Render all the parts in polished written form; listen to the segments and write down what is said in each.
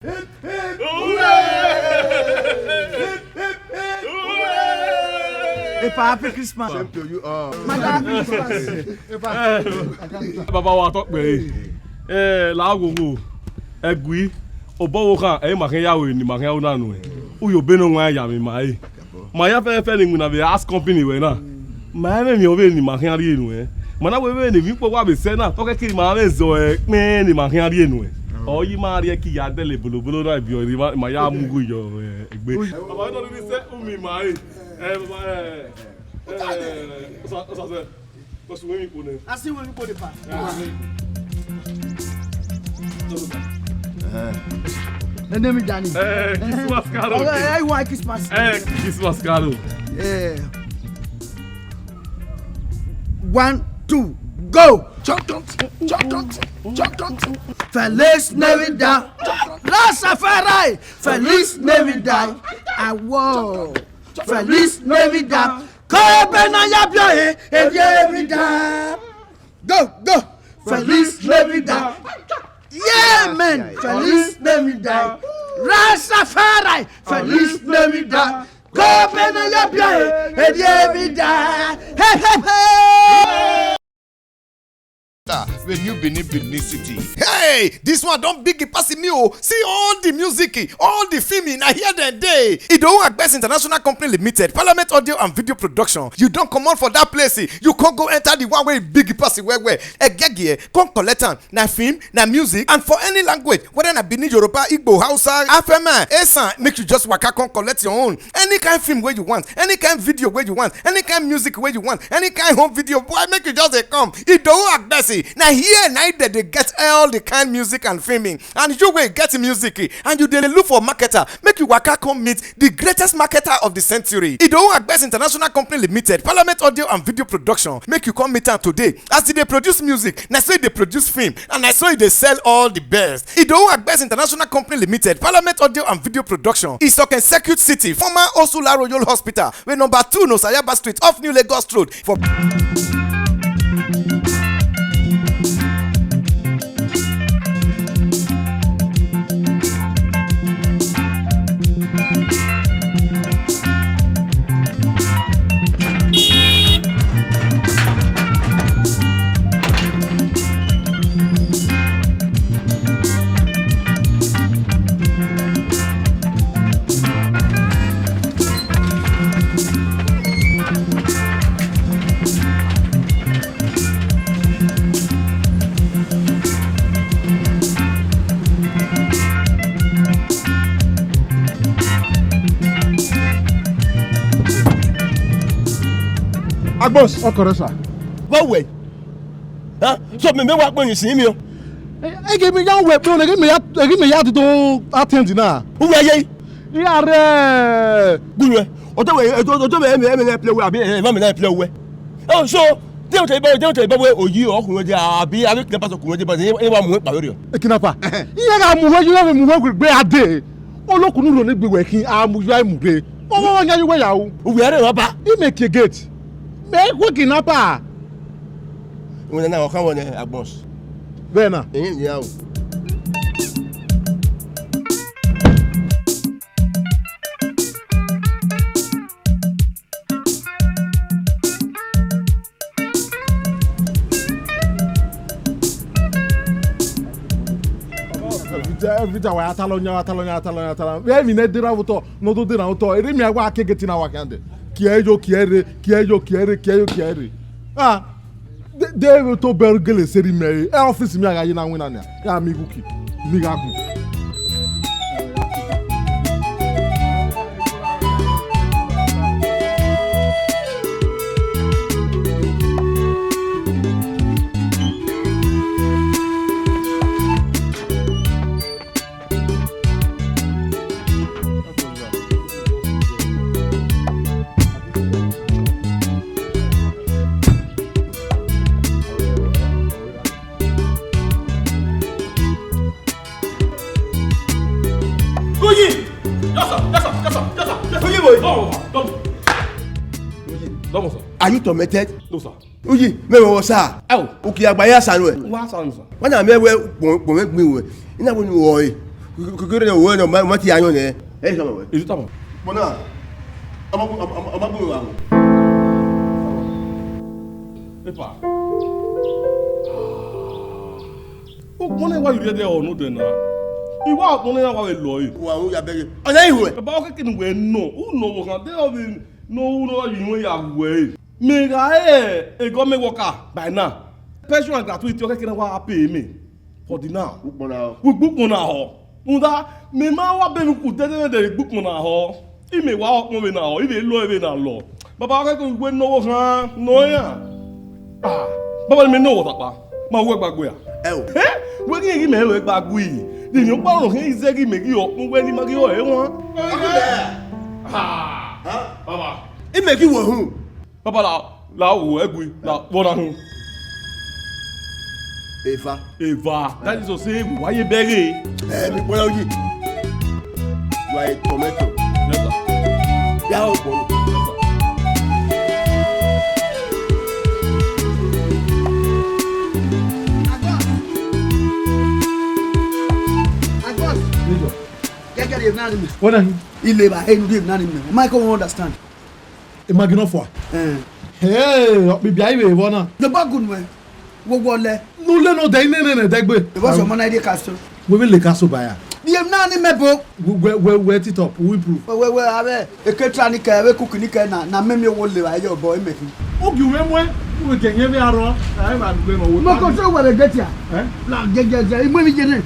Hip, hip, hooray! Hip, hip, hip, hooray! If happy Christmas. Same to you all. Happy Christmas. Baba wa talk be. La gogo. Egui. Obo kan e ma kan yawe ni ma kan una nu. Uyo be no wan ya mi mai. Ma ya fe ni na be ask company we na. Ma me mi o be ni ma kan ri enu e. Ma na we be ni mi po wa be se na. To ke kiri ma be zo e pin ni ma kan ri enu e. Oh, you marry a key at the level, no, my yamu, your egbe. I don't really say, my. What's swimming pool? I see when you put it back. The name is Danny. Christmas Carol. I want Christmas. Christmas Carol. 1, 2, go! Feliz Navidad, Rastafari. Feliz Navidad, awo. Feliz Navidad, Kobena yabyo Navidad. Go. Feliz Navidad. Yeah, man. Feliz Navidad, Rastafari. Feliz Navidad, Kobena yabyo Navidad. Hey. When you Benin City. Hey, this one don't big pass me oh. See all the music, all the filming. I hear the day. Idowu Agbes International Company Ltd. Parliament Audio and Video Production. You don't come on for that place. You can't go enter the one way big pass where a gag come collect na film, na music, and for any language, whether na Benin, Yoruba, Igbo, Hausa, Afema, Esan, make you just waka come collect your own. Any kind film where you want, any kind video where you want, any kind music where you want, any kind home video. Why make you just come? Idowu Agbes. Now here night that they get all the kind music and filming, and you will get music, and you dey look for marketer. Make you waka come meet the greatest marketer of the century. Idowu Agbes International Company Ltd. Parliament Audio and Video Production. Make you come meet am today. As they produce music, na so they produce film, and I saw they sell all the best. Idowu Agbes International Company Ltd. Parliament Audio and Video Production is Oken Circuit City, former Osula Royal Hospital, where number 2 Nosayaba Street off New Lagos Road. For Agbos, okoro sir. What way? Huh? So me wa pe yin sin mi o. E give me yan we pe o give me ya to attend na. Who are you? Ya re. Gunwe. Ojo me play we abi e ma me na play we. Oh so dey o we oyi okunwe je abi ke paso kunwe je ba e wa mu pa lori o. E kinapa. Iye ga mu we you mu we gbe ade. Olokunu ro ni gbe we kin amu you mu gbe. Wo yan you we ya o. We are no ba. He make a gate. Make we kinapa. We na o kan won Agbos. Be na. Eyin ya o. Every time I atalonya. We mi ne dira wuto, no do dira wuto. Eri mi agwa akegeti na wakande. Kiere. Ah. De to bergele seri me. E office mi aga yi na wina na. Ya mi kuki. Mi ga ku. Are you tormented? No sir. Uyi, me wo sa. Oh, Uki agbaya sanu e. wa sanu sir. Wana me we gbon me gbin we. Ina wo ni wo e. Kukure no wo no mati anyo ne. E kama we. Izu tama. Bona. Amabu wa. Epa. O mone wa yure de o no de na. Iwa mone na wa we lo yi. Wa o ya bege. Ona iwe. Ba o ke we no. U no wo kan de o bi no you we ya we. Me ga e go me worker by now. Pension and gratuity o ke na wa pay me. For the now. We book na ho. Unda me ma wa be ku de book na ho. I me wa mo be na ho. I be lo e be na lo. Baba ka ko we no wo kan no ya. Ah. Baba me no wo ta pa. Ma wo gbagbo ya. O. We ki me we gbagbo yi. Di ni pa ro ke ize ki me ki o mo we ni ma ki o e won. Ah. Baba. I me ki wo hu. Baba la wo egui la wo na hu. Eva. That is to say, why you berry? Me boy oji. You are a tomato. Yes, sir. Ya o bo. Agos. Gẹ́gẹ́ bí nani mi. What are you? Ile ba enu bi nani mi. Michael won't understand. Imagine for. Hey, bibi ayi we wona. The bag good man. Wo le. No le no dey ne degbe. The boss of Monday Castle. We will le castle buyer. Bi nani mebo. We it up. We proof. We abe e ketra ni ka we cook ni ka na meme wo le ba yo boy make. Ogi we mwe. We kenye bi aro. Ai ba gbe no wo. Mo ko so we get ya. La jeje imo mi jene.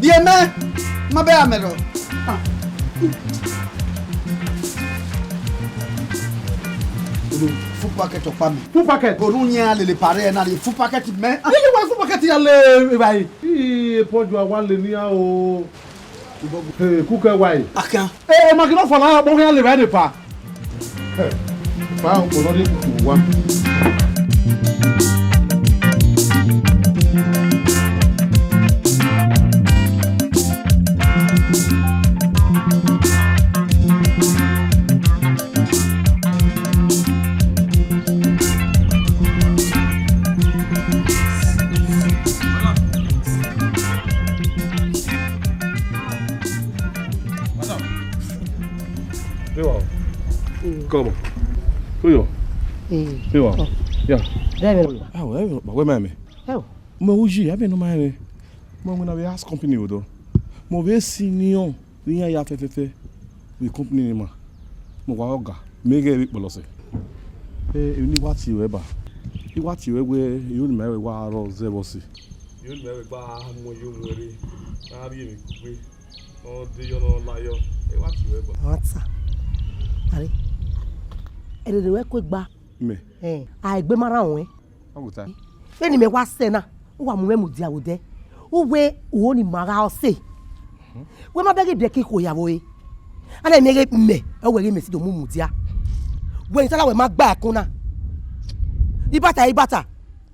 Bi me ma be amero. Full packet of family. Full packet. Korunya le pare na le full packet me. Ile wa full packet ya le bai. Poju awa le ni a o. Kuke wai. Akan. Magino for na bo ya le bai de pa. Pa o no de ku wa. Como? Tuyo. Tuyo. Ya. Deve. Ah, we ba we mame. Eu. Mo uji, abi no mame. Mo na we ask company odo. Mo be senior, ni ya fefefe. We company ni ma. Mo wa oga. Mege we polose. Ni wati we ba. I wati we you ni me wa ro zebosi. You ni me ba mo yo nwere. Na bi mi kugbe. O de yo no la yo. E wati we ba. What's Ari. Ere we ko gba. Me. Ai gbe mara won. Aguta. Eni me wa se na. Wa mu mu dia wo de. Uwe wo ni mara o se. We ma bege de ki ko yawo e. Ana me re me, e we re me si do mu dia. We ni sala we ma gba kun na. Ibata.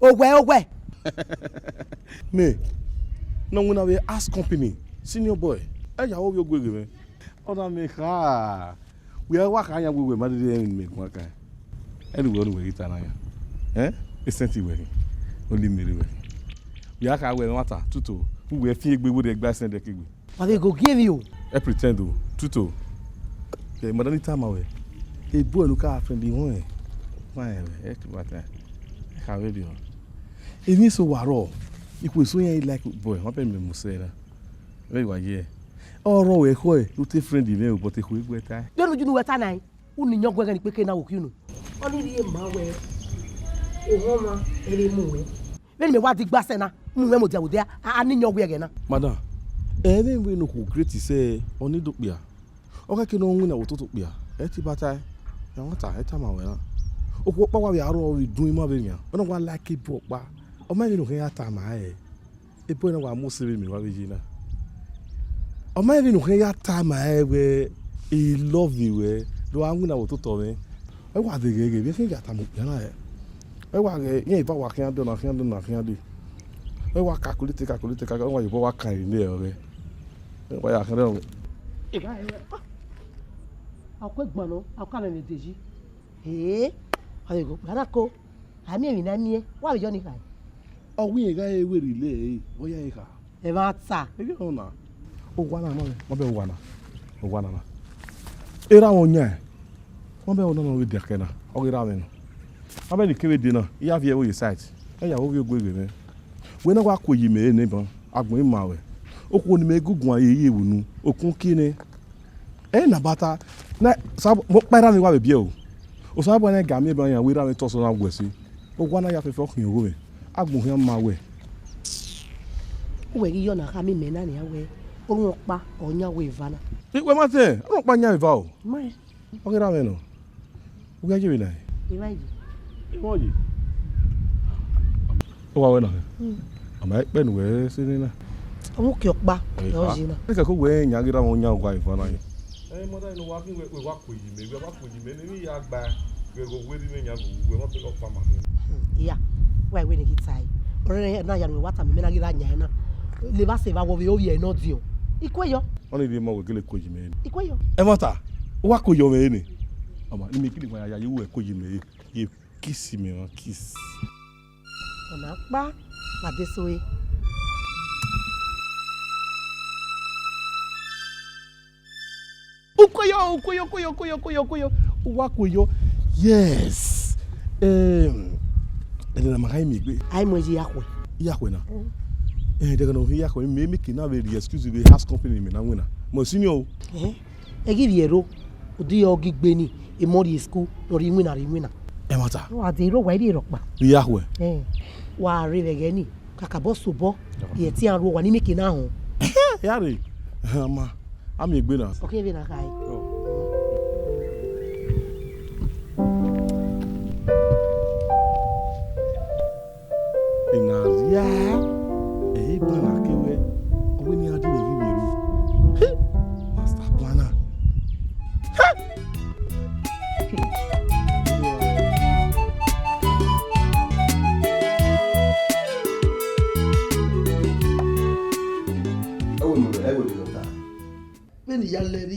Owe. Me. No when we ask company, senior boy. E yawo bi ogwe me. Oda me ka. We are working anya we ma de me kwa ka. Anyway, we it na ya. Essentially we. Only me we. We aka we matter tuto. We fi egbe wo de gba sen de kegbe. What they go give you? I pretend o tuto. The madani time we. E boy no ka friend won. Fine we. E mata. Ka we bi o. E ni so waro. Iku so yan like boy, won pe me mo se na. We wa ye. Ọ̀rọ̀ we ko e, o te friend me o but e ko egbe ta. Denu junu weta nai. Uni nyon gwe ni pe ke na wo kinu. Oni ri e ma we. O ho ma ere mu we. When me wa di gba se na, mu we mo dia wo dia, ani nyon gwe ge na. Madam. Even we no ko great say oni do pia. O ka ke no nwu na wo to pia. E ti bata. Ya wata e ta ma we na. O ko pa wa we aro we dun ma be yan. O no wa like e bo pa. O ma ni no ke ya ta ma e. E bo na wa mo se be mi wa be ji na. O ma ni no ke ya ta ma e we e love you we. Do angu na wo to to me. E wa de gege bi ke ya ta mo ya na e. E wa ge yen ba wa ke an do na do. E wa calculate ka wa yo wa kan ni e o re. E wa ya kan re o. E ga e. Akwa gbon no, akwa na me deji. Ayo go. Gara ko. Ami mi na mi e. Wa bi jo ni kai. Oh, we ain't got a way relay. Oh, yeah, Evata. you know now. Oh, one, one. Era on ya. One be on with the Kena. Oh, Ramen. How many carry dinner? You have your site. Hey, I hope you go with me. When I walk with you, neighbor, I'm going my way. Oh, when me good one, you know, oh, Kunkine. Eh, Nabata. Na, sab, what by running away, Bio. O sabe when I got me by a way around toss on Wessie. Oh, one I have a fucking away. I'm going my way. Where you na kami menani awe. Onokpa onya we vana. It went my thing. I don't mind your vow. My. Okay, Rameno. We are you in. Iwaji. Iwaji. Oh, I know. I might been where sitting. Omukyoba. Ojina. I could wear Yagira on your wife. Hey, mother, no walking with walk with you. Maybe walk with you. Maybe you back. We go waiting in your we want to go farm. Yeah. Why when he tie? Already na yanu what am I gira nyana. Le va se va wo ye no dio. Ikweyo. Only the more gele koji me. Ikweyo. Emata. Wa ko yo me ni. Ama ni me kili kwa ya you koji me. You kiss me on kiss. Ona pa la desoe. Ukuyo. Wakuyo. Yes. Ele na magai mi gbe. Ai moji yakwe. Yakwe na. They gonna hear yakwe me make na be excuse the house company me na wina. Mo senior. Egi yero. Odi ogi gbe ni. E mori school lori wina. E mata. Wa de ro wa ide ro pa. Yakwe. Wa re vege ni. Kaka bo sobo. Ye ti an ro wa ni make na ho. Yare. Ma. Am egbe na. Okay be na kai. Inazia. Bana kewe. Owe ni adi egi biru. Master planner. Beni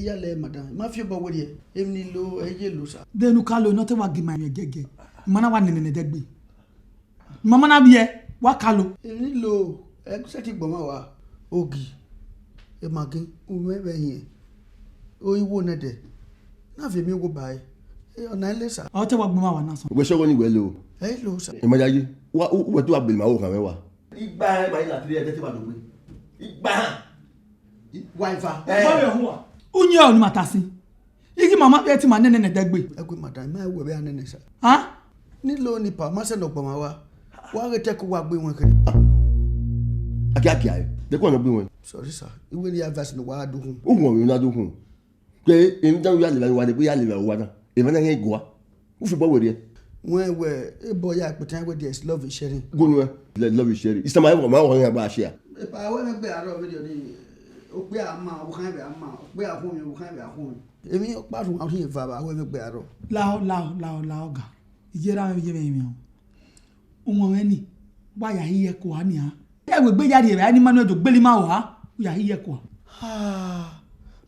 yale madam. Ma fi bo wori e. Emni lo eye lo sa. Denu kalo no te wa gima me gege. Mana wa nene degbe. Mama na biye wa kalo. Emni lo e se ti gbon ma wa. Ogi. E magin o me be yin. O iwo ne de. Na fi mi wo bai. E ona ile sa. O te wa gboma wa na so. We show ni we lo. E lo sa. E ma jaye. Wa we to agbel ma wo kan we wa. Igba e ba ila 3 e te ba do gbe. Igba. Wifa. Unye onu matasi. Igi mama pe ti ma nene degbe. Egbe madam ma we be anene sa. Ha? Ni lo ni pa ma se no gbon ma wa. Wa re te ko wa gbe won kiri. Akia. De ko no gbe won. Sorry sir. Iwe ni advice no wa do hun. O won mi na do kun. Pe en dan ya le wa de pe ya le wa na. E ma na yen go wa. O fi bo we re. When we e boy ya pe tan we there is love is sharing. Go no. Love is sharing. It's my wa yan ba share. E pa we me gbe aro video ni o pe ama o kan be ama o pe ahun mi o kan be ahun. Èmi o gbádùn ahun yin fa ba we me gbe aro. Lao ga. Ijera me je me o. Won eni wa ya hiye ko ani ha. E we gbe jade re ni manu ejo gbeli ma wa. Ya hiye ko.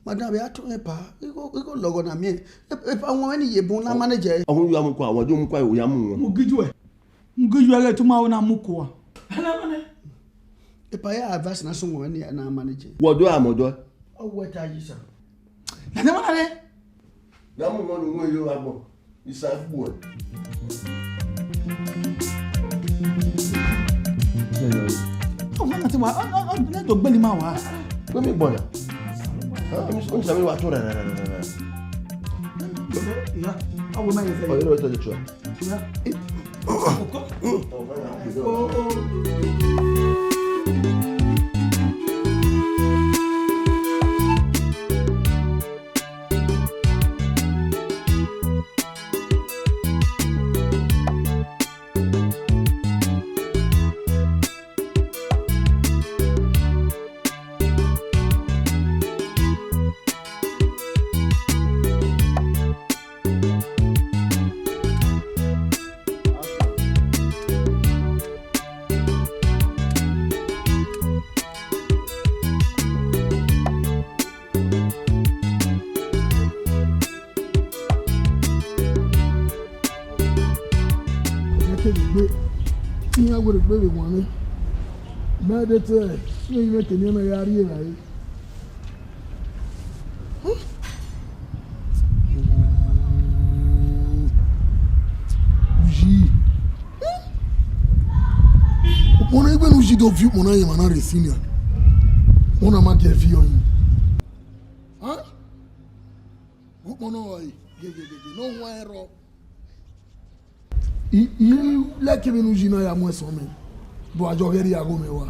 Madam ya tun e pa. Iko logo na mi. E pa won eni ye bun na manager. Awon yu amu ko awon jo mu kwa o ya mu won. Mo giju ere to ma wona mu ko wa. Ala mane. E pa ya advice na so won eni na manager. Wo do amodo. O we ta yi sa. La de mane. Ya mu won nu yo agbo. Isa gbo. O ma ti wa o to gbeli ma wa. Ko mi gbona. On sa mi wa to ra. Ya, awo ma ye se. O yo to de tro. Ya. go to baby one. Meditate. You make a name of your right. Mon even où j'ai vu mon ami maintenant résigné. Mon ami qui est vieux. Hein? Mon ami, non ouais ro. Il là qui nous gina ya moi son même. Bo ajo geri ya go mewa.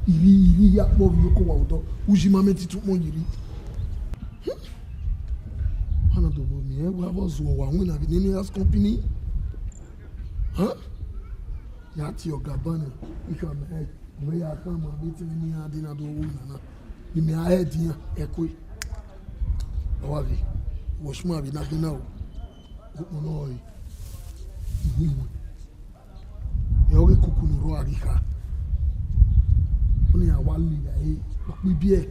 Il ya bo bi ko wa oto. Ujima meti tout mon yiri. Ana do bo mi e wa bo zo wa won na bi ni as company. Hein? Yati your gabana, you can head. We are come and meeting me at dinner do woman. You may I head here, equi. Owavi, wash my be nothing now. Onoy. Yogi kukunu roarika. Only a wali, we be.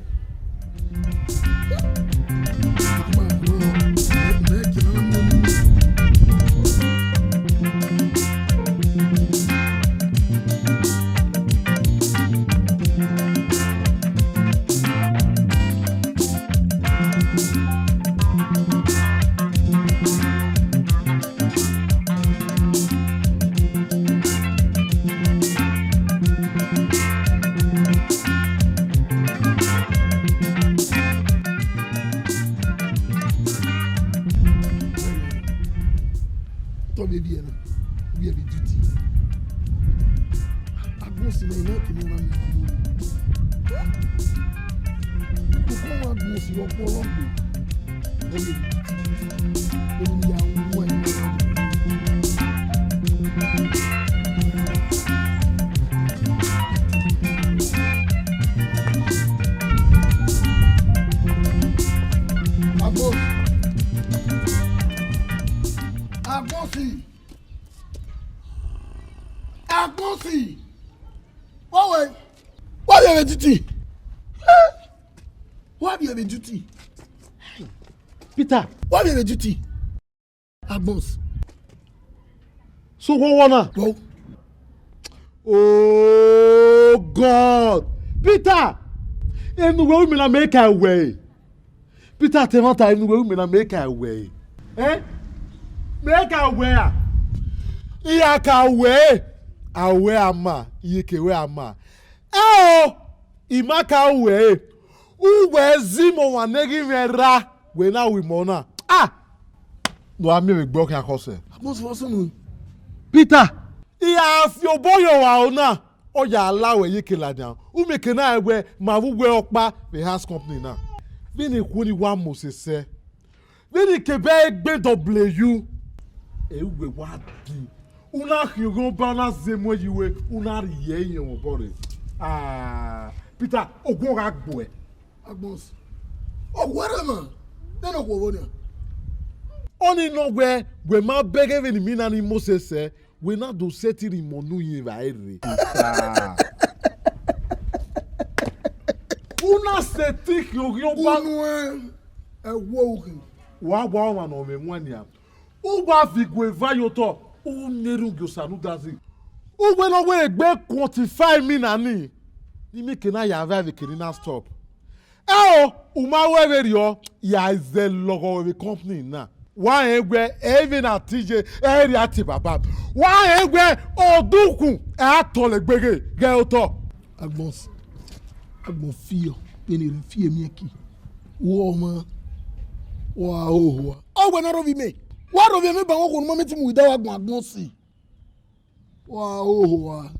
Duty. Peter, what is the duty? Agbons. So what wanna? Go. Oh God, Peter, in the way we na make our way. Peter, tell me in the way we na make our way. Eh? Make our way. Iya ka way. Awe ama, iye ke we ama. Oh, imaka way. Uwe zimo wanegi mera we na we mona. Ah! No ami me gbọ́ kan akose. Agbons was no. Peter, iya fi oboyo wa ona. Oya alawe yeke ladan. U meke na ewe ma wu we okpa the house company na. Vini kwoni wa mosese. Vini kebe gbe W. E we wa bi. Una higo bana zemo yiwe una riye yen obore. Ah, Peter, ogun ga gbo e. Agbons. Oh, what am I? Then I'll go on. Only no where we ma beg even me na ni Moses say we not do setting in monu yin vaire. Una setting yo ba e wo wa no me nwanya. U ba fi gwe va yo to u neru gyo sanu dazi. U we no we gbe quantify me na ni. Ni me kena ya va avec na stop. Oh, umawe verio ya ze logo we company na. Wa egwe even at TJ area ti baba. Wa egwe odukun e atole gbege ge oto. Agbons. Agbon fio, peni fie mi eki. Wo ma. Wa ho. Oh, we na rovi me. Wa rovi me ba wo ko mo meti mu ida wa agbon si. Wa ho.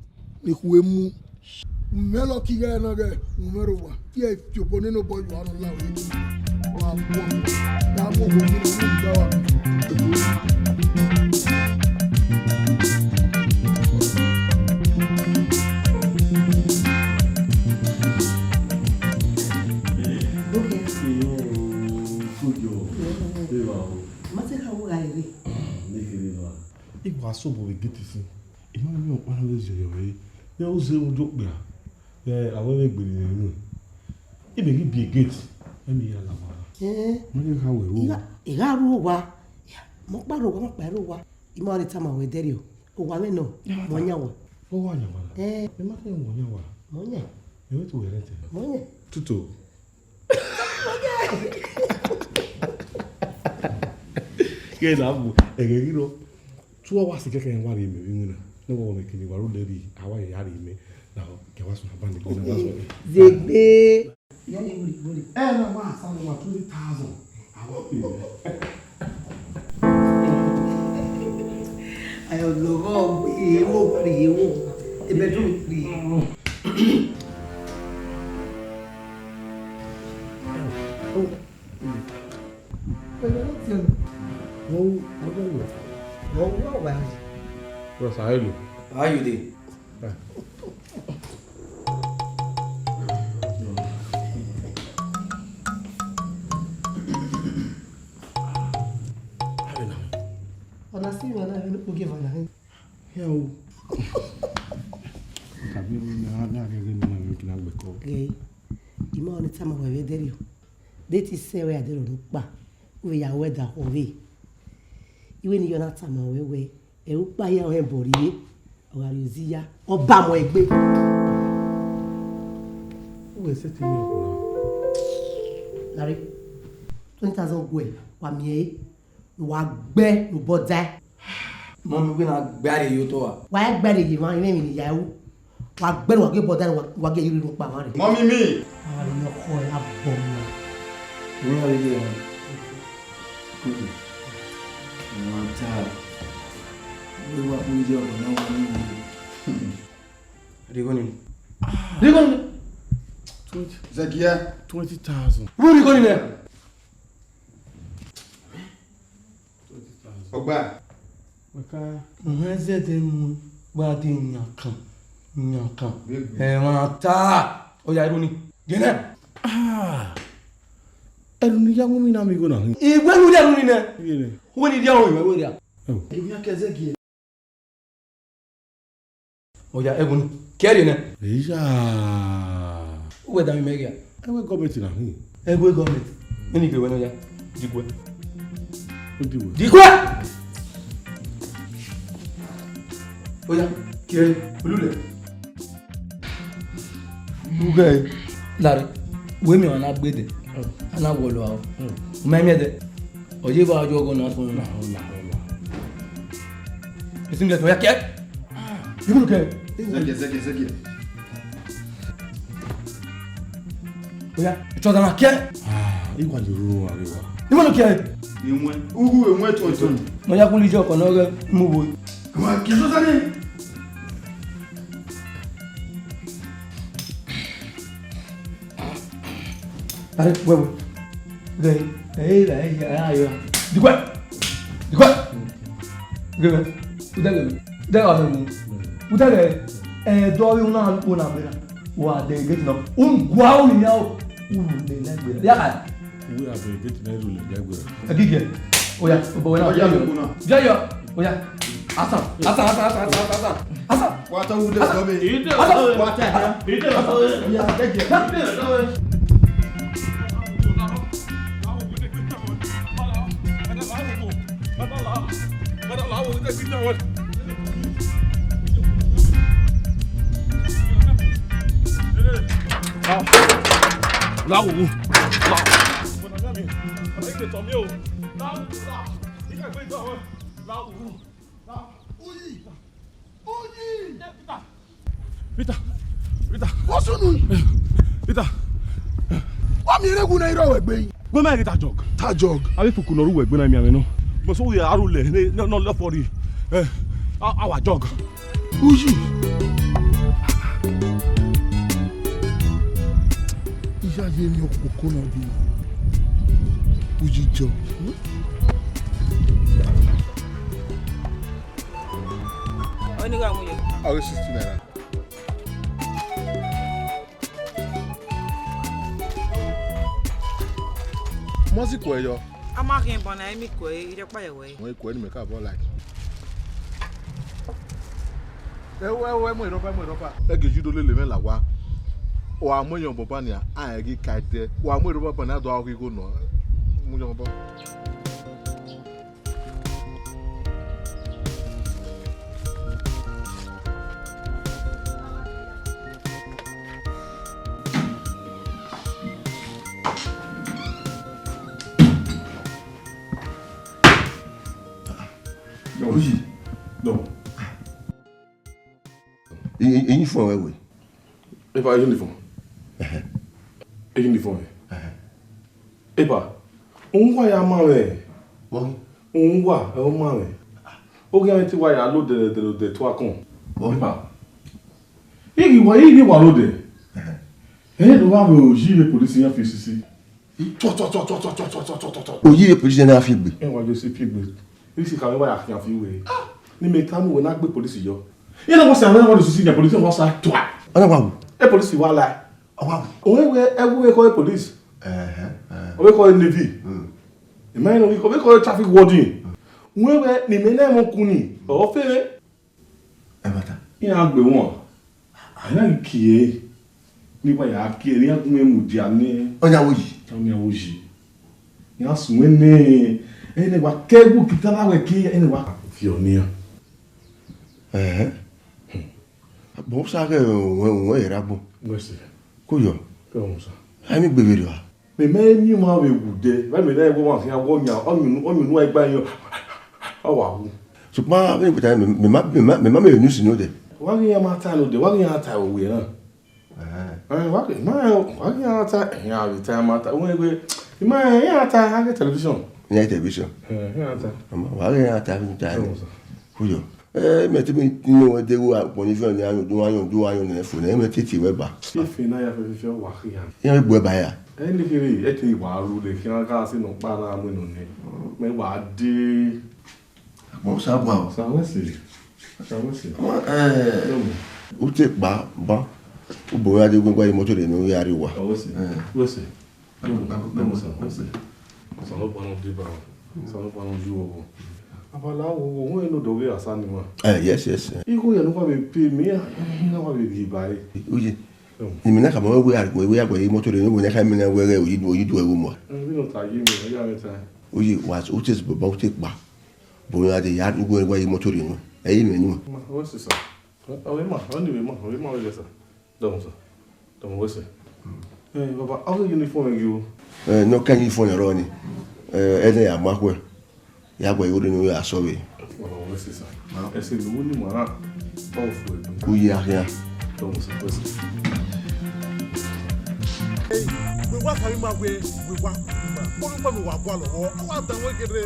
Ni kuemu. Melo kiga na ge numero wa tie chopone no boy wa no lawe wa bo da mo go ni da wa Igwa sobo we get this. Imagine me on one of those way. There was a joke there. I will be in it may be a gate. Let me allow. How we go. Igaruwa. Mokbaro wa mokbaro wa. Imori tama we derio. O wa me no. Monya wo. Oh, one man. You might be one. Money. You went to where? Money. Tutu. Yeah, now, you know, 2 hours to get in one email. No one making you a lady. How are you? Now, get what's my band. Zegbe. No, man, someone 20,000. I want you. I don't know. He won't. The bedroom free. What's I do? How you dey? Honestly, when I don't give on him. Yo. Okay. Ima on the time we were there. That is say we are there on pa. We are weather away. Even you not time we e o pa ya o e bori o ariozia o ba mo egbe. Who is setting me up now? Larry. 20,000 go wa mi wa gbe no boda. Mommy we na gbare yo to wa. Wa gbe re yi ma ime mi ni yawo. Wa gbe wa ge boda wa ge yiri no pa ma re. Mommy me. Ah no ko ya bo mo. We are here. Good. Mata. We wa ku je ọ̀rọ̀ náà wọ́n ní. Rigoni. Rigoni. 20. Zakia. 20,000. Who rigoni ne? 20,000. Ogba. Okay. Nze de mu ba de nyakan. Nyakan. Mata. O ya ironi. Gene. Ẹnu ni ya mi na mi go na. Igbe lu de ironi ne. Gene. Wo ni dia o iwe wo dia. Oh. Ibi akeze gie. Oya egun keri ne. Eja. Uwe da mi megia. Ewe government na hin. Egwe government. Mini gbe wena ya. Digwe. Ndiwe. Digwe. Oya keri olule. Uge. Lare. We mi ona gbede. Ana wo lo awo. Me mi de. Oje ba ojo ogun na fun na. Isin ge to ya ke. Ibu ke. Zeki. Oya, ìtọ́ta náà kẹ́. Ìwà ìrorò àríwá. Níwọ̀n ló kẹ́. Ìwọ̀n ugu ìwọ̀n ètò ìtọ́nù. Mo yá kún lè jẹ́ ọkọ̀ náà rẹ̀ mú wo. Àwọn kì í tó sáré. Àrẹ wẹ̀wẹ̀. Rẹ̀ ayọ̀. Dìgbẹ́. Gẹ̀gẹ̀. Udẹ́gẹ̀. Udẹ́gẹ̀ ọ̀sẹ̀ mu. Udẹ́gẹ̀ ẹ̀ẹ́dọ́rí náà kó nà mẹ́ra. Wà dé gẹ̀tì náà. Ó ń gbọ́ àwọn ènìyàn ó. Wúwo lè lẹ́gbẹ̀rẹ̀. Yàrá. Uwe àbẹ̀ gẹ̀tì náà ìrò lè lẹ́gbẹ̀rẹ̀. Ẹ̀gígẹ̀. Oya, ọ̀bọ̀ wẹ̀ náà. Ọjà lóko náà. Jẹ́yọ̀. Oya. Asan. Wà á tọ́ wúdẹ́ sọ́bẹ̀. Wà á tẹ̀ ẹ̀. Láwùú. Peter. What's on you? Peter. What me regu na iro egbe? Gbe ma get jog. Ta jog. Abi fuku no ru egbe na mi ame no. Mo so we arule no left for the our jog. Uji. Ija ye mi okoko na bi. Uji jog. Oni ga mu ye. Awo 60 naira. Mo si ko eyo. Ama kin bon na mi ko e je pa ye we. Mo ko ni me ka bo like. Ewe mo iropa. E ge judo le me la wa. O amoyan boba ni a egi kaite. O amo iropa pa na do awo ko no. Mo jo boba. Oui. Non. Ils font, oui. Et pas, ils font. Et ils font. Et pas. On voit ya mawe. Bon. On voit, on mawe. Aucun tu vois ya l'eau de toi con. Bon. Pas. Il voit l'eau de. Et il doit me girer pour les fils ici. Toi. Oui, les policiers n'ont pas fait. Et on va je sais plus. Ici quand même va rien faire oui. Ni me tamu na gbe police yo. Il na wasa na wọ́n sisi ya police wọ́n sa toi. Ona wa. E police wa la. Wa. We call police. We call navy. Imagine we call traffic warden. We ni me na mo kuni. O fere. E mata. Ya gbe wọ́n. Ana kiye. Ni wa ya kiye ni akun me mu dia ni. Onya woji. Onya woji. Ya sunwe ne. Ene wa kegu kitala we ki ene wa fionia. Bon ça que on est rabo. Merci. Koyo. Comment ça? Ami bebere wa. Me me ni ma we wude. Ba me na wo wa kan wo nya onyunu egba yan. Awa wu. So pa me puta me news no de. Wa ri ya ma ta no de. Wa ri ya ta wo we na. Wa ri ya ta ya ri ta ma ta. Wo egbe. Ma ya ta ha television. Ni television. Ya ta. Wa ri ya ta mi ta. Koyo. Mais tu me dis pour les jeunes, il faut ne titi weba. If na ya fe wa ri ya. Il y a boy ba ya. Ẹni kiri ẹ ti wà ru le kí wọn ká sí nù pa náà mú inú ni mẹwàá dé. Bon ça va. Ça va c'est. O te pa ba. O boya de gbogbo ayi moto de no yari wa. Ça va c'est. Ouais c'est. Ça va pas non débat. Ça va pas non jouer. Abala wo won eno do we asani wa. Yes. Iko ya no kwa be pay me na kwa be gi bai. Oye. Ni mina kama we agbo moto de no bo nya ka mina we re oyi do ewu mo. Bi no ta yi me ya me ta. Oye wa o te bo o te pa. Boya de ya do we moto de no. Eyi me ni mo. Wo c'est ça. Awe ma, we ça. Donc ça. Donc wo c'est. Baba, how uniform you? No kan uniform ro ni. Ene ya ma ko. Ya gbo iwo ni ya so we. Wo c'est ça. Est-ce que vous ni mo na off we. Oye ya. Donc ça, wo c'est. We wa carry my way, we wa. Onu pa mi wa kwa lo. O wa tan we kere.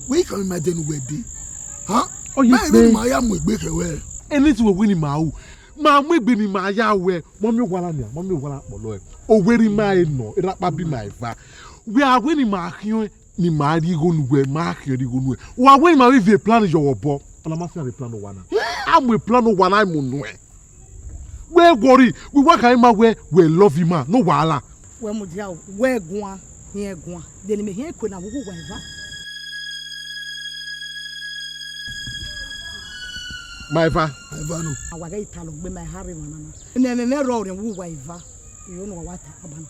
We can imagine where they. Huh? Oh, you say my am we break away. Anything we win ma o. Ma mo gbe ni ma ya we. Mommy wala polo e. O weri ma e no, e rapa bi ma ifa. We are winning ma hion ni ma ri go nu we, ma ri go nu. We are winning ma we plan your bo. Ona ma say the plan no one. Am we plan no one I mo no e. We worry, we work him ma we love him ma, no wala. We mo dia we gwan, here gwan. Then me here ko na wo gwan va. My va no. Awaga italo gbe my harry wana. Ne ro re wo gwan va. You know what abana.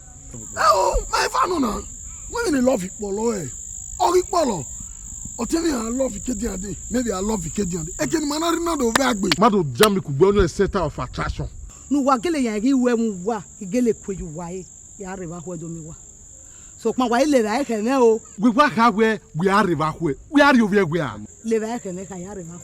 Oh, my va no na. When love it polo e. Ori polo. O tell me I love Ikediande. Maybe I love Ikediande. E ken manari na do Agbe. Mado jam ku gbe no center of attraction. No wa gele yan ri we mu wa, igele kweju wa e. Ya re wa ho do mi wa. So pa wa ile ra e kan o. We wa ka we are river we. We are over we are. Le ra e kan ka ya re wa.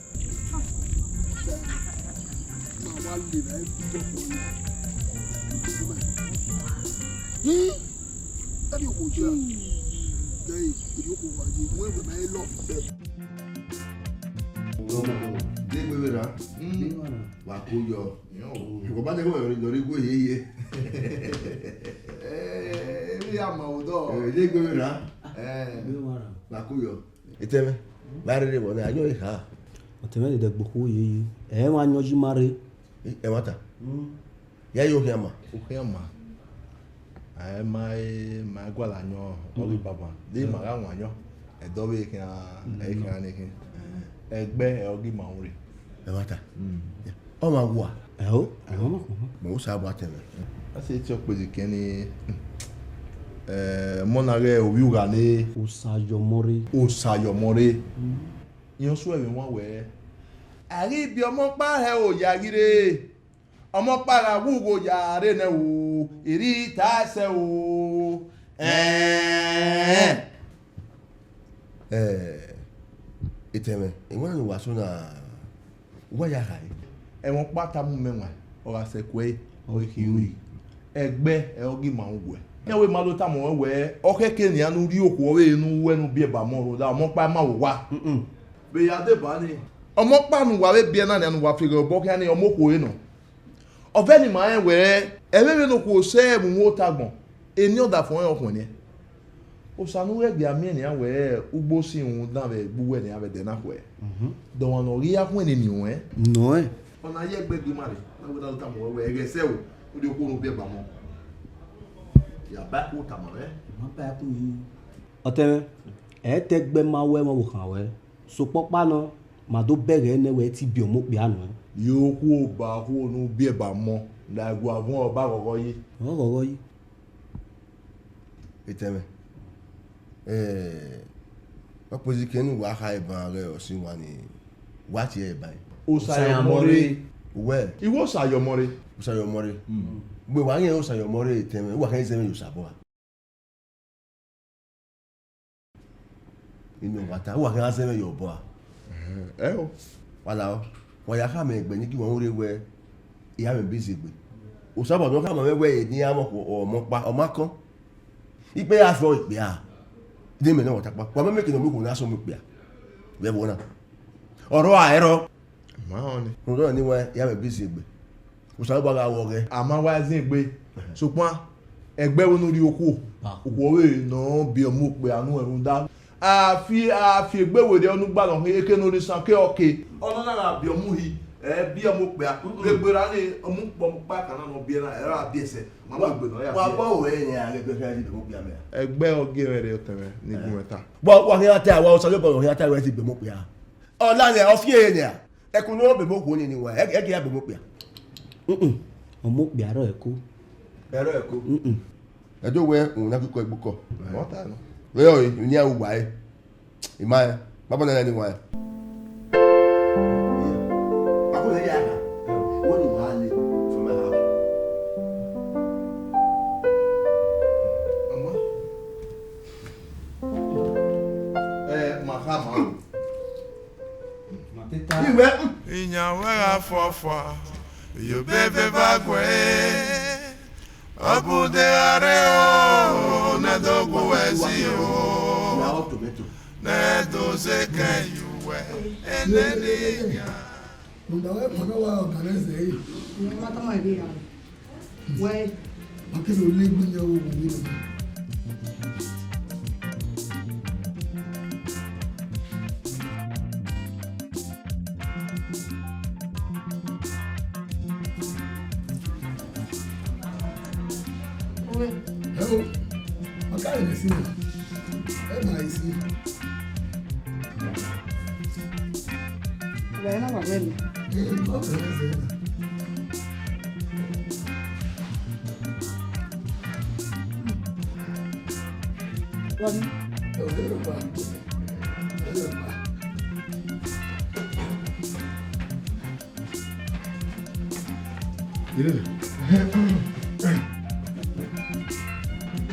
Daddy Oja. They you go wa ji when we my love them. De bebera. Wa ko yo. Ko ba de ko lori go yeye. Mi ama odo. De bebera. Wa ko yo. Iteme. Ba re bo na ayo ha. Oteme de gboko yeye. Wa nyoji mare. E mata. Ya yo hiama. O hiama. My gualanyo, Oli Baba. They Maranyo, a dobe can a bear or give my own. E mata. Oh my wa. Oh, mo sa ba tele. I say talk with the Kenny Monare o Ugane Osayo More. You swear in one way. I read your mom by her, oh Yagire. ọmọ para wúwo yàrá náà o ìrí tàṣẹ o. Ìtẹ̀mẹ̀ ìwọ́n ní wàásù náà wọ́n yà kàí. Ẹ̀wọ̀n pátá mú mẹ́wàá ọ̀rọ̀ àṣẹkù ẹ̀ ọ̀hìnrì ẹgbẹ́ ẹ̀ọ́gì máa ń wẹ̀. Yẹ́wé máa ló tàmù wọn wẹ̀ ọ̀kẹ́kẹ́ ní àánú rí òkú ọ̀rẹ́ inú wẹ́nu bí ẹ̀bà mọ́ ọ̀rọ̀ ọmọ pa máa wò wá. Bẹ́ẹ̀ adé bá ní. Ọmọ pàánù wà wẹ́ bí ẹ̀ náà ní àánú wà fèrè ọ̀bọ kí á ní ọmọ òkú yẹn nà. Ọ̀fẹ́ ni màá ẹ̀ wẹ̀ ẹ̀rẹ́rẹ́ ní kò sẹ́ ẹ̀mú wọn tagbọ̀n ẹni ọ̀dà fún ẹ̀ ọkùnrin osanurege amien ya we ugbo si un dan be gbuwe ni ave de na kwe do wan ori akun ni niun no e ona ye gbe bi mare na we da ta mo we ege se o odi ko nu be ba mo ya ba ko ta mo e ma ba ku yi ọtẹ ẹ tẹgbẹ ma wẹ ma wò kàn wẹ sopọpa náà ma do bẹ̀rẹ̀ ẹnẹ wẹ ti bí ọmọ pè àná. yóò kó ba ko nu be ba mo la ego avon ọba kọkọ yìí. ọkọkọ yìí. Ìtẹ̀mẹ̀ wọ́n pèsè kí ẹnu wà á ha ìbọn rẹ̀ ọ̀sìn wa ni wà á ti ẹ̀ báyìí. Òsàyọ̀mọ́rẹ́ wẹ́ ìwọ Òsàyọ̀mọ́rẹ́. Òsàyọ̀mọ́rẹ́ gbé wàá yẹn Òsàyọ̀mọ́rẹ́ Ìtẹ̀mẹ̀ wà kẹ́yìn sẹ́mi yóò sàbọ̀ wa. inú wàtá wà kẹ́yìn sẹ́mi yóò bọ̀ wa. ẹ o. wàlá ọ wọ́n yà ká mi ẹgbẹ́ ní kí wọ́n rí wẹ ìyá mi bí ṣe gbé òsàbọ̀ tó ká mọ̀ wẹ́wẹ́ yìí ní ọmọ pa ọmọ kan ìpè àfọ ìpè à ìdí mi náà wọ́n tapa wọ́n mẹ́mẹ́kì náà mi kò ní aṣọ mi pè à bẹ́ẹ̀ wọ́n náà ọ̀rọ̀ àìrọ ọ̀rọ̀ ní wọ́n ìyá mi bí ṣe gbé òsàbọ̀ bá wọ rẹ. àmọ́ wá sí ìgbé ṣùgbọ́n ẹgbẹ́ wọn lórí oko òwúrọ̀ náà bí ọmọ pé àánú ẹ̀rù dá àfi ìgbéwòde ọdún gbàdàn pé eke lórí san ké ọkẹ ọ̀nà náà bí ọmú yìí bí ọmọ pé àgbègbèrè á ní ọmú pọ̀ pa kànáà náà bí ẹ̀rọ àbí ẹsẹ̀ màmá ìgbè náà yà fi. wà á bọ̀ òwe yẹn àgbẹ̀gbẹ̀ fẹ́ẹ́ di ìgbẹ̀mọ̀ pé àmì. ẹgbẹ́ ọgẹ́ rẹ̀ tẹ̀rẹ̀ ní gbọ̀mẹ̀ta. bọ́ wà kí wọ́n tẹ àwọn ọ̀sán lóko ọ̀hún yàtọ̀ ti gbẹ̀mọ̀ pé à ọ̀la ni ọ̀fí yẹn ni à ẹkùn ní wọ́n bẹ̀mọ̀ kò ní ni wọ́n ẹ̀ kí á gbẹ̀mọ̀ pé à. ọmọ pè àrọ ẹ̀kọ́. ẹ̀rọ ẹ̀kọ́ ẹjọ́ wẹ òun náà kíkọ ẹgbẹ́ kọ wẹ́ẹ́ ọ̀ ní àwọn wà ẹ́ ìmá ẹ bábọ̀ náà ní wà ẹ́. akúlẹ̀ yà á wọ́n ní wàá lé fún mi ha. màkà máa lò. ìwé. ìyàwó àfọ̀fọ̀ yóò bẹ́ẹ̀ bá gbé ọ̀bùdé ààrẹ o nẹ́dọ̀gbọ̀ ẹ̀sì o nẹ́dọ̀sẹ̀ kẹ́yùwẹ̀ ẹ̀nẹ́nìyà. Mùdàwẹ́ mọ̀nà wa ọ̀gánáìsì yìí. Ìyẹn máa tọ́mọ̀ ìdí ìyàwó. Wẹ́. Akílò lẹ́gbẹ̀ẹ́ yẹn wò wí lọ. Hello, ọ̀gá yẹn sí mi, ẹ máa yìí sí. Ìgbà yẹn náà wà lẹ́nu. Wọ́n ní.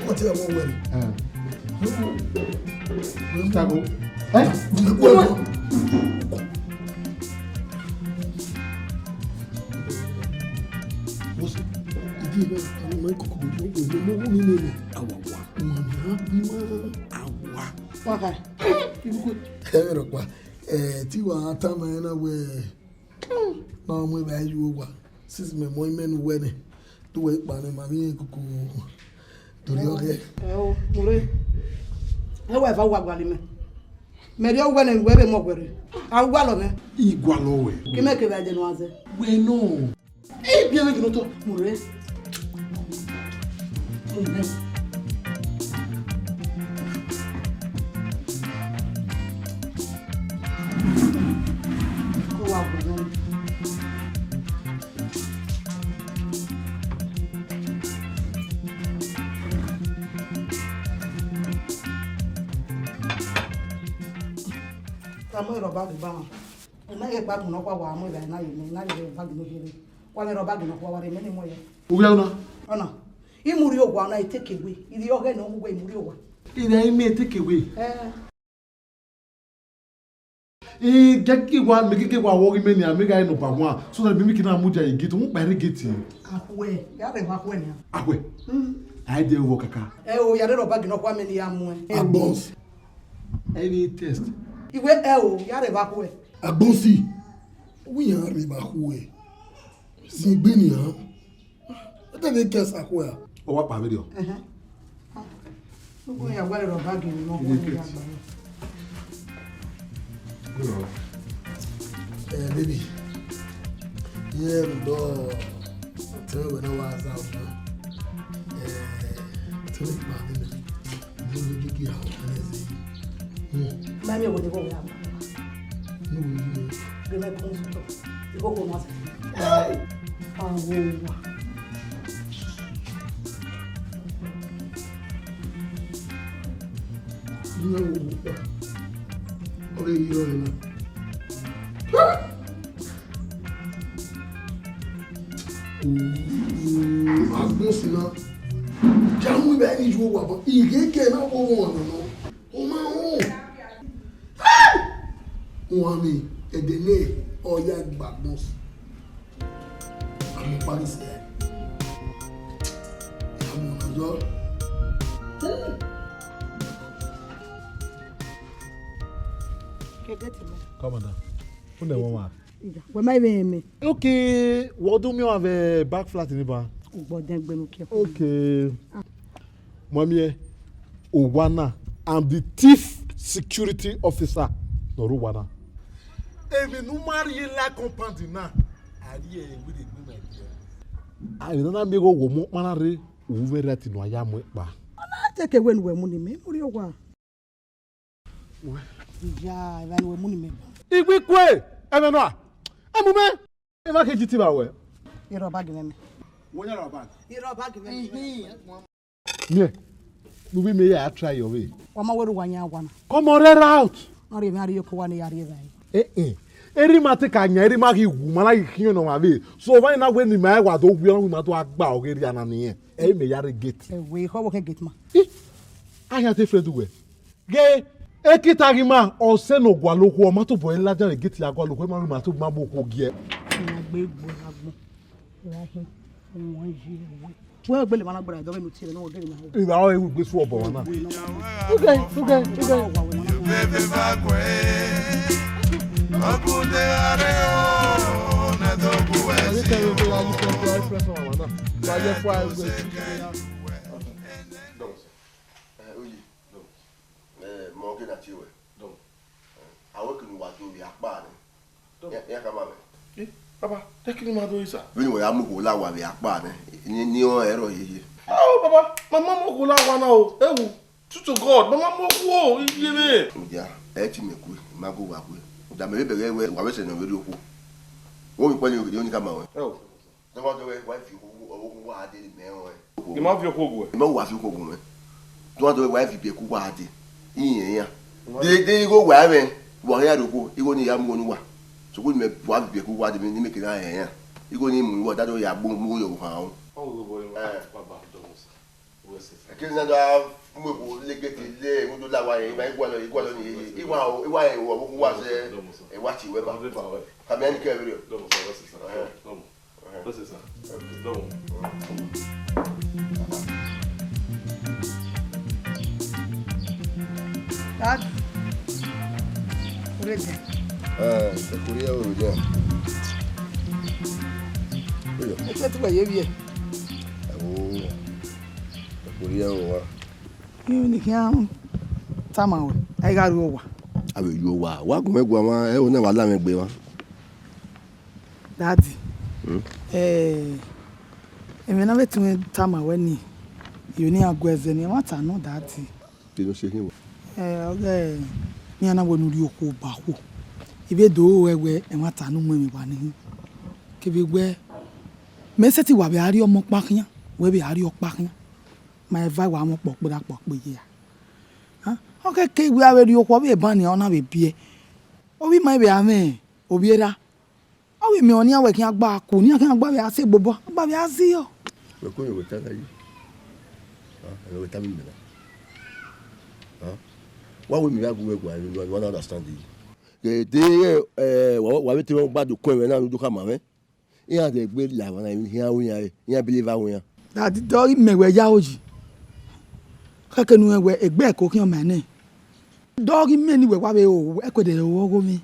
Wọ́n ti ọmọ wẹ̀rẹ̀. Tago. Ìdí náà àwọn ọmọ ìkọ̀kọ̀ gbogbo ìlú lówó nínú rẹ̀ àwàwà àwà. Wákà. Ẹ rẹ̀ pa tí wàá tá máa ń náà wẹ̀ náà ọmọ ìbá yìí wà sísè mẹ́mọ́ ìmẹ́nu wẹ̀ tó wẹ̀ ìpàdé màmí kòkò torí ọ̀rẹ́. Ẹ o múlò ẹ wà ẹ̀fọ́ wà gbalẹ̀ mẹ́ mẹ́rí ó wẹ̀ ní ìwé bẹ́ẹ̀ mọ̀ gbẹ̀rẹ̀ àwọn gbà lọ mẹ́. Ìgbà lọ wẹ̀. Kí mẹ́kẹ́ bá jẹ́ ní wọn sẹ́. Wẹ̀ náà. Bí ẹni kìnnà tọ́. Múlò ẹ. Kó wà gbọ̀ngàn. Kamu ìrọ̀bá gbogbo àwọn. Ìná yẹ pa kùnà pa wà á mú ìgbà iná yìí ní iná yìí bá gbogbo kiri. Wale roba gino kwa wale mene moya. Uyauna. Ona. Imuri ogwa na take away. Ili oge no ogwa imuri ogwa. Ile ime take away. Jackie wa make wa wo me ni amega no pa ho so that me kina muja e gate mo pare gate. Ahwe. Ya re wa ni. Ahwe. I dey wo kaka. O ya re roba gino kwa me ni amu. Agbons. Any test. Iwe o ya re wa ko. Agbonsi. Wi yan re ba ko e. Si gbe ni han. Ata de kesa ko ya. O wa pa video. Ugbo ya wale roba gino no ko ni agba. Baby. Yeah, do. Tell when I was out. Tell me about it. You get out. Mami wo de go ya. No, you. De me consulto. Digo ko mas. Okay, you know. Agbóhùn náà jáwé bẹ́ẹ̀ ní ìṣòwò àbọ̀ ìgékè náà wọ́n wọ̀n ọ̀nà ó máa ń hùn wọn mi ẹ̀dẹ̀lẹ̀ ọ̀yà gbàgbọ́n àmọ́ parí sí ẹ̀ àmọ́ ọ̀nàjọ́. Come on now. Who the one? We mai me. Okay, what do me have back flat in the bar? Okay. Mommy, Owana, I'm the chief security officer. No Rwanda. Even no marry like company na. Ari e we dey do my dear. I don't know go wo manare wo very right no aya mo pa. Na take we no we mu ni me muri ogwa. Ja, even we mu ni me. Igwe eme no a. Amume. E ma ke jiti ba we. Iro bag me. Wonya ro bag. Iro bag me. Me. No be me ya try your way. Wa ma weru wanya agwa na. Come on red out. Ori me ari yoko wa ni yari zai. Eri mate ka nya eri ma ki wu mala ki no ma be. So when na we ni ma wa do wi on ma to agba ogeri ana ni e me yare gate. We ho wo ke gate ma. Aya te fredu we. Ge ekitari ma o se no gwa loku o ma to boy la jare gate ya gwa loku ma to ma bo ko gie. Na gbe gbo agbo. Rahi. Won ji we. Wo gbe le ma na gbara do me ti re no ogeri na. Iba o e gbe su obo wana. Okay. Bebe bagwe. Akunde areo na dogu esi. Morgan at you. I work in what you are bad. Yeah, come on. Papa, take him out of his. Anyway, I'm going to allow me a bad. New error here. Oh, Papa, my mama will allow one out. Oh, to God, my mama will give it. Yeah, me quick, Mago Wagwe. That may be where I was in a video. Won't when you only come out. Oh, the one way, wife you who are did now. You mouth your cook. No, wife you cook woman. Don't do a wife you be a cook. Yeah, they go where one year ago, you only am going to so we may want to be a cook. What do you make it? I you go in what that way I won't move your house. Oh, the boy, Papa, I can't have legate le mo do la wa yin ba igwa lo ni iwa e wo wa se e wa ti we ba ka me ni ke video lo mo so lo se sa lo mo Dad. Urege. se kuria urege. Ese tu ye bien. Oh. Kuria wa. Ni kan tama we ai ga ro wa Awe yo wa gun megwa ma e o na wa la me gbe wa. Daddy emi na betun tama we ni yo ni agweze ni mata no daddy Ti no se hin wa. Oge ni ana wonu ri oko ba ko ibe do wewe e mata no mu mi wa ni ke bi gbe me se ti wa bi ari omo pa kan we bi ari opa kan my vibe wa mo po pe ya okay ke we are ready okwo be ban ni ona be bie o bi my be ame obi era o we me oni awe kin agba ko ni kin agba we ase gbobo agba we ase yo we ko yo ta yi we ta mi na why we me go we I understand it wa we ti won gba do ko we na do ka ma me iya de gbe la wa na iya wo ya believer wo ya that do mewe ya oji kakenu ewe egbe ko kin o ma ni dog me ni we wa be o e ko de wo go mi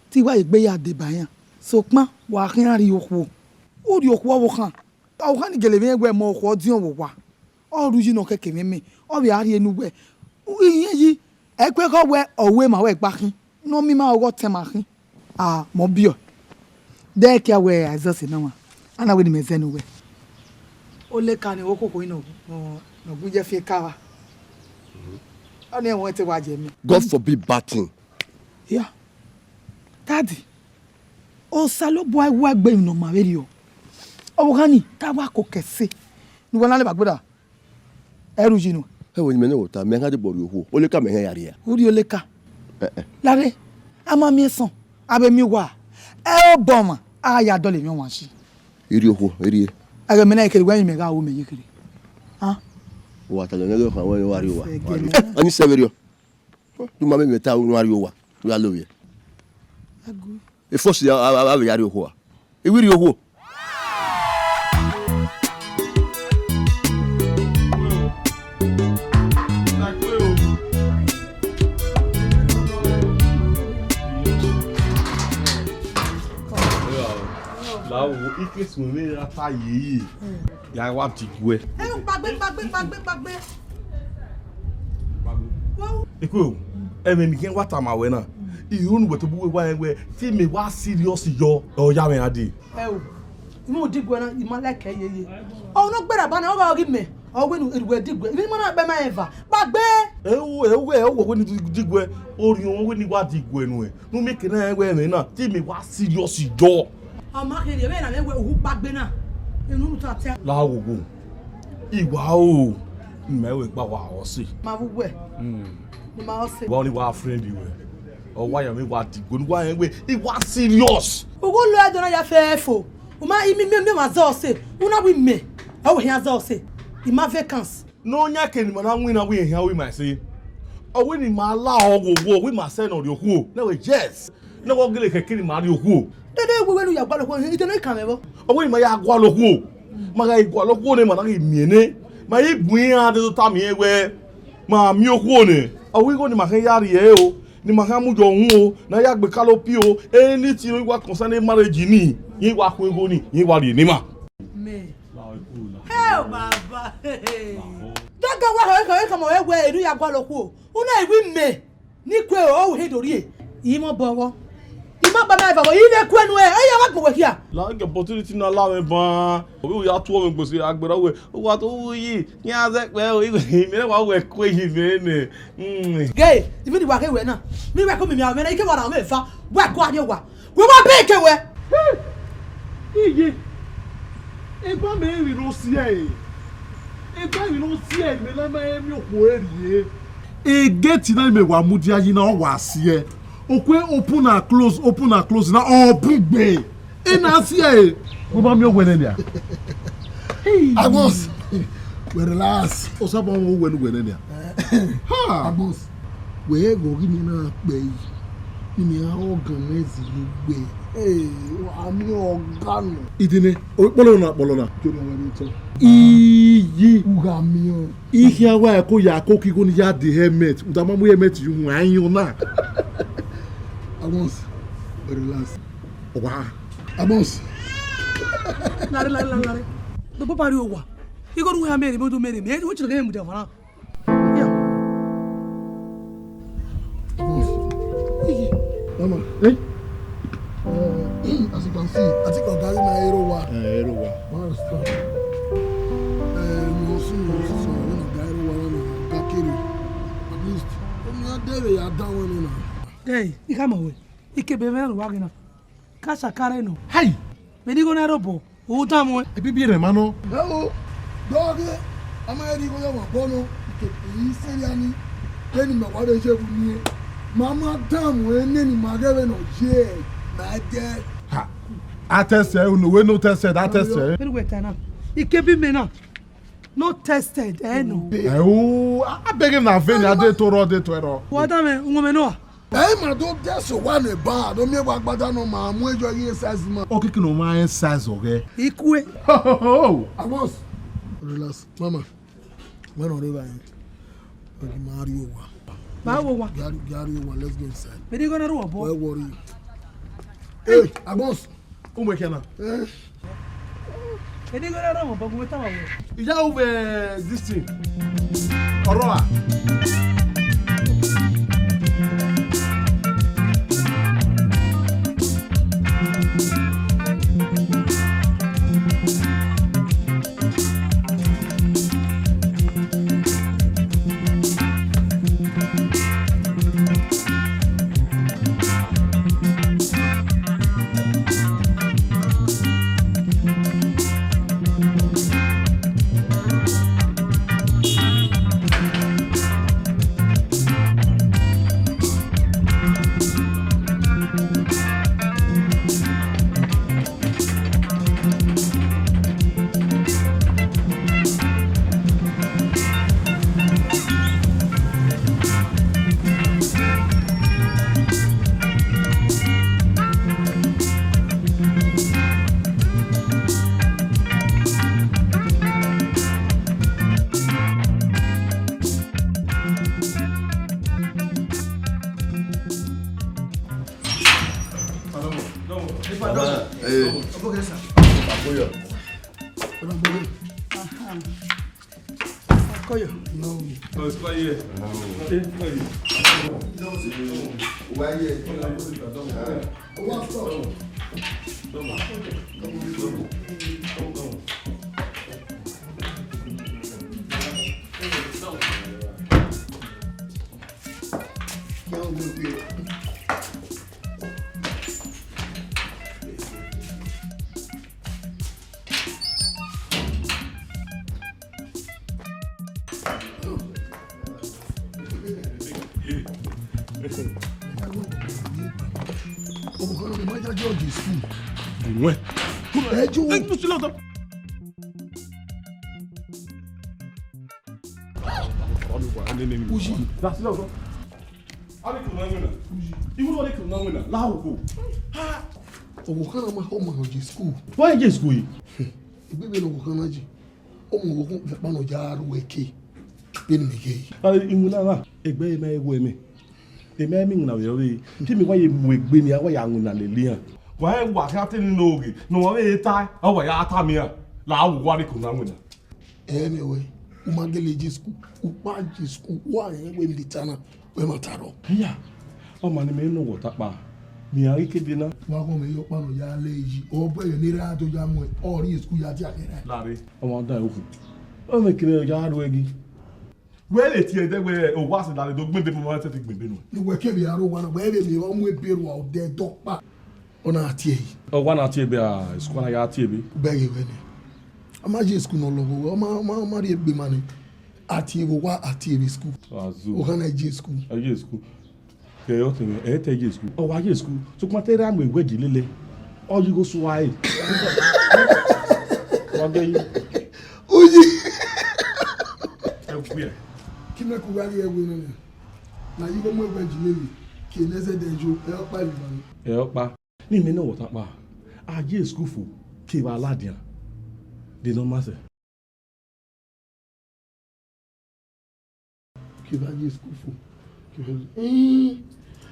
ti wa egbe ya de bayan so pon wa kin ari oku o ri oku wo kan o kan ni gele mi egbe mo ko di on wa o ru ji no keke mi o bi ari enu gbe iyen yi e pe ko we owe ma we gba kin no mi ma o te ma kin mo bi o de ke we azose na wa ana we ni me zenu we o le kan ni wo kokoko ino no guje fi kawa oni won ti wa je mi God forbid bad thing yeah daddy o salo boy wa gbe ino ma we ri o kani ta wa ko kese ni wona le bagboda eru jinu e wo ni me no ta me ka de boru ohu o le ka me he yare ya uri o le ka lare ama mi son abe mi wa e o boma aya do le mi won si iri ohu iri aga me na ikere gwa mi ga wo me yikere wa ta le ne ko wa wari wa ani severio tu ma me ta wari wa ya lo ye agu e force ya yare ohu a e wiri ohu lawo ike sunwe ata yeyi ya wa tigwe bagbe iko eme mi ken wata ma we na ihunu we to buwe wa enwe ti me wa serious yo o ya me ade mo digwe na imaleke yeye o no gbera ba na o ba ori me o we nu irwe digwe ibi mo na pe ma eva bagbe ewo we ni digwe ori won we ni wa digwe nu e nu me ken na enwe me na ti me wa serious yo ama kere be na me we ohu bagbe na enu ta te lawo go iwa o mewe pa wa o si ma bu we ni ma o se wa ni wa friend you o wa ya me wa digwe nu wa enwe i wa serious ogo lo adona ya fefo o ma imi me ma za o se una wi me o we ya za o se i ma vacancy no nya keni ma na win na we here we my say o we ni ma la ogo we ma say no ri oku na we yes na wo gele kekiri ma ri oku dede we lu ya gba lo ko ite no kan mebo o we ma ya gwa lo ku ma ga igwa lo ku ne ma na ri miene ma yi buin a de ta mi ewe ma mi oku ne o we go ni ma kan ya ri e o ni ma kan mu jo hun o na ya gbe kalopi o anything we concern marriage ni yin wa ku ego ni yin wa ri ni ma me hey baba daga wa ko mo ewe eru ya gwa lo ku una iwi me ni kwe o he dori e yi mo bowo ima ba na baba yi le ku enu e ya wa gbo we kia la ge opportunity na la me ba o ya tu o me gbese agbera we o wa to yi kin a se pe o mi le wa we ku yi me ne gay ibi di wa ke we na mi we ko mi a me na ike wa na me fa wa ko ade wa we wa be ke we iye eba me ri no si me na ma emi opo eri e gate na me wa mudi ayi na wa si e okwe open and close na open gbe e na si e mo ba mi o wene nia Agbos we relax o sa ba mo wene nia ha Agbos we go gi mi na pe yi ni a organize gbe wa mi organo idine o polo na jori won ni to iyi uga mi o ihe awa e ko ya ko ki go ni ya the helmet uta ma mu helmet yu wan yu na Agbos we relax wa Agbos lare do bo pari o wa iko nu ha mere mo do mere me o chiro ke mu de fara mama as you can see I think Oga na hero wa man stop no so when Oga hero wa na Oga kere at least o mi adere ya down one na hey ika mo we ike be me wa gina ka sakare no hey me di go na robo o ta mo e bibi re ma no hello dog ama eri go yo mo bono ke yi seriani eni me wa de se bu ni mama dam we ni ma gebe no je ma de ha Attested, we no tested, attested. Very wait now. It can be me now. No tested, no. Oh, I beg him now, Venya, they to roll, they to roll. What am I, woman? No. Hey, man, don't test one a bar. Don't make what bad no man. I'm waiting your size, man. Okay, no man size, okay. Equal. Oh, I was. Relax, mama. When on the line, okay, Mario. Gary, let's go inside. But you gonna do a boy? Don't worry. Hey, I was. who make it now? But you gonna do a boy? What am I? Is that over this thing? Aurora. Ouais. Why is school? Baby, no can I? Oh, the panojar wake. Been me gay. Imuna, a bay may wear me. The maming now, you tell me why you make Benny away young than Lilia. Why walk out in Nogi? No way, tie away at Tamia. Lao, what it could not win. Anyway, Umageli school, Upaji school, why when the Tana, when Mataro. Yeah. Oh, man, may know what that bar. Me, I could dinner. Welcome, your pano, lazy, or boy, near to Jamway, or his school yard. Larry, I want that open. I'm making a yard waggy. Well, it's here, they were, or was it that I don't make them want to take me. You were carrying out one where they won't wait beer out there, dog back on our tea. Oh, one at TB, is one at TB. Beg you, I'm a J school no longer. My Maria be money at you, what at TV school. Oh, can I J school? A J school. Okay, okay, at a J school. Oh, I J school. So, my tell me where you lily. Or you go swine. What day? Kime kugali winning. Now you go more veggie. Can I say that you help by me? Help by me, know what about. I just school for Kiva Ladian. They don't matter. Kiva school for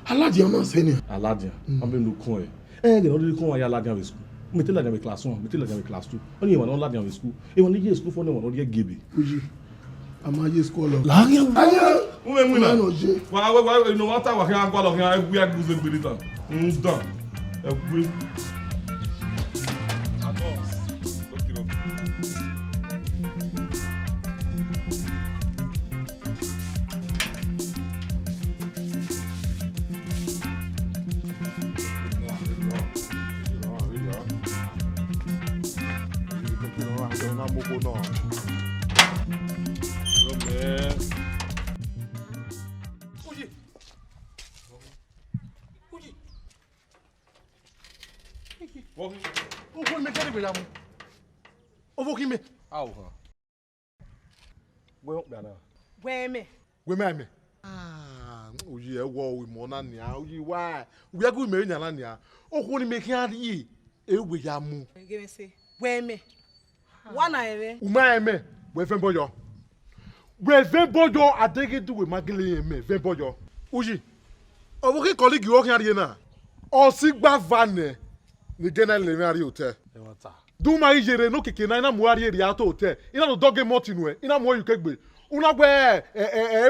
Aladian, man, senior. Aladian, I'm been looking. Eh, you know, the con Aladian with school. Me tell them class 1, me tell them class 2. Only one Aladian with school. Even the school for no one, only Gibby. I'm a school of Lagian. Why, no matter what I call of here, we are good with it. Done. Walking. ya mu. Ovo kimi. Aw ha. Well, Ghana. Where me? We me. Ah, uyi e wo we mo na nia. Uyi wa. We agu me nya na nia. Okwu ni me kian yi. E we ya mu. Give me say. Where me? One I Uma me. We fen boyo. We fen boyo adege du we magile me. Fen boyo. Uyi. Ovo ki colleague wo kian na. Osigba vane. Ni gena le me ari hotel. E wata. Du ma ijere no keke na ina mu ari eri ato hotel. Ina no doge motinu e. Ina mu yukegbe. Una gbe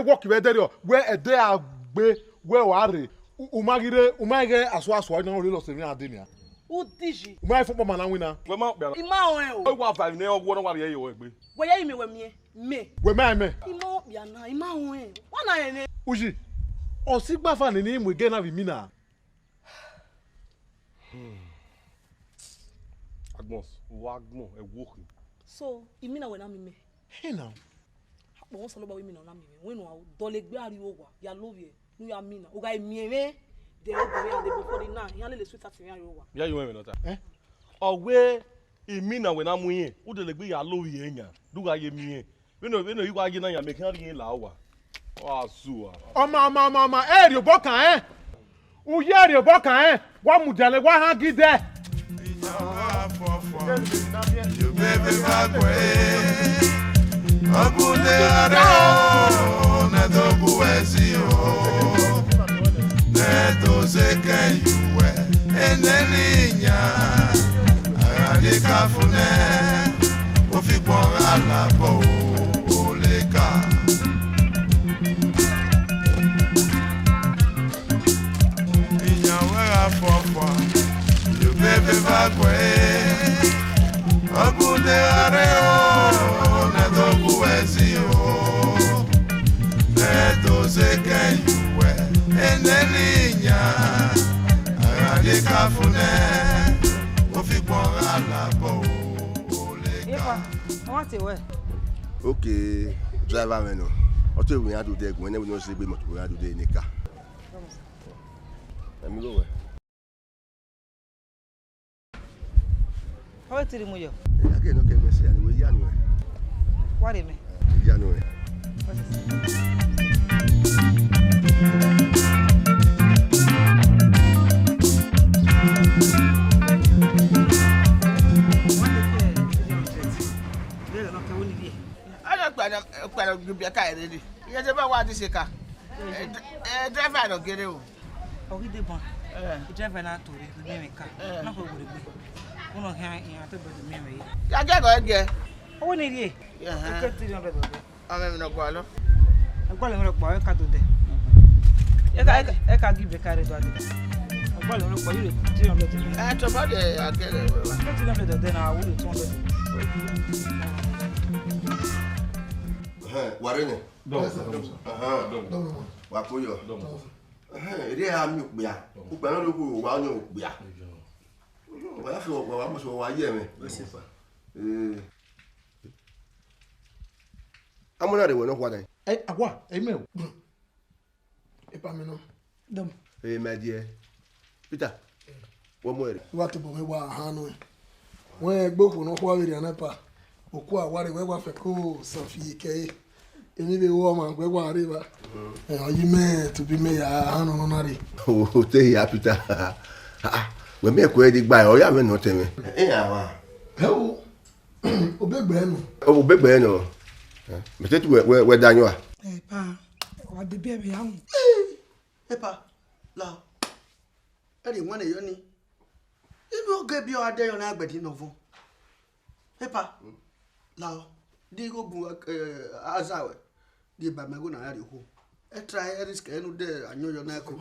work we there we ede agbe we ware. Umagire aso na ori lo se mi adenia. Who digi? Umai fo mama na wina. We ma bia. Ima o. O wa 5 na ogwo no wa ye yo egbe. We ya ime we me. Me. We me. Ima bia na ima o. One I ne. Uji. Osigba fa ni mu ge na vi mina. Agbons, wagmo e woku. So, imina we na me. Hey now. But once about women on me, when I don't let go of ya love you, no ya mean, o guy me, they all go and they before the night, ya let sweet at me. Yeah, you want me not? Eh? Or where imina when I'm in, who the legbe ya love you, do I ye me? We know you are getting ya make her in lawa. Oh, sua. Oh, mama, you boka, eh? O ye you boka, eh? Wa mudale wa hangi de. You baby back way. Abude areo neto buesio neto seke yuwe enelinya aradika fune ofipora la po oleka inyawe afofo you baby back way abude areo neto seke yuwe enelinya aradika fune ofipora la po oleka. I want to wear. Okay, driver me no. Oto we do there when we no say we do there in the car. Let me go where. How to remove you? Again, okay, me say we yanu. What do you mean? Yanu. Quero que cair dele. E a gente vai guardar esse carro. Driver não quereu. O que de bom? O driver na tour, do mesmo carro. Não foi o que o não é em até do mesmo aí. Já que agora o nem ele. O que te lembra do? A mesmo não qual? Agora lembra qual é cada de. É que give cara do ali. Agora lembra qual ele te lembra do. É, tu pode aquele. O que te lembra do na o tu Warene. Dom. Wa koyo. Ere ha mi opia. Opia no ku wa no opia. Wa fi wa mo so wa ye me. Amuna de wo no kwa dan. Agwa, email. Epa me no. Dom. My dear. Peter. Wo mo ere. Wa to bo me wa ha no. Wọ́n gbókùn náà kó àwèrè ànápa òkú àwárí wẹ́wà fẹ́ kó sàfihì kẹ́yẹ èmi bẹ wọ́ ọmọ àgbẹ̀wò àríwá ọ̀yí mẹ́ẹ̀ tó bí mẹ́yà hánà náà rí. O tẹ ìyá Peter wẹ́mí ẹ̀kọ́ ẹ̀ di gba ẹ̀ ọ̀yá mi nù tẹ̀mí. ẹ yà wá. ẹ wo òbẹ́gbẹ́ nù. òbẹ́gbẹ́ nù mẹtẹ́tù wẹ́ dányọ́ wa. ẹ pa wà á di bí ẹ̀mí àwọn. ẹ pa la ẹ lè wọ́n èèyàn ni ibi oge bí ọ adéyọ náà gbẹ̀dín náà fún ẹ pa la di ogun azawẹ di bàmẹ́gùn náà rí hó ẹ tra ẹ risk ẹnu dẹ àyànyọ náà kọ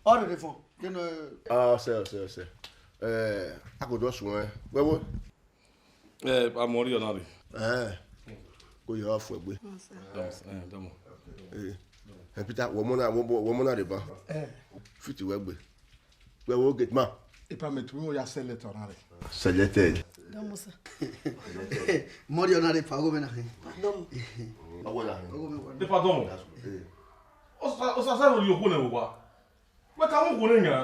ọ rẹ̀ fún nínú. ọsẹ akọjọ sùn ẹ wẹwọ. Amọ̀rí ọ̀nà rẹ̀. Kò yẹ ọ fún ẹgbẹ́. Peter wọ́n múná rẹ̀ bá fìtì wẹ́gbẹ́ wẹ́wọ́ gate man. Ipamẹ̀tù wọ́n yà sẹ́lẹ̀tọ̀ náà rẹ̀. Selected. Mọ́rí ọ̀nà rẹ̀ fàgọ́ mẹ́nà rẹ̀. Nípa dọ́mọ̀. Ọ̀sàsẹ́ ìròyìn òkú náà wà. Wẹ́ka wọ́n kò ní yàn.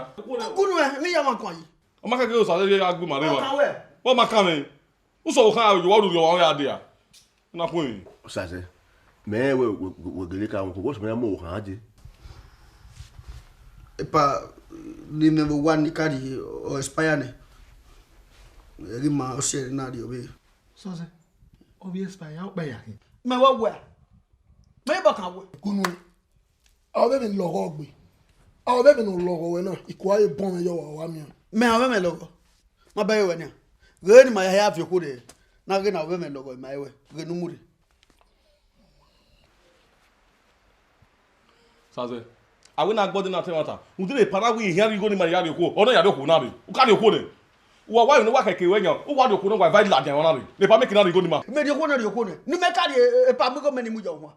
Kúrú ẹ̀ mí yà máa kàn yìí. Ọmọ kẹ́kẹ́ ọ̀sàsẹ́ yẹ agbó màrí wa. Ọkàn wẹ̀ What ma coming? Who saw how you want to your idea? Na point. Saze. Me we gele ka ko so me mo kan aje. Epa the number one ni carry or expire ne. Eri ma o share na di obe. So say obi expire o pe ya. Me wa wa. Me ba kan wo. Kunu. Awe be logo gbe. Awe be no logo we na iko aye bon yo wa mi. Me awe me logo. Ma ba ye we ni. Re ni ma ya fi ko de. Na ge na awe me logo ma ye we. Re nu muri. Saze. Awe na gbodi na temata. Udile para we here you go ni ma ya de ko. Ono ya de ko na be. U ka de ko de. Wa wa no wa keke we nya. U wa de ko no wa vai la den ona be. Le pa make na de go ni ma. Me de ko na de ko ne. Ni me ka de epa me go me ni mu jo ho.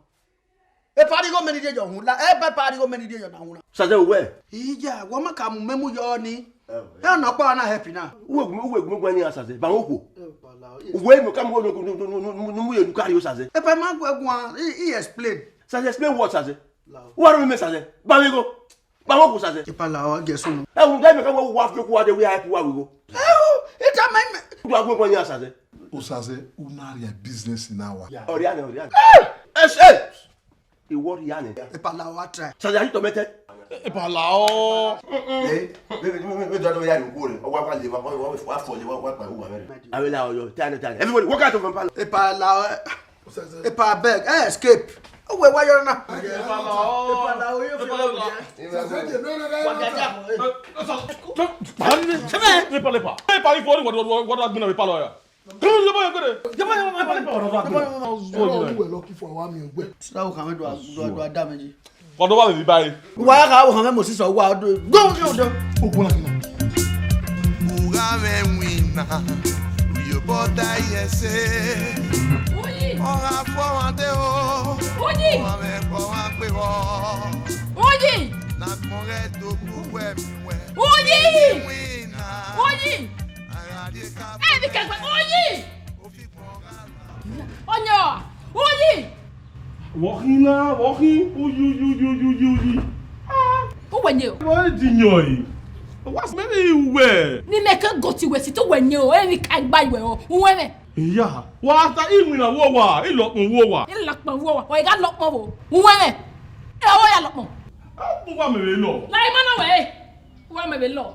Epa di go me ni de jo ho. La epa pa di go me ni de jo na ho na. Saze we. Ija, wo ma ka mu memu yo ni. Ya na pa na happy na. Uwe gwa ni asaze. Ba woko. Uwe mo kam go no mu ye du carry o saze. Epa ma gwa he explain. Saze explain what saze. What do we miss saze? Ba we go. Ba woko saze. Epa la o geso no. E un guy me ka wo wa fi ko ade we hype wa we go. Eta ma Du agbo gwa ni asaze. O saze unaria business in our. Oriane. Eh. E what yani? epa la o try. Saze are you tormented? Epa la o. Me do ya ni ko re. O wa kwa le wa fo le wa pa hu America. Awe la o yo. Tane. Everybody walk out of Kampala. Epa la epa beg. Escape. Owe wa yo na. Epa la o. Yo fi Lepa. Epa ifo ni what agbina epa lo ya. Come on, We're lucky for our me gbe. Sao kan do damage. What do we buy? Wa ka wo kan mo si so wa do. Go do. Ogun la kina. Ugame wina, uyo boda yese. Oyi. Ora fo ante o. Oyi. Ame ko wa pe o. Oyi. Na konre do ku we mi we. Oyi. Wina. Oyi. Arade ka. Ebi kagbe oyi. Onyo. Oyi. Walking. Uyu. Who wenye? What did you? What's maybe where? Ni meka goti we si to wenye o. Ebi kagba iwe o. Unweme. Yeah. What are you in a war? He locked me war. Ele lokmo wo. O ga lokmo wo. Unweme. E o ya lokmo. What me lo? Na imana we. Wa me be lo.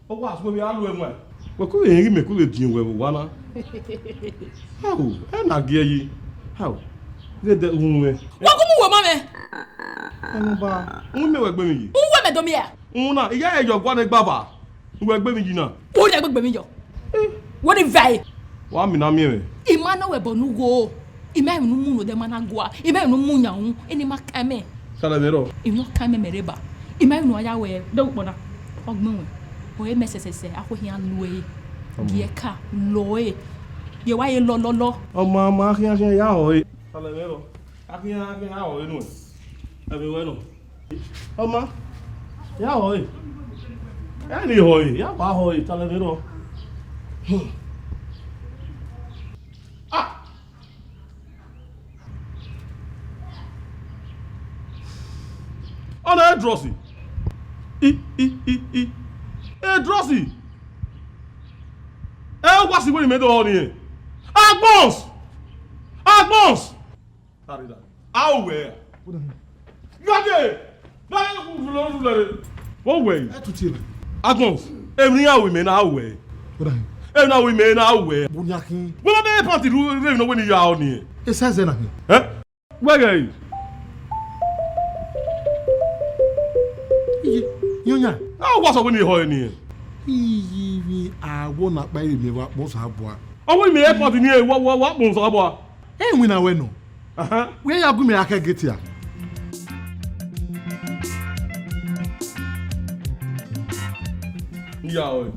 O was we are lo enwe. We ko yin me ko le din we wa na. How? E na gie yi. How? Ge de unwe. Wa ko mu wo ma me. Enu ba. Un me we gbe mi yi. Unwe me do mi ya. Un na iya e jo gwa ne gbaba. We gbe mi yi na. O ya gbegbe mi yo. What if vai? Wa mi na mi e. Imana we bonu go. Ime nu mu no de mana go a. Ime nu mu nya hu. Eni makame. Sala mero. Imo kame mereba. Ime nu aya we do gbona. Ogmen we. O e mesesese ahohia loe. Ye ka loe. Ye wa ye lo. O mama akin ya o e. Sala mero. Akin ya o e nu. Abi we no. O ma. Ya o e. Ya ni ho e. Ya ba ho e. Sala mero. Ana Drosy. Drosy. What's the way you made all here? Agbons. Carry that. How where? Got it. What way? Agbons. Every hour we may now way. Every hour we may now way. Bunyakin. What are they party do know when you are on here? E saze na. Eh? Where are you? Yonya. What's up when you are here? Iyi awo na pa ire mi wa mo so aboa. Oh, we may airport in here. What moves about? E wi na we no. We ya gu me aka get ya. Ya o.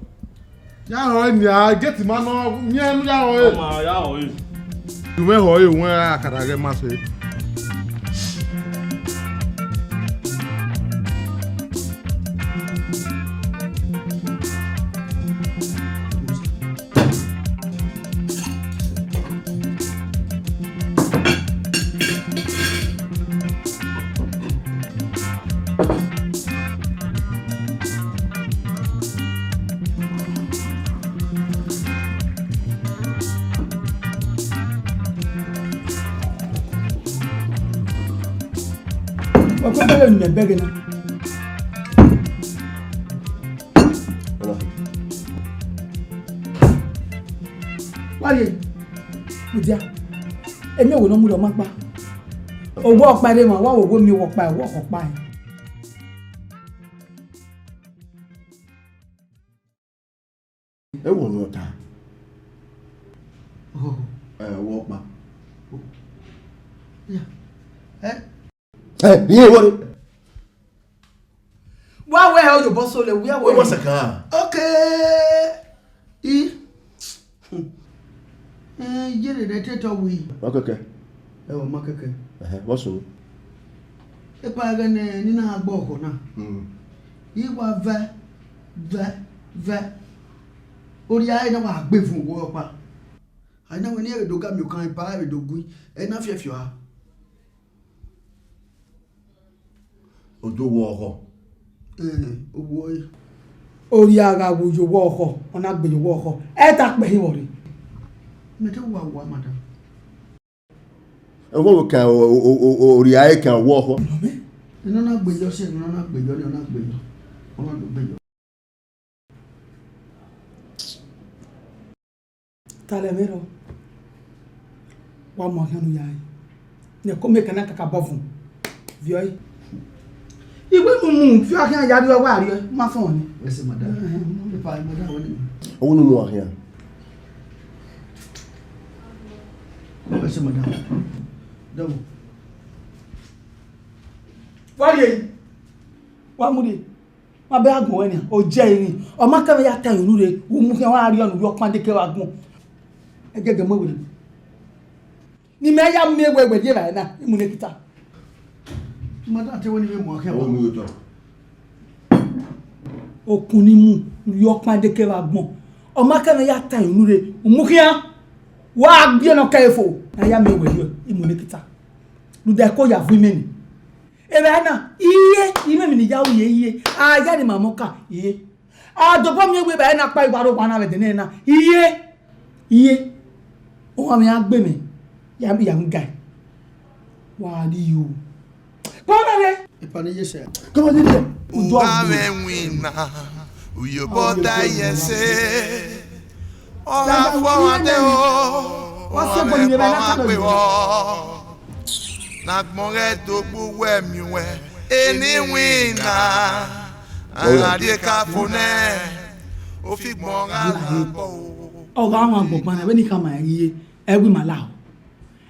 Ya ho ni a get ma no nye ya ho e. Ma ya o. Du me ho e won akara ge ma so e. Wa ko bele ni bege na. Wale. Mudia. Emi wo no mu do ma pa. Owo opa de mo wa owo mi wo pa wo opa. E wo no ta. Oh. Wo pa. Yeah. Ye wo. Wa we how you boss so le we are. What's a car? Okay. Yere de tete we. Okay. O makeke. What's so? E pa ga ne ni na agbo ko na. Yi wa ve. Ori ai na wa gbe fun wo pa. Ai na we ni e do ga mi o kan pa e do gun. E na fiefio ha. Ojo wo oko. Owo yi. Ori ara wo yo wo oko, ona gbe yo wo oko. E ta pe hin wori. Me te wa madam. Wo kan ori ai kan wo oko. No na gbe yo se no na gbe yo ni ona gbe yo. Ona do gbe yo. Talemero. Wa mo hanu yai. Ne ko me kana kaka bofun. Vioi. Iwe mumu fi akan yari o wa ri ma fun ni. Ese madam. E pa madam woni. O nu mo akan. Ese madam. Dawo. Wale. Wa mu de. Ma be agun we ni o je irin. O ma kan ya tan inu re. Wo mu kan wa ri onu yo pan de ke wa gun. E gege mo we. Ni me ya me we de ba na. Imu ne kita. Madam te woni me mo akan. O mu yo to. Okun ni mu yo pan de ke wa gun. O ma kan ya tan inu re. Mu kan wa gbe no kaifo. Na ya me we yo. Imu ne kita. Lu de ko ya fun me ni. Ebe na iye ime mi ni jawo iye aya ni mamoka iye adopo mi egbe ba na pa igbaro pa na be de na iye o wa mi agbe mi ya bi ya ngai wa ri you ko na le Ipani yese. ko ni le udo wina uyo boda yese ora fo ade o wa se bo ni be na ka do Nagmore to gbuwe miwe eni wina alade ka fone o fi gbon ra po o ga won gbon na be ni ka ma iye egbe mala o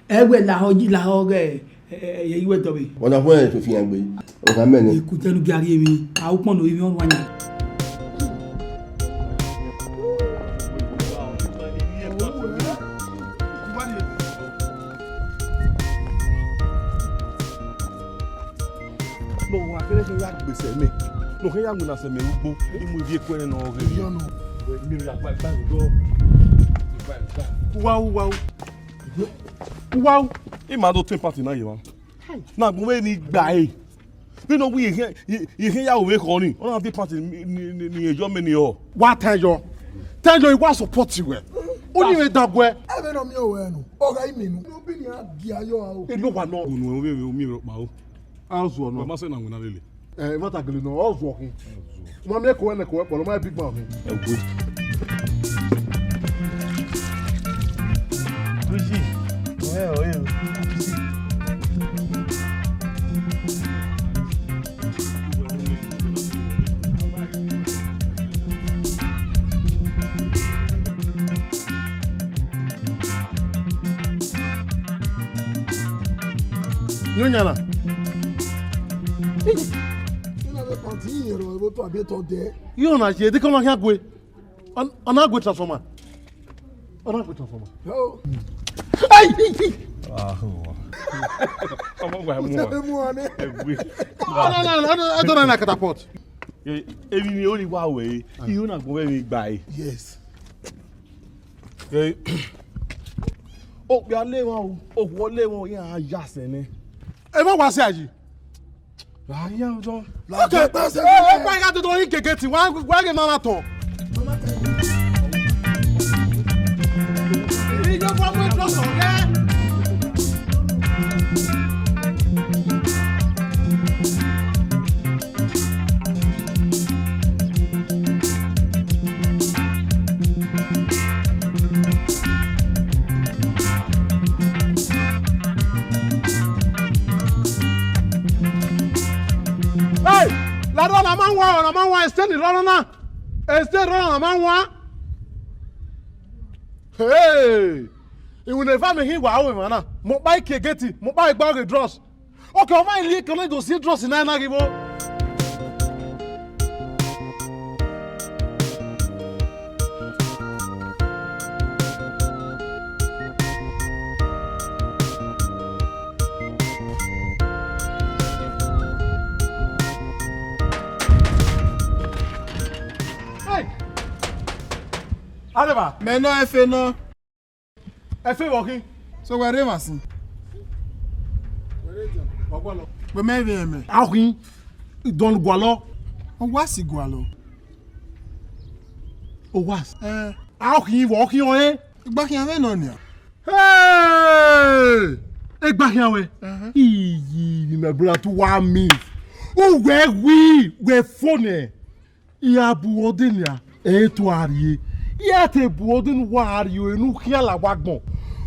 egbe la ho ge ye iwe to be Wọ́n fún ẹ̀ tó fi hàn gbé. Ọ̀gá mẹ́rin. ku tenu bi ari mi a o pon no imi on wanya gbèsè mi no ke ya mu na se me ugbo imu bi ekwere na ore yo no mi ya pa do wow e ma do twin party na ye wa na gbo we ni gba e bi no we ye ya we ko ni ona bi party ni ejo me ni o Wa tenjo iwa support we. Oni we dagbo e. Ebe no mi o we nu. Oga iminu. No bi ni agi ayo a o. E no wa no. unu we mi ro pa o Azu no. ma se na nguna lele Mata gele no ozu okun. Mo me ko we polo ma big man. egwe Luigi. Oye. Nyonyana. You na je de kono hia gwe. Ona gwe transformer. Oh. Ai! Omo gwa mu egwe I don't like catapult. Ebi ni o ri wa we ihu na gbo we mi gba e Yes. o pe ale won o wole won ya ya se ni E ma wa se aji. ya ojo Okay, pa ga to yin keke ti wa ge mama ton. Ijo fo mo plus on on a man one extended on extend on a man one. Hey, it will never make him wow, man. Mobile Kegeti, mobile bag dross. Okay, my leak can do see dross in Nanagivo. Adeba. Mais non, elle fait non. Elle fait walking. So where am I? But maybe me. Ah oui. Dans le Gualo. On voit si Gualo. Oh was. Ah oui, walking on est. Ik bag je aan non ja. Hey! Ik bag je we. Ii, my brother to 1 minute. Oh we phone. Ya bu odenia. To arie. Ya te bu oden wa arie enu kia la wagbon.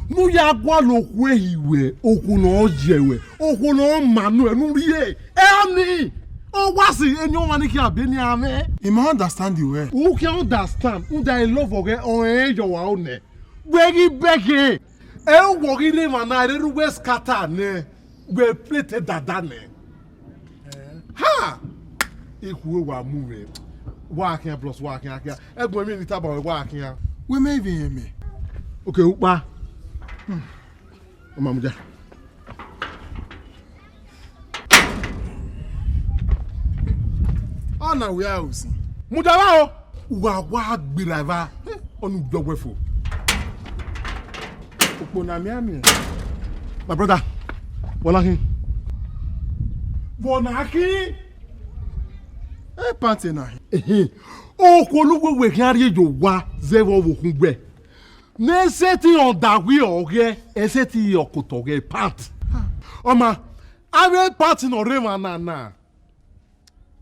Nu ya gwa lo kwe iwe, okun no jewe. Okun no manu enu rie. Eni. Oh wasi enyo mani ki abeni ame. You must understand the way. Who can understand? Who die love oge on your own. Begi. E wogi ne mana re we scatter ne. We plate dada ne. Ha! Iku wa move. Wa kan plus wa kan akia. Egbon mi ni taba wa kan. We may be me. Okay, upa. Mamuja. Oh na we are usi. Mudawa o. Wa gbirava. Onu gbogwefo. Oponamiami. My brother. Bonaki. Panty na. O kolugwe we kan ari jo wa zewo wo kungbe. Ne seti on dawi oge, e seti okotoge pat. Oma, ave pat no rema na.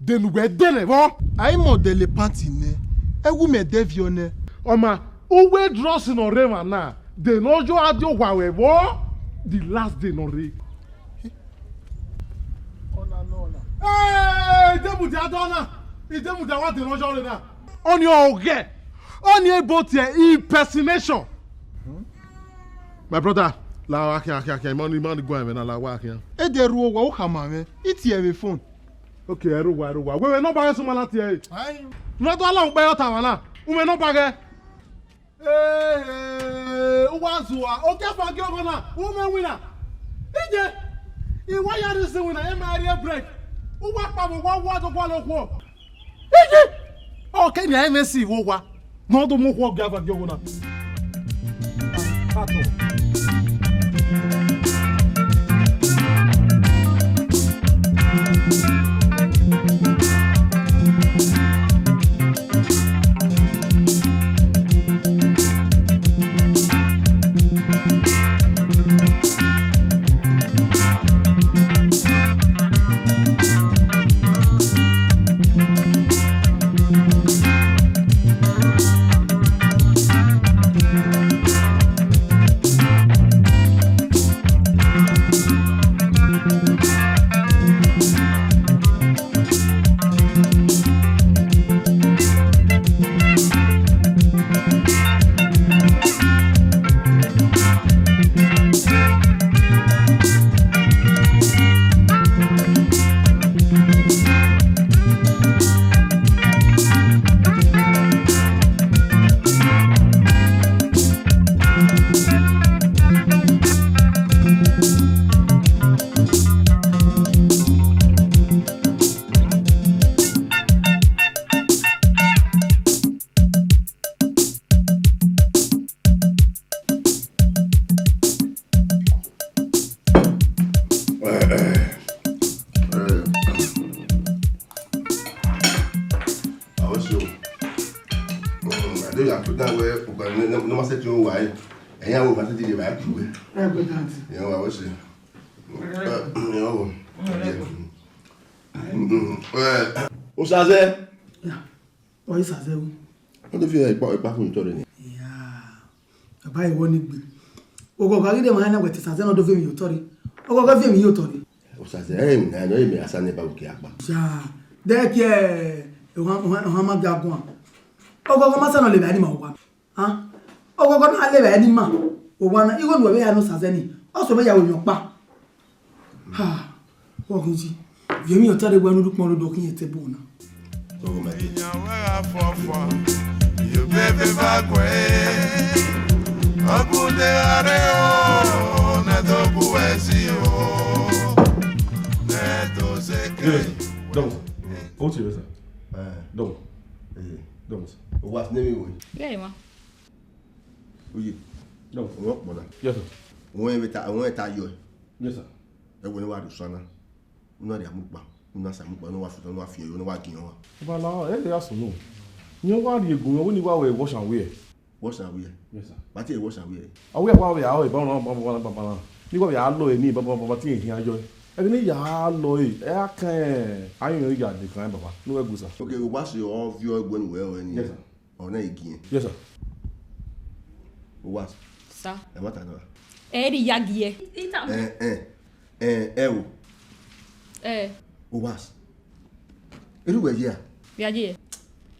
Den we dele bo. Ai modele panty ne. Ewu me devione. Oma, uwe dross no rema na. De nojo adio wa we bo. The last day no re. Hey, demu di adona. Idemu da wa de nojo re na. On your oge. On your boat impersonation. My brother, la waki, money go and la waki. E de ruo wa ukama me. Iti e phone. Okay, ruwa. We no bag so malati e. Ai. No to ala unpe yota wana. Ume no bag. Uwanzuwa. O ke fa ge ogona. Ume winner. Ije. Iwa ya this winner. E ma area break. Uwa pa mo wa to kwa lo ko. Ije. Okay, ni MSC wo wa. No do mo ko ga fa ge ogona. Pato. Osaze. Yeah. Oyi saze wo. Wọ́n tó fi ipa fún ìtọ́rẹ ni. Bàbá ìwọ ní gbé. Ogogo agídé máa ń náà wẹ̀tì sàzẹ́ náà tó fèmí yóò tọ́rí. Ogogo fèmí yóò tọ́rí. Osaze ẹ̀yìn náà ẹ̀yìn mi àṣà ní ìbáwò kí a pa. de ke o ma ga gun o go ma sana le ba ni ma wa ha o go na le ba ni ma o wa na igo nu we ya no sazeni o so be ya wo yan pa ha o kun ji yemi o tare gwa nu du pon do kin yete bu na You baby bagwe Abude areo Nedo buesio Nedo seke Donc, où tu veux ça? Donc, what's name we? Yeah, ma. Oui. Donc, on va là. Yes sir. On est ta yo. Yes sir. E wo ni wa do sana. No dia mu pa. No sa mu pa no wa futo no wa fi yo no wa giyan wa. Voilà, elle est à son nom. You want to go when you go wash and wear. Wash and wear. Yes sir. But you wash and wear. I wear what we are, but no. You go ya lo ni baba tin hin ajo. E ni ya lo e kan ayin ya de kan baba. No we go sir. Okay, we wash your all view going well when Yes sir. On na again. Yes sir. We wash. Sir. E mata na. Eri yagie. Ita. O. We wash. Anyway, yeah. Yagie.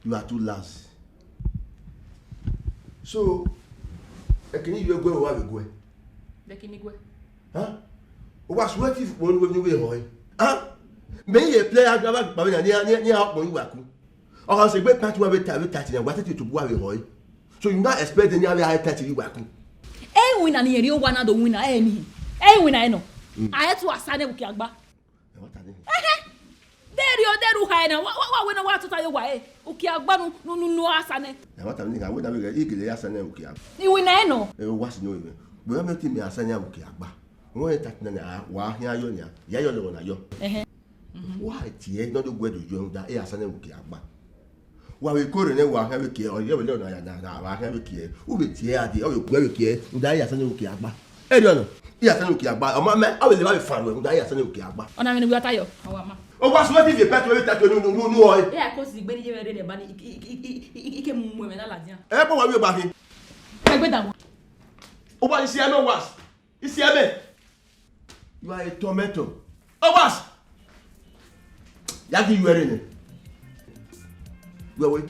You are too last. So, can you go where we go? Bekinigwe. Huh? Was what if one when you were huh? May you play out about Babina near out when you were cool. Or else a great part of every time and wanted you to worry, Roy. So you not expect any other high touch you were cool. Eh, win and you one other winner, any. Eh, win I know. I had to assign a Kiagba. There you are, there, what when I want to tell you why? Ukiagba no asane. And what I mean, I would have a eagerly as an Ukiab. You win I know. It was no even. We are meeting me as an Ukiagba. Wọ́n ta tẹ̀lé wà á hín ayọ̀ ni à yáyọ̀ lọ́wọ́ náà yọ. Wà á tiẹ̀ náà ló gbẹ́dọ̀ jọ da ẹ̀ àṣà náà wò kì í àgbà. Wà á wí kórè náà wà á hẹ́wé kì í ọ̀yẹ́ wẹ̀ lọ́wọ́ náà yà náà wà á hẹ́wé kì í ó bẹ̀ tiẹ̀ àdé ọ̀yẹ́ gbẹ́wé kì í da ẹ̀ àṣà náà wò kì í àgbà. Ẹ̀ dì ọ̀nà ẹ̀ àṣà náà wò kì í àgbà ọmọ mẹ́ ọ̀ lè má fi fàn wẹ̀ da ẹ̀ àṣà náà wò kì í àgbà. Ọ̀nà mi ni wíwá táyọ̀ àwọn àmà. Ó wá sọ́wọ́ tí fi pẹ́tù ẹ̀rí tàtù nínú ọ̀ ẹ̀ kó sì gbé ní jẹ́rẹ́ rẹ̀ bá ní ike mú ẹ̀mẹ́ náà làdíyàn. ẹ̀ pọ̀ wá wí ọba fi. Ẹgbẹ́ dàmú. Ó wá iṣẹ́ ẹ̀ náà wá iṣẹ́ ẹ̀ bẹ́ẹ̀. You are a tomato. Oh, was. Yaki you are in it. Go away.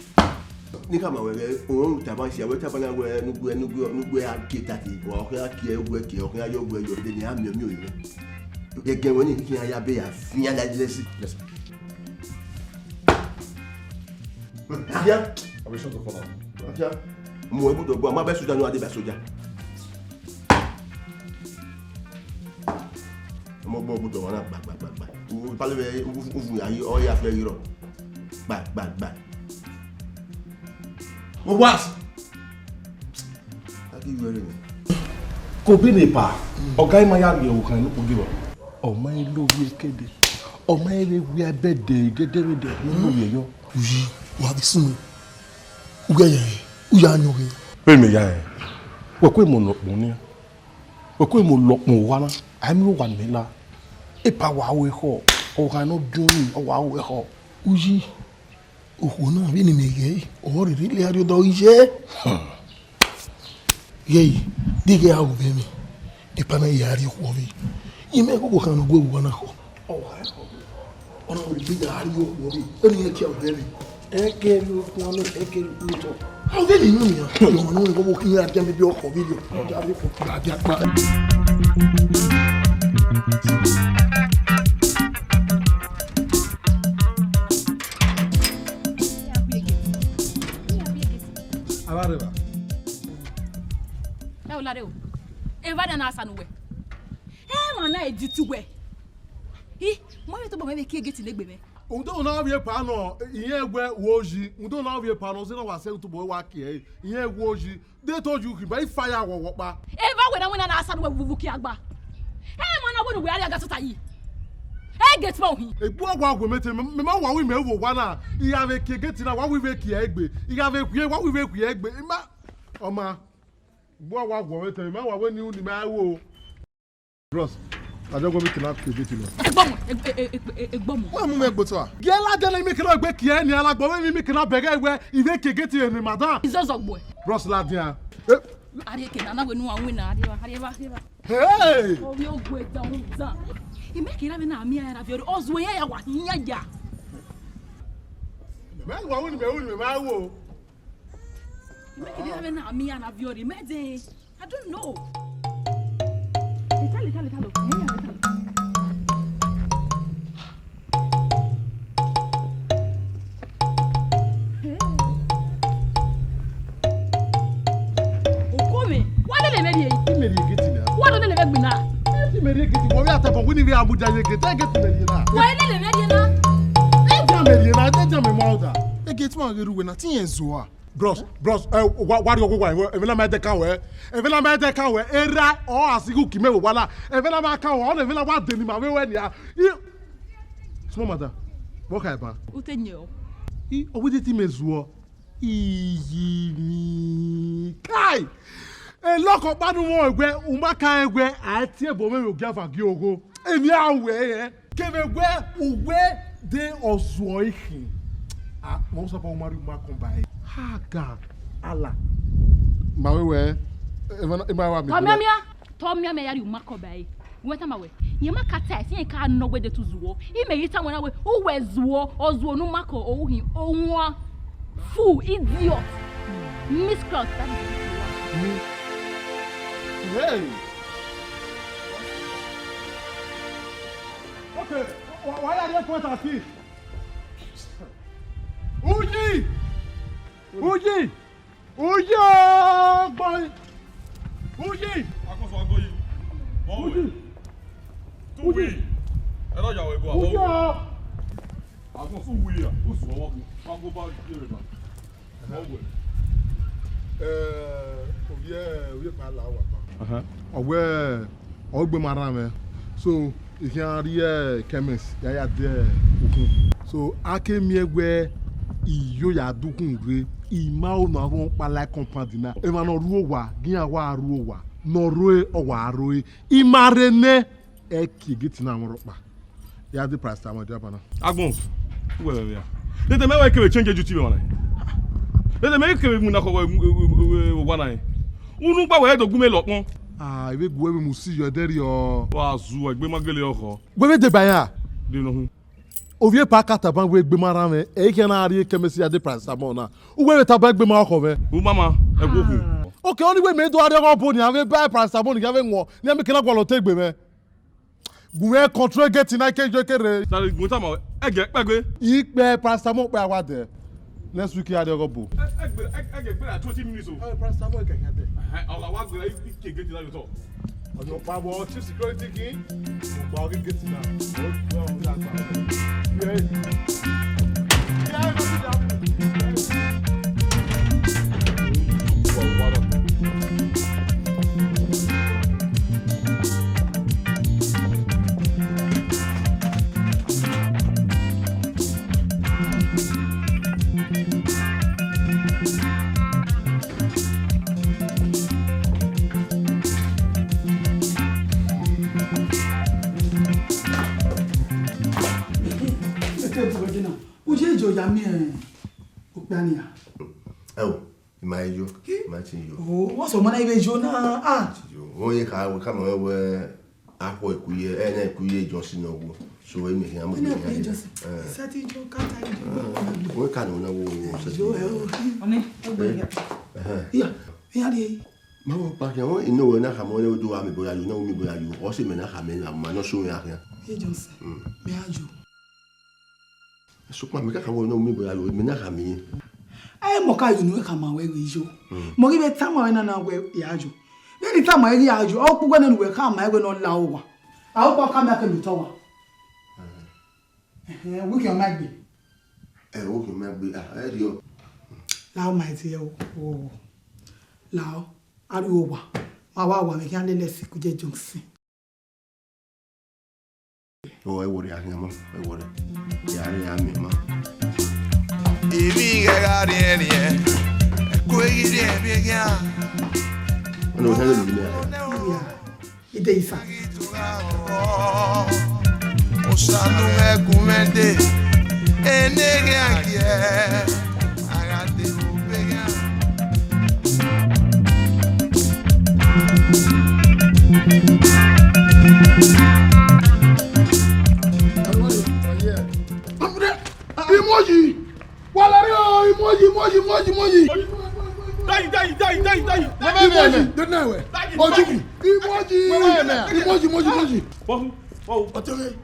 Nika ma wewe o taba si awe taba na we nugu ya kitati o ya ki egwe ki o ya yo gwe yo de ni ami mi o yi. E gen woni ki ya be ya finya la dilesi. Yes. Ya. I will shut the phone off. Ya. Mo e budo gbo ma be soja no ade be soja. Mo gbọ́ gbọ́dọ̀ wọn náà gbàgbàgbà pálíwẹ̀ òfin ayé ọ̀yà fẹ́ yírọ̀ gbàgbàgbà. Mo wá sí. Láti ìwé rẹ̀ ni. Kò bí nípa ọ̀gá ìmọ̀ yà gbé òkàn ló kò gbé wọ̀. Ọmọ ẹ ló wí kéde. Ọmọ ẹ lè wí ẹbẹ̀ dé dédérédé nínú ìyẹn yọ. Uyi wà á fi sún mi. Uga yẹ uya anyo rẹ. Bẹ́ẹ̀ mi yà ẹ̀. Wẹ̀kọ́ ìmọ̀ lọ̀pọ̀ ní. Wẹ̀kọ́ ìmọ̀ lọ̀pọ̀ wá ná. Àmì wà nílá. Ipa wà áwẹ̀ họ. Ọ̀gá náà dún ní ọwọ́ áwẹ̀ họ. Uyi òkú náà bí ni mi yẹ ọ̀rọ̀ rẹ̀ lè rí ọ̀dọ̀ iṣẹ́. Yẹ́yì dígẹ́ àwọn òbí mi ipa náà yà á rí ọkọ̀ mi. Ìmọ̀ ẹ̀kọ́ kan náà gbé òwò náà kọ́. Ọ̀nà òbí bí yà á rí ọkọ̀ mi. Ó ní ẹ̀kẹ́ ọ̀bẹ mi. Ẹ̀kẹ́ ló fún ọ náà ẹ̀kẹ́ ló tọ̀. Àwọn ọ̀bẹ mi nù mí à. Ìwọ̀n náà wọ́n kí n yà jẹ́ mi bí ọkọ̀ mi lò. Ọjà rí fún gbàgbé apá. Abareba. O lare o. E va na asa no we. Ma na editi we. Mo ye to bo me ki egeti legbe me. Udo na wie pa no, iye egwe wo oji. Udo na wie pa no, se na wa se to bo wa ki e. Iye egwe oji. They told you by fire wo pa. E va we na asa no we vuvu ki agba. Ma na wo we ari aga sota yi. Get mo hi. E bu agwa agwo mete me ma wa wi me wo wa na. I have ki egeti na wa wi ve ki egbe. I have ku wa wi ve ku egbe. Ma Oma. Bu agwa agwo mete me ma wa we ni uni ma wo. Bros. Ajogo mi kina ke egeti lo. Egbomo. Wa mu me gbo to a. Ge la de na mi kina egbe ki e ni alagbo we mi kina bege egbe i ve ki egeti ni madam. Izozogbo. Bros la dia. Ari ke na we nu anwe na ariwa. Hey! O mi ogwe down. Imekira me na ami ara fiori ozwe ya wa hinya ja. Man, why wouldn't me my wo? Maybe having a me and a view. Imagine. I don't know. Tell. Bros, what you go? Evela mete kawe. Evela mete kawe. Era o asigu kime wala. Evela ma kawe. O evela wa deni ma we ya. Small mother. What kai ba? Utenyo. O we ti mezuo. Iyi kai. E loko banu mo egwe, umaka egwe ati ebo me ogia fa gi ogo. Emi awe ye. Keve egwe uwe de ozuo ihin. Ah, mo so pa umari ma kombai. Haga ala mawewe imawa mi Tomia me yari umakobai weta mawe yema kata ese ka no we de tuzuo imeyita wona we uwezuo ozuo no mako ouhi onwa fool idiot miscross that is hey okay why are you point at it Uji boy! Uji! Akoso agoyi. Uji! Tuwi! Ero ya we go abo. Uji! Akoso wi ya, o so wo ku. Ma go ba dire ba. Oye pa la wa pa. Owe ogbe mara me. So, you can read chemist ya there. So, akemi egwe iyo ya dukun re ima o na won pa like compound na e ma no ruo wa gian wa ruo wa no roe o wa roe imare ne e kigiti na won pa ya the price am do bana Agbons we ya let me we ke change duty me let me ke mu na ko wa na unu gba we dogun me lopon iwe gbo we mu si yo deri o wa zu egbe magele oko gbe de bayan de no hu ovie pa kata ban we gbe mara me e ke na ari kemesi ya the price am na we ta ban gbe ma oko me u mama e goku okay only we me do ari go bo ni ave buy price am ni ave won ni am ke na gbo lo te gbe me gwe control get na ke jo kere sare gun ta ma e ge pegbe ipe price am pe awa de next week ya de go bo e ge gbe 20 minutes o price am ke kan de o la wa gbe ke get na yo to ọjọ́ pàbọ̀ chief security kí ọgbà orí gẹ̀ẹ́sì náà ó gbọ́ ọ̀hún lágbà yẹ́ wọ́n sọ mọ́ná ibẹ̀ ìjọ náà wọ́n yẹ ká mọ̀ wẹ́ akọ ìkúyẹ ẹ̀nà ìkúyẹ ìjọsìn náà wò so èmi kì í àmọ́ ìkúyẹ ìjọsìn sẹ́tì ìjọ káta ìjọ wọ́n kà ní wọn náà wò sẹ́tì ìyá rí máa wọ́n pàṣẹ wọ́n iná wọn náà kàmọ́ ní ojú wa mi bóyá yóò náà mi bóyá yóò ọ́ sì mẹ́ náà kàmẹ́ àmọ́ náà sóyún àkíyàn. ìjọsìn mi àjò. sọ́kùnrin mi kàkàwọ́ náà mi bóyá yóò mi náà kàmẹ́ yẹn. Ai moka yunu ka ma we ijo mo ri be tama na na we yajo ni tama ri yajo o pugwa na we ka ma we no la owa a o pa ka ma ke mi to wa we can make be o ke ma gbe e ri o la o ma ti o la o ari o wa ma wa mi kan le le siku je junction o e wo ri akin mo e wo ri ya ri ya mi mo Ibi gagari eniye, kwegiri ebiga. no hello ni me ide isa Osanu ekumende, enege akie, agate ubega. Imoji! Wala Denewe. Ojuku. Emoji. Otele.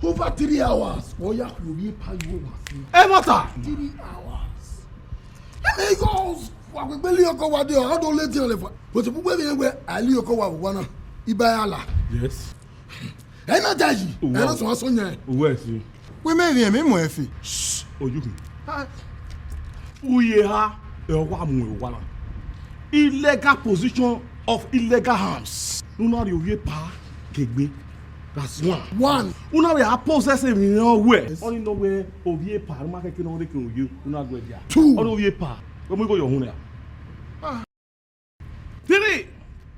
Over 3 hours. Oya kubi pa you was. Hey, matter. 3 hours. Hey, goes. Wa gbe li oko wa de o. How do let you live? But you gbe mi gbe ali oko wa wo na. Ibayala. Yes. Ẹ na jaji. Ẹ na so aso nya. Uwe si. We me ri mi mo efi. Ojuku. Uye ha e wa mu e wa na. Illegal position of illegal arms. Una ri oye pa kegbe. That's one. Una we are possessing in your way. Only know where oye pa ma keke no re kin oye. Una go dia. Two. Only oye pa. Go mo go your hun ya.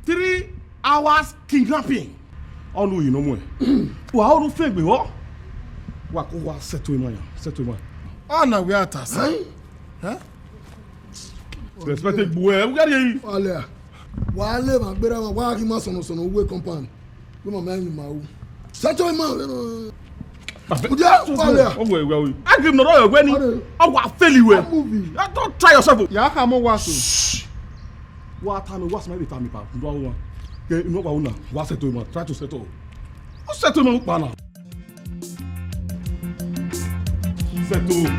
3 hours kidnapping. Onu yi no mo e. Wa o ru fe gbe ho. Wa ko wa settle imo ya. Ana we atasa. Huh? Respect buwe. We got you. Wale ma gbera wa ki ma sono we compound. We ma man ma wu. Settle ma. Udia wale. We. I give no royal gweni. I wa fail you. Don't try yourself. Ya ka mo waso. Wa ta me was my time pa. Ndo wa. Ke no wa una. Wa settle ma. Try to settle. O settle ma pa na. Settle.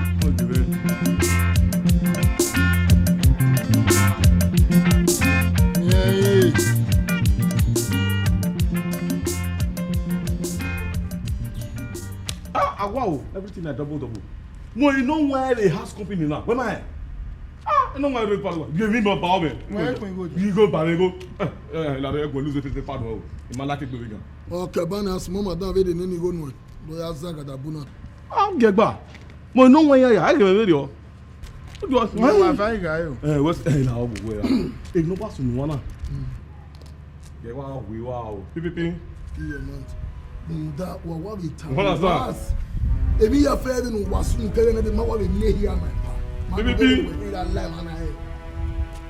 Wow, everything I double. Mo you know where the house company now. Where am I? You know where the part. You mean about power me? You go go. La re go lose the part o. E ma like it again. Okay, bana small madam we dey nini go no. Do ya zaga da buna. Get back. Mo you know where ya. I get video. Wọ́n wà fáyì gáyò. West la o bo ya. E no pass no na. Get wa we wa o. Pipipi. Iyo man. Nda wa we ta. What's that? Ebi ya fe bi no wasu nkele na de ma wa we ne here man pa. Pipipi. We da live man aye.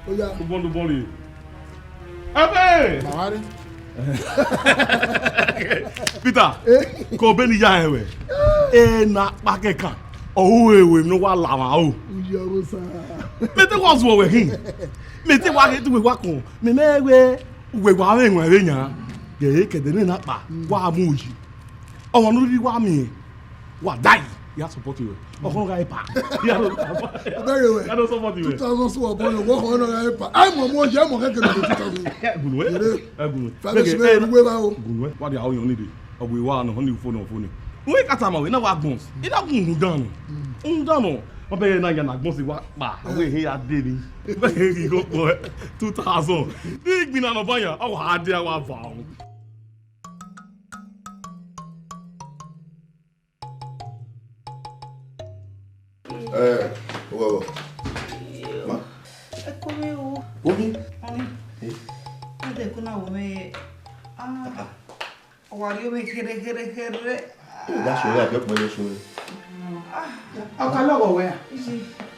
Oya. Do ball. Ebe. Mawari. Peter. Ko be ni ya ewe. Na pa kekan. Owe no wa la wa o. Uyo sa. Me te was wo we hin. Me te wa ke tu we wa kon. Me we wa we nwa re nya. Ye ke de na pa. Wa mu yi. Owo no ri wa mi. Wa die. Ya support you. Okon ga pa. Ya no. Very well. Ya no support you. 2000 so upon wo kon na pa. Ai mo je mo ke no 2000. Gunwe. We ba o. Gunwe. Wa dia o yon ni de. Obo wa no honey phone. We kata ma we na wa gbons. Ida gun dan. Ndano. Wọ́n bẹ̀rẹ̀ náà yànnà gbọ́n sí wa pa àwọn èhìn adé ni bẹ́ẹ̀ rí kó pọ̀ 2000 ní ìgbìnà ọ̀nà báyà ọ̀wọ̀ adé àwọn àbọ̀ àwọn. Wọ́wọ́. Ma. Ẹ kọ́ mi o. Omi. Ẹ dẹ̀ kó náà wọ̀ mí. Ọ̀wárí omi kéré. That's all right. Get my shoe. Ọkà lọ́wọ́ wẹ̀.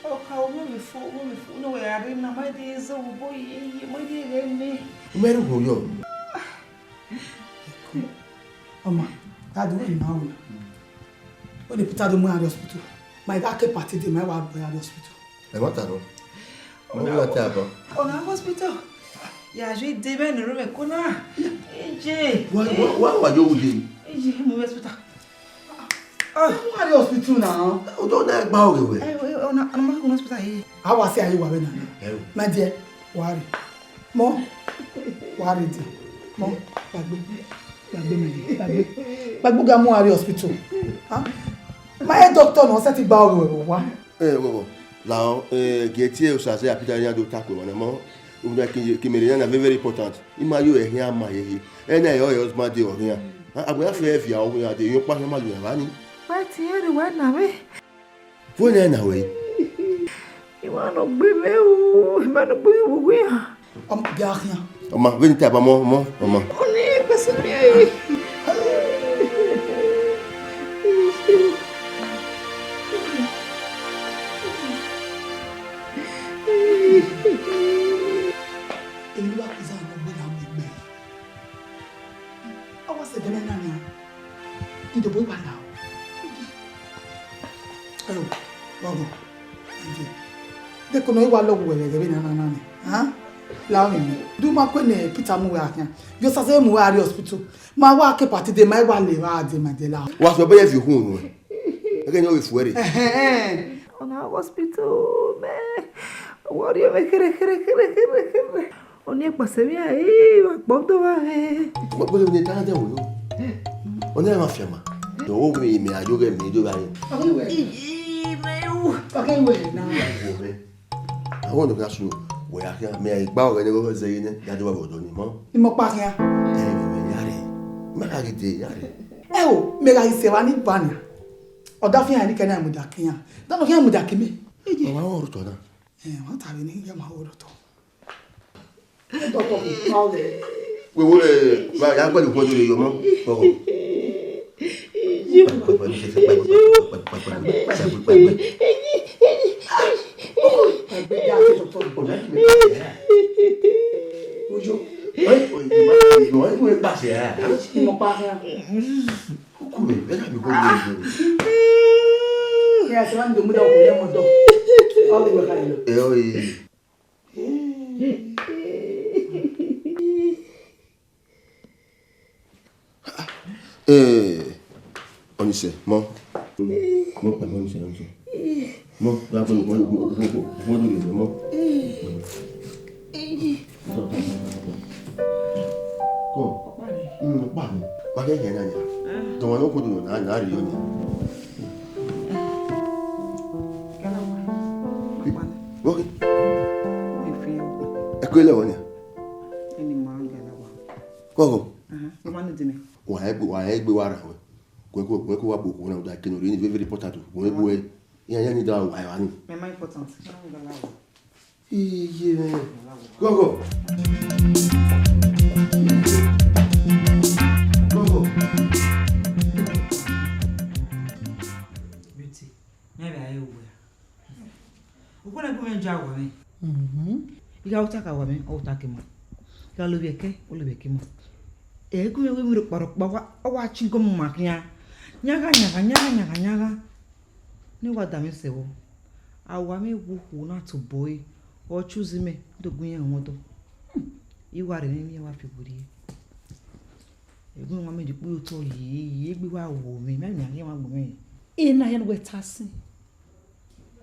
Ọkà owó mi fún ní wẹ̀ àrí náà má dé ẹsẹ̀ wò bó yẹ má dé rẹ̀ ní. Mẹ́rin kò yọ. Ọmọ, dáàdi wọ́n ìnáwó wò. Ó lè pété àdó mú àrí hospital. My dad kept party day, my wife by hospital. Ẹ wọ́n tà lọ. Wọ́n ní wọ́n tẹ àbọ̀. Ọ̀nà hospital. Yàjọ́ ìdè bẹ́ẹ̀ ni rẹ̀ kó náà. Wọ́n wà yóò wùdí. Mo wẹ̀ hospital. Mú àrí hospital náà. Ojú ọ̀nà ẹgbà òwe wẹ̀. Ọ̀nà mọ́kànlá hospital yìí. A wá sí ayé wà bẹ́ẹ̀ náà. My dear, wàárí. Mọ́, wàárí dì. Mọ́, gbàgbé ga mú àrí hospital. My doctor no set gba ọ̀rọ̀ wa. Wo. Là geti e so ase apita nya do tako wona mo. O da ki mere na very important. Ima yo ehia ama yehi. Na yo yo husband dey ohia. Agbo ya fe fi awo ya de yo pa ma lu ya ni. Wa ti e ri wa na me. Fo na we. Iwa no gbe me o, ma no gbe wo ya. Am ga rien. Oma, veni ta ba mo. Oma. O ni pese mi. Ìlú àkùzà àwọn ọgbẹ́ náà mú ìgbẹ́. Ọwọ́ sẹ̀gẹ́ náà náà ìdìbò ìwà náà. Ẹ̀rọ lọ́gọ̀ ẹ̀jẹ̀. Dẹ́kun náà ìwà lọ́gọ̀ wẹ̀rẹ̀ gẹ́gẹ́ náà náà. La mi. Do ma ko ne Peter mu wa kan. Yo sa se mu wa hospital. Ma wa ke party de mai wa le wa de ma de la. Wa so be ye fi hu no. E ke no we fuere. On a hospital me. Worry me kere. On est passé bien va bondo va. Mo bo ni ta de wo yo. On est ma firma. Do wo me me ajo ge me do ba yin. Okay we na. I want to go to where I can me gba ore ni go say ni ya do ba do ni mo. Ni mo pa kan. Ma ga gide yare. O me ga ise wa ni bania. Oda fi an ni kan na mu da kiyan. Da no kiyan mu da kimi. O wa wo to na. Wọ́n tàbí ní yẹ́ máa wọ́rọ̀ tọ́. Wíwó rẹ̀ máa yá pẹ̀lú pọ́jú lè yọ mọ́ ọ̀rọ̀. On y sait, mon. Mon, pas mon, c'est un peu. Mon, là, bon, Kweko wa boku na da kenori ni very important ko e bo e yan ni da wa wa ni Me mai important. Iye go Beauty. Maybe I will. Ukona kuma njawo me. Iga utaka wa me, utake mo. Iga lobeke, o lobeke mo. Egu we mi rokpa wa chinko mo makia. Nyaga ni wada mi sewo awa mi wo na to boy o choose me dogun yan won to iwa re mi wa fi buri egun wa me di pe o to yi gbe wa wo mi me ni aye wa gbo mi ina yan we tasin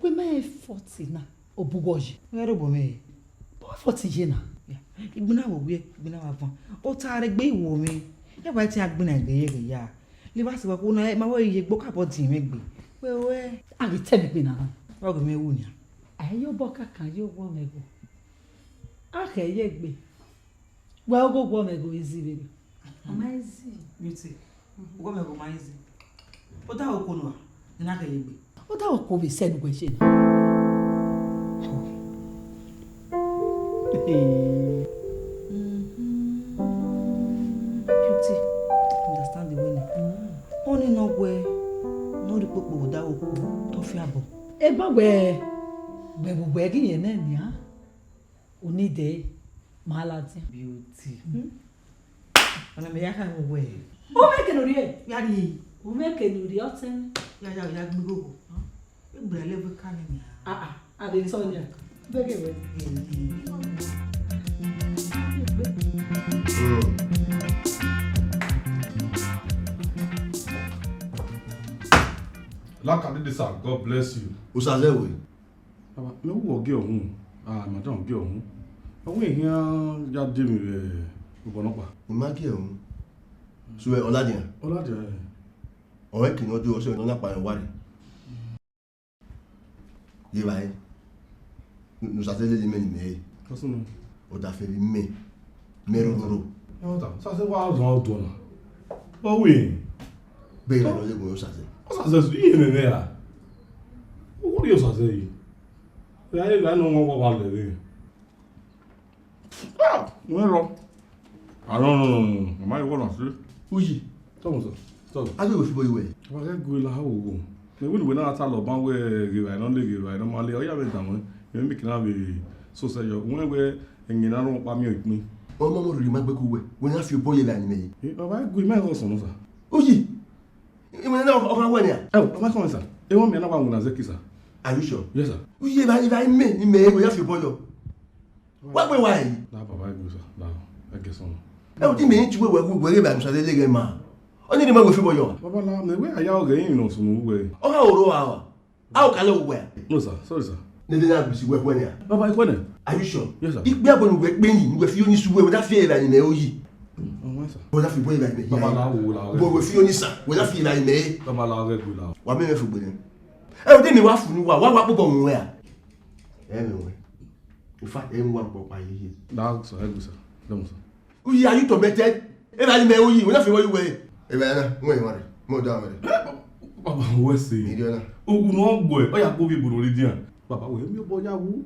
we me 40 na obugoji we ro bo me 40 je na igbina wo we igbina wa fun o tare gbe iwo mi e wa ti agbina igbe ye ya le ba se wa ko na ma wo iye gbo kapo tin me gbe wewe ari temi pe na wa go me wu ni ayo bo kakan yo wo mego aka ye gbe wa go go mego easy baby amazing beauty go me go amazing o da o ko no ni na ka ye gbe o da o ko be se nu gbe se beauty understand the way oni no we no ri popo da o ko to fi abo e ba we gbegbe ki yen na ni ha oni de malati beauty ona me ya ka wo we o me ke no ri e ya ri o me ke no ri o ten ya gbe gogo e gbe level kan ni a de so ni bege we Lakadidisa, God bless you. Usazewe. Aba, me wo ge ohun. Madam ge ohun. Awon eyan ya de mi re obonopa. Ma ge ohun. So Oladiyan. Oladiyan. Owe kin ojo o se no na pa en ware. Ye bai. Nusazele le me ni me. Kosun. O da fe bi me. Meroro. Yo ta, sa se wa zo do na. O we. Be lo le go saze. Saze yi me me ya. O ri o saze yi. Ya ye la no ngo wa le re. No ro. No. Mama you want to Uyi. Tomo so. Agbe go fi boy we. Wa ke go la wo. Me we na ta lo ban we ge wa no le ge wa no ma le o ya be ta mo. Me mi kina be so se yo. Won we enyin na ro pa mi o ipin. O mo ri ma gbe ku we. We na fi boy la ni me. Baba go me go so no sa. Uyi. Imo na o ma we ni a. Baba come sa. E won me na wa nguna ze kisa. Are you sure? Yes sir. Uyi ba ni me ni me go ya fi boy lo. Why? Nah, Papa, I go, sir. Nah, I guess so. Everything me to where I'm so they man. Only the man with you. Papa, now, where are you going? You know, so no way. Oh, how can you wear? No, sir. Sorry, sir. They didn't have to work when you. Papa, I go. Are you sure? Yes, sir. If we are going to work Benin, if you need to wear without fear in the OE. Oh, sir. Without fear in the Papa, now, but with you, sir, without fear in the Papa, now, go now. What may I forget? Everything you have to know, what people wear. Anyway, in fact, everyone will buy you. Now, sir, I go, sir. No, sir. Who are you tormented? If I know you, without fear you wear. If I know, wait, more down. Papa, what's it? Oh, no, boy. Oh, yeah, go be Burodian. Papa, where me boy yawu?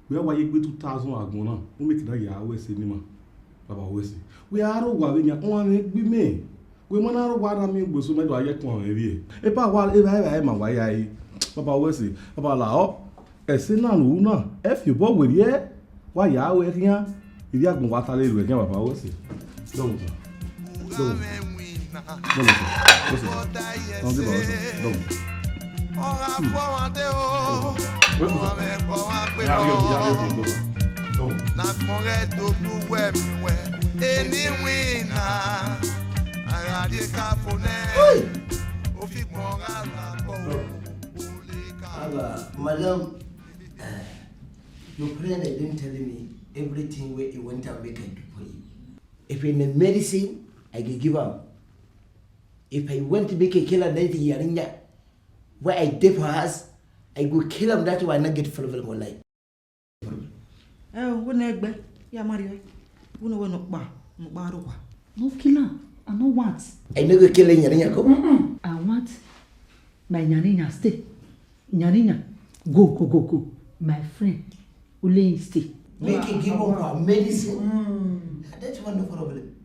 We are why you 2,000 agona. We make that ya we say nima. Papa, we say. We are all going ya on be me. We man are what I mean was so me do aye kon ewie. E pa wa e ba ma wa ya yi. Papa, we say. Papa la o. E se na lu na. If you boy we ye. Wa ya we kian. Ibi agbon wa ta le lu e kian papa we say. Don't. Don't. Madam, your friend didn't tell me everything where you went and make it for you. If in the medicine, I can give up. If I want to make a killer 90 years, where I dip for us, I go kill him. That way I not get full of my life. Oh, when I be, yeah, Mario. Who know no bar, no bar. No killer. I no want. I never kill any Nyaninya. I want my Nyaninya stay. Nyaninya, go. My friend, Ule stay. Make a give up medicine. That's one no problem.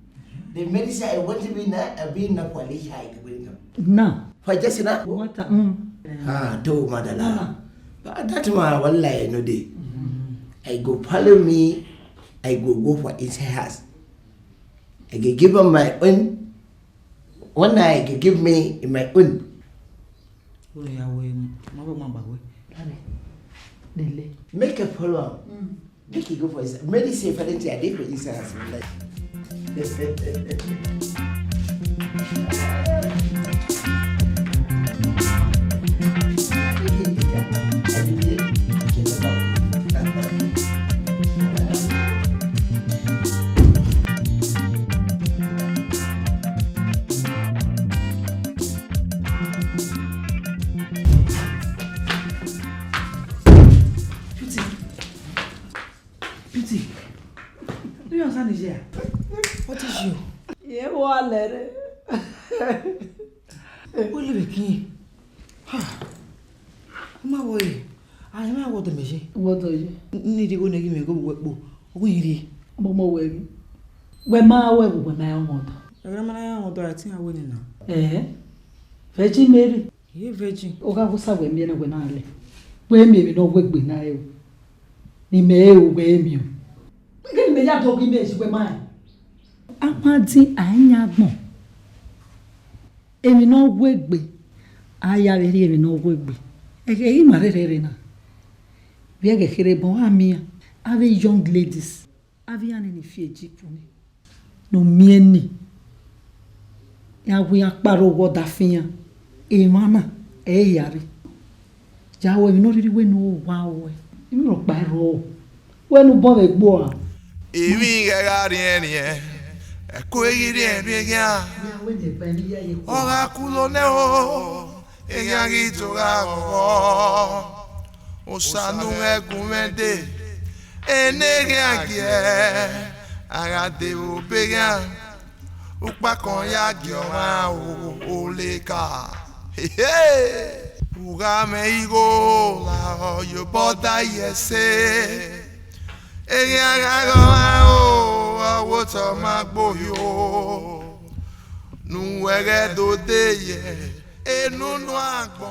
The medicine I want to be not a being a quality high. No. For just enough. What? Do madala. But that's my one lie no day. I go follow me. I go for his house. I can give him my own. One night I can give me in my own. Make a follow. Make it go for his medicine. For the day for his house. Pity. Do you understand this here? What is you? Yeah, what letter? What live again? My boy, I am what the machine. What do you need to go and give me a good work? We Momo wedding. When my way when I want. I remember I think I win now. Virgin Mary. You virgin. Oga was away me when I lay. When me no work with now. Ni me we me. Give me that dog image with mine. Amadi anyagbon. Emi no wegbe. Aya veri emi no wegbe. Ege marere na. We get here bon amia. Ave young ladies. Ave an ni fie jipuni. No mieni. Ya we akparo wo da fian. E mana e yari. Ja we no really we no wow. Imi ro pa ro. We no bon egbo a. Imi ga rien. Eko iri ya. Ora kulo ne o. Eya gi to ga o. O sanu egumende. Enege agie. Ara de o bega. Upa kon ya gi o le ka. Hey. Uga me igo la yo bota yese. Eya ga o awoto magboyo. Nu wege do de ye. Enu no agbo.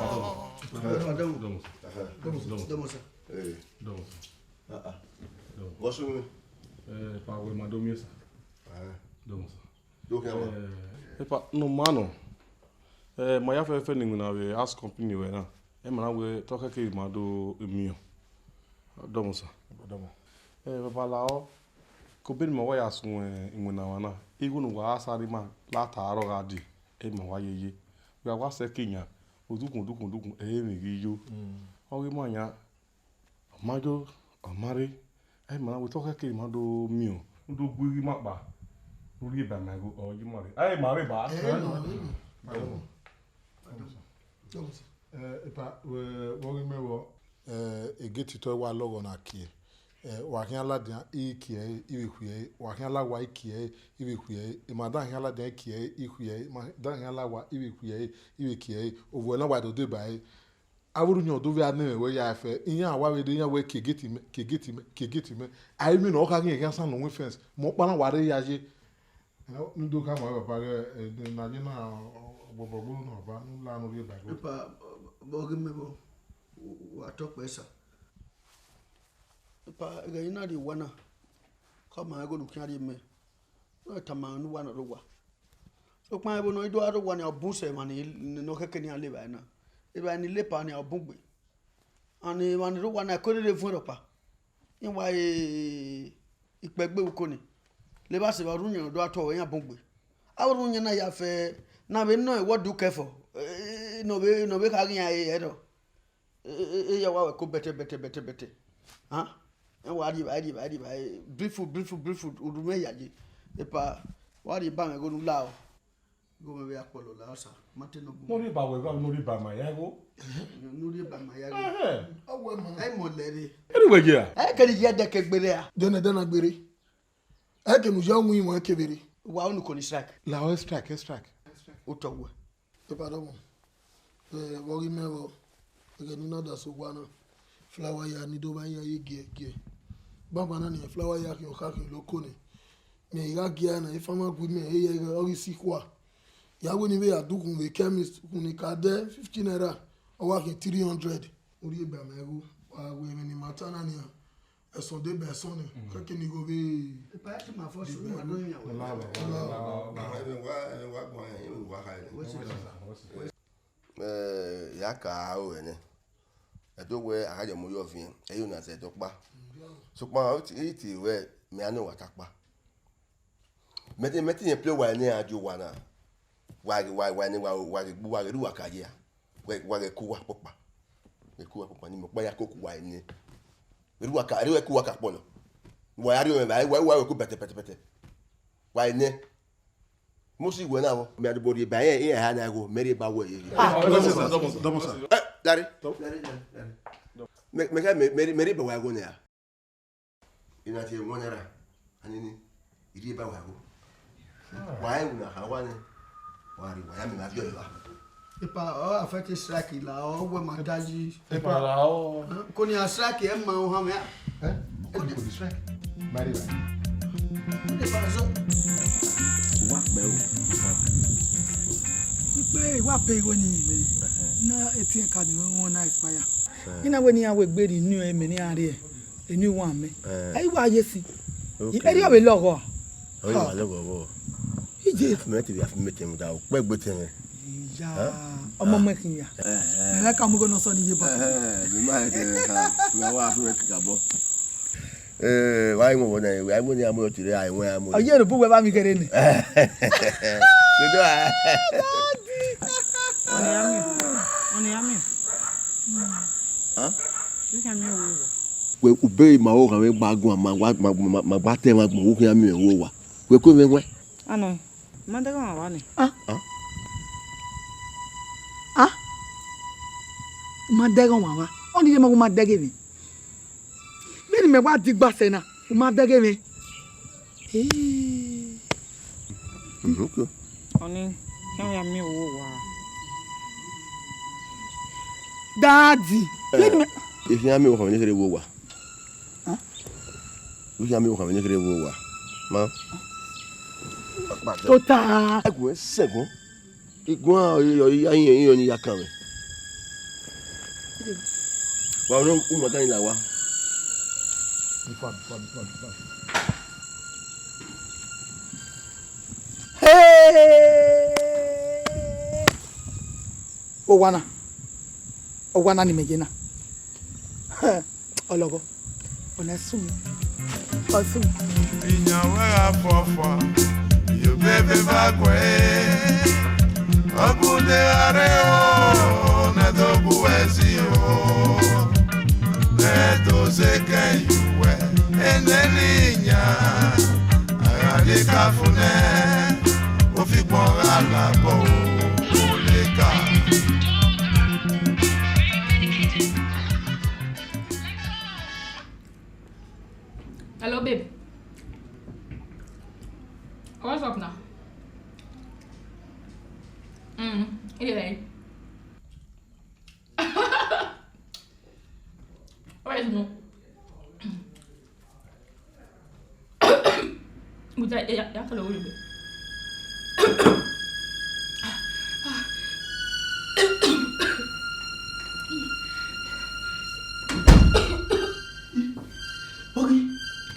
What's your Pago madame essa. Do que Epa, no mano. Mas já foi ninguém na vez as company we na. Mana we toca que mado mio. Domosa. babalao ko Benin ma wa ya sun ingwena wana igu nu wa asari ma la taaro ga di e ma wa yeye we wa se Kenya odukun mi gi yo o ge mo nya majo amare e ma we to ke ma do mi o do guri ma pa lórí ìbà máa go ọ yìí mọ̀ rẹ̀ ayé màá rẹ̀ bá. Ipa wọ́n rí mẹ́wọ́ ege titọ́ wa lọ́rọ̀ náà kì í wàhíń aládìyàn ìkì ẹ̀ ìwéhù ẹ̀ wàhíń aláwa ìkì ẹ̀ ìwéhù ẹ̀ ìmàdáhíń aládìyàn ìkì ẹ̀ ìwéhù ẹ̀ ìmàdáhíń aláwa ìwéhù ẹ̀ ìwéhù ẹ̀ òwò ẹ̀ náà wà dòdò báyìí awurunyɔ do via ne we ya fɛ inya awa de nya we kegeti me ayi mi na ɔka ke yɛ san no we fence mo kpana ware ya je ndo ka mo papa ge na je na bobogo no ba no la no ye ba go pa bo ge me bo wa to pesa pa ga ina di wana ka ma go nu kya di me no ta ma nu wana ro wa so pa bo no ido aro wana obu se ma ni no keke ni ale ba na eba ni lepa ni obugbe ani wan ro wana ko de fun ro pa in wa ipegbe uko ni le ba se ba runyan do ato yan bugbe awrun yan na ya fe na be no what do care for no be ka yan e do e ya wa ko bete ha en wa di ba beautiful udume yaje e pa wa di ba me go nu lao go me be apolo la sa mate no bu nori ba we go nori ba ma ya go awo ma ai mo leri anyway yeah ai ke di de ke gbere a dena gbere ai ke nu ja mu imo ke bere wa onu ko ni strike la o strike o to wo e pa do mo wo ri mewo ke ni na da so gwa na flower ya ni do ba ya ye gie baba na ni flower ya ke o ka ke lo ko ni me ya gie na ifama gwi me e ye o ri si kwa yawo ni be adukun we chemist kun ka de 15 naira o wa ke 300 ori egba meru wa we ni matana ni ẹ̀sùn dé bẹ̀ sọ́ni kẹ́kẹ́ ni go be pa ti ma fo so ma do yan ya ka o ene edo we aje mo yo fin e yo na se to pa so pa o ti we me anu wa ta pa meti yen play wa ni ajo wa na wa ni wa ru wa ka je wa ku wa popa ni mo pa ya ko ku wa ni ru wa ka polo wa ya ri o me wa ku bete wa ni mo si we na wo me adu body ba yen ha na go mere ba wo ye domo sa dari me ba wa go na ya ina ti mo na ra ani ni iri ba wa go wa yu na ha wa ni wa ri wa ya me ma bi o ba ipa o affect strike la o we ma daji ipa la o ko ni strike e ma o ha me ko ni strike mari ba ipa so wa pe o pe wa pe go ni me na etin card me won na expire ina we ni awe gbe ni new e me ni are e new one me ai wa ye si eri o be logo o wa logo bo ije me ti ya fi me tem da o pe gbe tem ya ọmọ mekin ya na ka mo go no so ni ye ba mi ma te ha me wa fi me ka bo wa mo wona wa mo ni amo ti re ai won amo oye ro bu we ba mi kere ni dodo a Oni ami. Ha? Ni ka mi wo. We ube ma o kan we gbagun ma gba te ma gbon wo kan mi wo wa we ko me we Ano. Manda ka wa ni. ma dege wa wa oni je ma dege mi me ni me wa di gba se na ma dege mi okay Oni kan ya mi wo wa. daddy if you me wo kan ni kere wo wa if you me wo kan ni kere wo wa ma total agun segun igun ayin ni ya kan wa no mo tan la wa before o wana ni mejena ologo ona sumi Osu. Inyawera fofa, you baby bagwe. Ogude areo, nedo buezio. Nedo zeke yuwe, eneninya. Agade kafune, ofipora la bo, oleka. Hello, babe. What's up now? It is right. What is no? Good day. Yeah, yeah, hello, babe.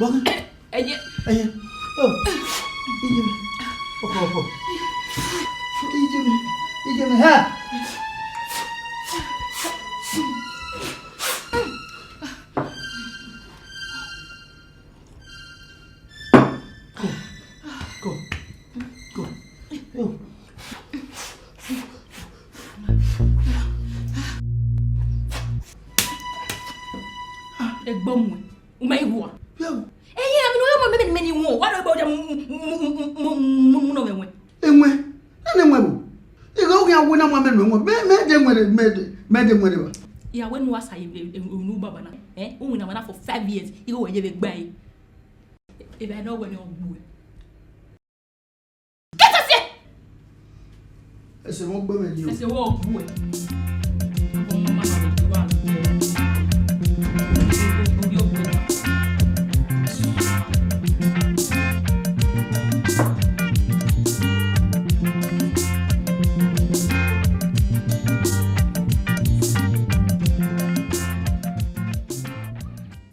Bagi. Aja. Oh. Ijemi. Oh. Ijemi. Ha. Go. Egbomwe. Umaiwa. Many more. What about them? Enwe. Bu. Ego ya wona ma menwe. Me dem we. Yeah, when was I unu baba na? Una mana for 5 years. You go we gbai. If I know when you're boy. Get us here. Ese mo gbe me di o. Ese wo boy.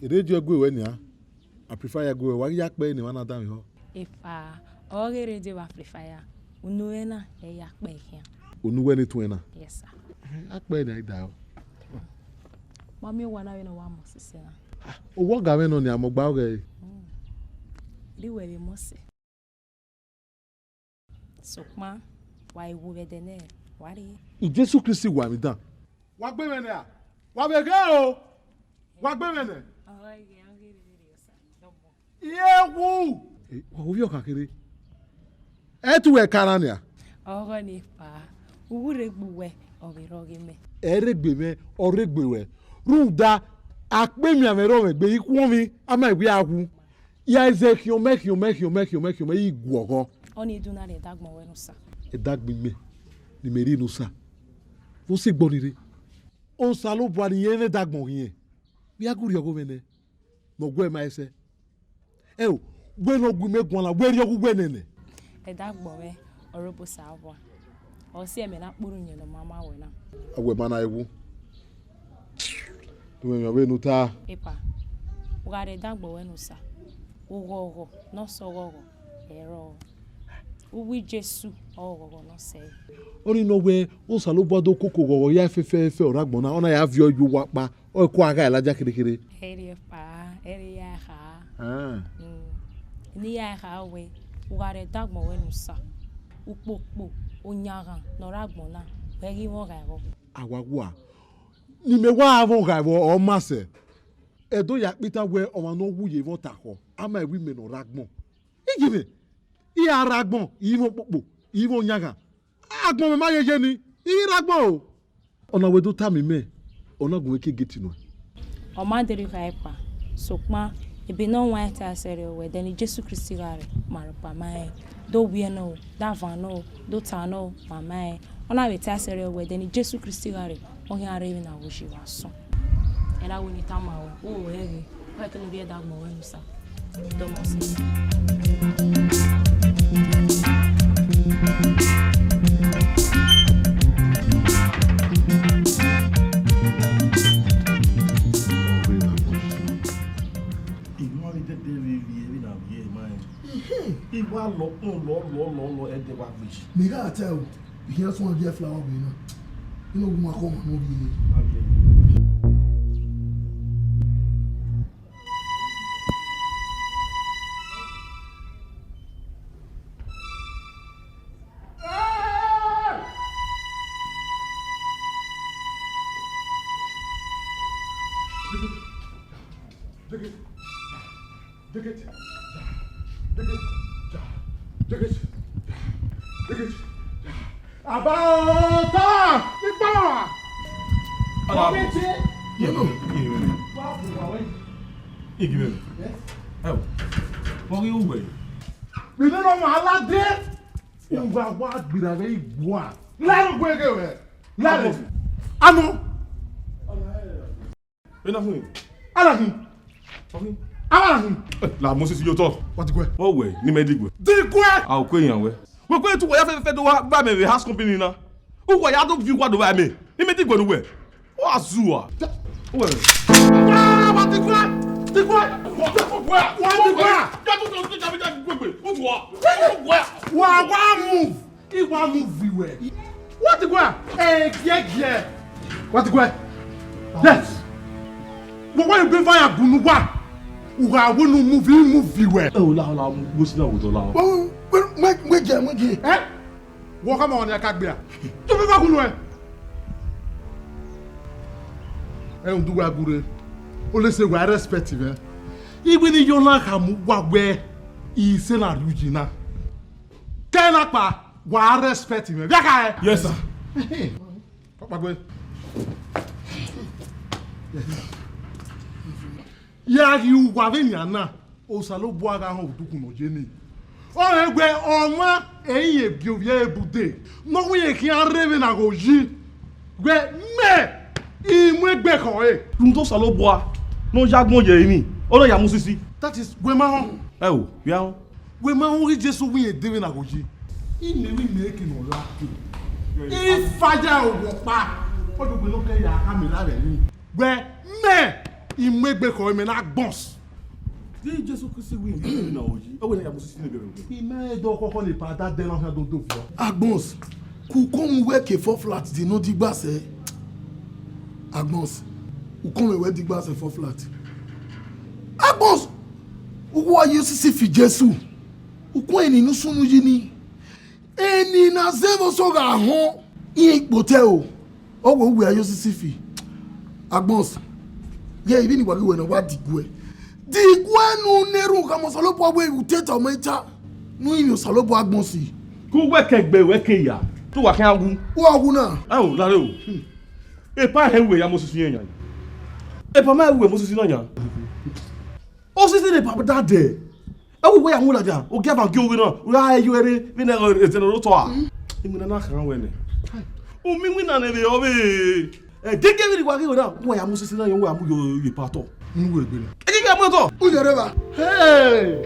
Radio go when ya. I prefer ya go. Why yak be ni wana dam ho? If all radio I prefer unuena e yak be here. Unuwe ni twena. Yes sir. Akpe ni da. Mami wana we no wa mo sise na. Owo ga we no ni amogba oge. Ri we mo se. Sokma why wo we de ne. Wari. Jesu Kristi wa mi dan. Wa gbe me na. Wa be ga o. Wa gbe me na. Yewu. Wa wo yo kakere. Etu e karania. Ogo ni pa. Uwure gbuwe obiroge me. Eregbe me oregbe we. Runda akpe mi amero me gbe iku mi ama iwe ahu. Ya Ezekiel make you me igwogo. Oni do na le dagbon we no sa. E dagbe me. Ni meri no sa. Wo se gbonire. On salo bo ani yen dagbon yen. Bi aguri ogo me ne. No gwe ma ese. O gwe no gu me gwon la gwe ri ogu gwe nene. E dagbon we orobo sa abo. O si eme na kpuru nye no mama we na. Agwe mana ewu. Tu me we no ta. Epa. O ga re dagbon we no sa. Ogo no so ogo. Ero. Uwi Jesu ogo no se. Oni no we o salo bodo koko gogo ya fefe oragbon na ona ya vio ju wa pa o ko aga elaja kirikiri. Eri pa, eri ya ha. Ni ya ha we. O ga re dagbon we no sa. Upopo onyaran no ragbon na. Begi won ga ro. Awagwa. Ni me wa avon ga ro o ma se. Edo ya pita we o ma no wuye won ta ko. Ama wi me no ragbon. Ijime. Iya ragbon, iwo popo, iwo nyaga. Agbon me ma yeje ni, I ragbon o. Ona we do ta mi me. Ona gun we ke geti no. O ma deri ka epa. Sokma ebe no wan ta sere we den Jesu Kristi gare marupa mai. Do we no, da van no, do ta no, mama. Ona we ta sere we den Jesu Kristi gare. O ya re na wo shi wa so. Era wo ni ta ma o. O eri. O ke no bi da gbo we no sa. Do mo se. Ìwà lọ ẹ̀dẹ̀ wa gbèsè. Me gotta tell you, you hear someone get flower be now. You know woman come no be. Abata! Nígbà! Igwe. Wọ́n rí òwe. Bìnrin náà máa ládé. Ìgbà wá gbìrà rẹ̀ ìgbò à. Lẹ́nu gbẹ́gẹ́ rẹ̀. Lẹ́nu. Àmọ́. Ena fún mi. Alahin. Alahin. La mo sisi yo tọ. Wọ́n ti gbẹ́. Wọ́n wẹ̀ ní mẹ́dígbẹ̀. Dìgbẹ́. A ò kó èèyàn wẹ̀. Wọ́n pé tukọ̀ ya fẹ́fẹ́ tó wá bá mi rẹ̀ house company na. Ó wọ̀ ya tó fi wá dọ̀ bá mi. Ní mẹ́dígbẹ̀ ló wẹ̀. Wọ́n á zu wa. Wọ́n ti gbẹ́. Move. Iwa move iwe. What the gwa? Eh, yeah. What the gwa? Yes. But why you bring fire gunu wa? Uga wonu move iwe. Oh, la mo si na wo to la. Mwe. Eh? Wo ka ma on ya ka gbe a. Tu be ba gunu e. Eh, undu wa gure. O le se wa respect iwe. Even if you like him, what way he say na Rujina. Can I pa? Wa respect him. Yes, sir. Papa go. Ya you wa venya na. O salo bo aga ho duku no je ni. O egbe onwa eyin ebi obi ebude. No we ki an reve na go ji. Gbe me imu egbe kan e. Dun to salo bo a. No jagbon ye ni. Ono ya musisi. That is Gwemahon. Oh, yeah. Gwemahon ri Jesu wi edebe na goji. Ime wi make no laki. Ifaja owo pa. Odugbe no ke ya kamera re ni. Gbe me imegbe ko me na gbons. Di Jesu Kristi wi edebe na goji. O we ya musisi ni bebe. Ime do kokon le pa da den na do do fio. Agbons. Ku come work a 4 flat di no digba se. Agbons. Ku come work digba se 4 flat. Agbons. Uwa yosisi fi Jesu. Ukun eni nu sunu yi ni. Eni na zevo so ga hon ipote o. Owo uwa yosisi fi. Agbons. Ye ibi ni wa we na wa digwe. Digwe nu neru ka mo salopo agbe uteta o mecha. Nu imi o salopo agbonsi. Ku we kegbe we ke ya. Tu wa kan awu. Wo awu na. Oh, lare o. E pa he we ya mo susu yan. E pa ma we mo susu na yan. O sisi de papa da de. Awu we ya mu la ja. O ge ba ge owe na. O ya you ere bi na eteno to a. Imu na kan we ne. O mi wi na ne be o be. E gege wi wa ge o na. Wo ya mu sisi na yan wo amu yo ye pa to. Nu we gbe na. E gege amu to. U yere ba. Hey!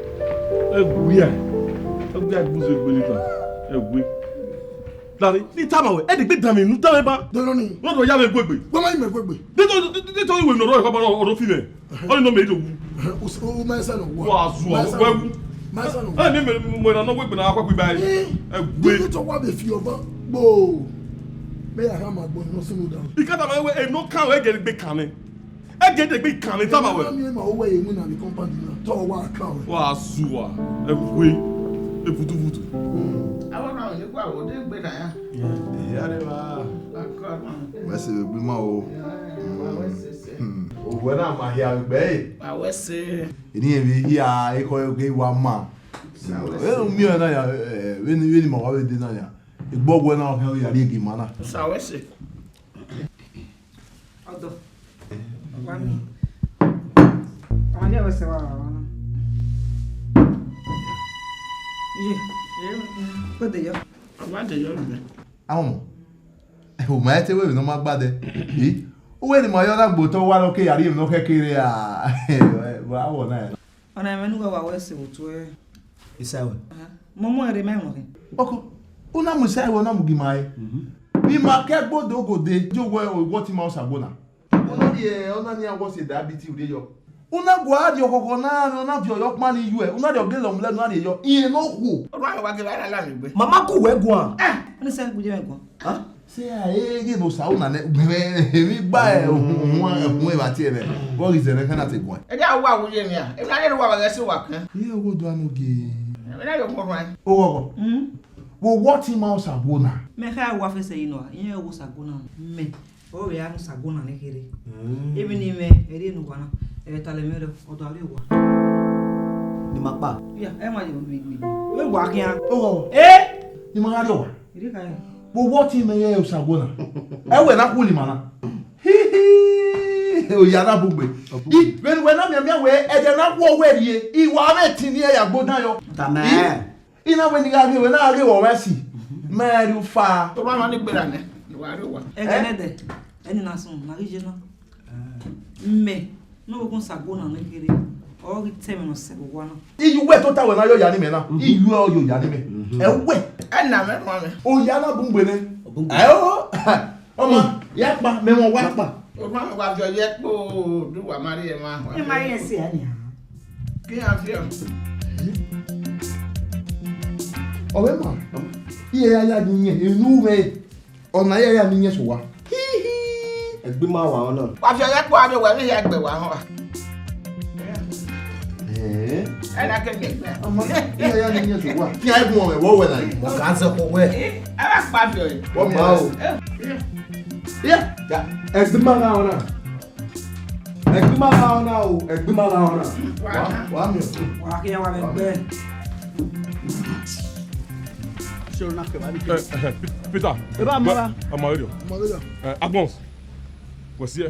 E gwi ya. E gwi ya bu so gbe ni ta. E gwi. Lare, ni tama we. E de gbe dan mi nu tan ba. Dono ni. Wọ́n tó yá mi gbégbé. Gbọ́mọ yìí mẹ́ gbégbé. Nítorí ìwé ìnọ̀rọ̀ ẹ̀kọ́ bọ́lá ọ̀dọ́ fílẹ̀. Wọ́n ní mẹ́ẹ̀ẹ́dọ̀ wú. O mẹ́sàn án wọ. Wà á zu àwọn wẹ́wú. Mẹ́sàn án wọ. Ẹ ní mo ìrànà wípé náà akọ́kọ́ ibà yìí. Ẹ gbé. Bí tó wà bẹ̀ fi ọba gbòò. Bẹ́ẹ̀ àrà máa gbọ́ iná sínú dáhùn. Ìkàtà máa ń wẹ ẹnu kàn wẹ́ gẹ̀ẹ́dẹ̀ gbé kàn ní. Ẹ gẹ̀ẹ́dẹ̀ gbé kàn ní tábà wẹ̀. Ẹ máa ń owó ẹ̀yẹ mú nà ní kọ́mpánì náà tọ́ wà á kà wẹ̀. Wà á zu wa. Ẹ gbé. Ẹ futufutu. Àwọn náà ní kó àwọn òde gbé náà yá. Ìyá rẹ̀ wá. Wẹ́sẹ̀ gbé máa o. Òwúrọ̀ náà máa hìá gbẹ́ yìí. Àwẹ́sẹ̀. Ènìyàn bí hìá ikọ̀ ẹgbẹ́ wa máa. Ẹnu mi ọ̀ náà yà wẹ́ni màá wá wẹ́ dé náà yà. Ìgbọ́gbọ́ náà kẹ́ yàrá ìgbì máa náà. Sàwẹ́sẹ̀. Ọ̀dọ̀. Àwọn ní ọ̀sẹ̀ wà wà náà. Ó dè yọ. Ọba dè yọ lùbẹ́. Àwọn ọmọ ò máa ẹ́ tẹ́wé ìnáwó máa gbádẹ. Owó ènìyàn máa yọ lágbo tó wá lókè yàrá ìmọ̀ kékeré àwọ̀ náà. Ọ̀nà ìmẹ́nu wà wà wẹ́sẹ̀ òtún ẹ̀. Isawe. Mo mú ẹ̀rẹ̀ mẹ́wọ̀n rẹ̀. Ọkọ, ó náà mú sí àìwọ̀ náà mú gí máa yẹ. Bí máa kẹ́gbọ́dọ̀ ògòdè jó wọ́ tí máa ṣàgbọ́nà. Ọ̀nà ni àwọn ṣe dàbí tí òde yọ. Una guardi okoko na na fi oyo pa ni yu e una de ogele omle na de yo iye no ku Ọ̀rọ̀ àwọn wá ge ba la mi gbé. Mama ku we gun an. Ó ní ṣe gbe je gun. Ha? Se aye ge no sa una ne mi gba e ohun e ba ti e be. Bo ri se ne kana te gun. Ẹ ja wo awuye mi a. E na le wa wa se wa kan. Iye ogo do anu ge. E na yo mo ran. O wo. Wo what him out sabona. Me ka wa fe se yin o. Iyen wo sagona. Me. O we anu sagona ne kere. Ebi ni me eri nu gwana. Talemere odari wa. Ni mapa. Ya, ma je bi. We wa kian. Oh. Ni ma ro wa. Ire ka ya. Bo what me ye o sagona. E we na ku li mana. O ya na bugbe. I when we na me we e de na ku o we rie. I wa me tini e ya gbodan yo. Ta me. Ina we ni ga we na re wo wa si. Ma ri fa. To ba ma ni gbera ne. Ni wa re wa. E gene de. Eni na sun, na rije na. Me. No go sagona na kere. O ri teme no se go na. Iyu we to ta we na yo ya ni me na. Iyu o yo ya ni me. E we. E na me ma me. O ya na bugbe ne. Ayo. Oma, ya pa me won wa pa. O ma me wa jo ye po du wa mari e ma. E ma ye se ani. Ki an fi o. Owe ma. Iye ya ni yen inu me. Ona ya ni yen so wa. Egbe ma wa ona. Wa fi ye po abi we ni ya gbe wa ho. E na ke ni gbe. Oma, iye ya ni yen so wa. Ki ai gun o me wo we na. Mo ka se ko we. E wa pa fi o. Wo ma o. Yeah. Egbe ma na ona. Egbe ma na ona o. Egbe ma na ona. Wa mi o. Wa kian wa me gbe. Peter. Amario. Agbons. Voici.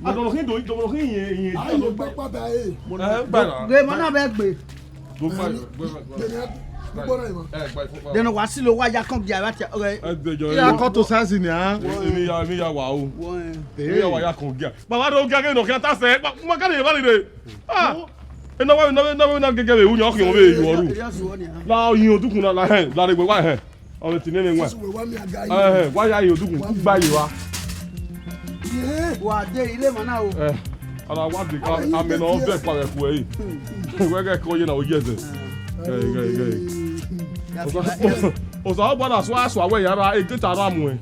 Adolokin do idolokin yin. Ayi gbe pata e. Gbe mo na be gbe. Go fa. Then wa si lo wa ya kan bi ara ti. Ya ko to sansi ni an. Emi ya wa o. Emi ya wa ya kan gia. Baba do gia ke no kan ta se. Mo kan le ba le de. Ah. Na gege be unyo kin o be yu oru. La yin odukun la hen, la re gbe wa hen. O ti nene nwa. Wa ya yin odukun gba yi wa. Wa de ile mo na o. Ala wa de ka ame no be pa re ku e. We ge ko ye na o je ze. O sa bo na so aso awe yara e ke tara mu e.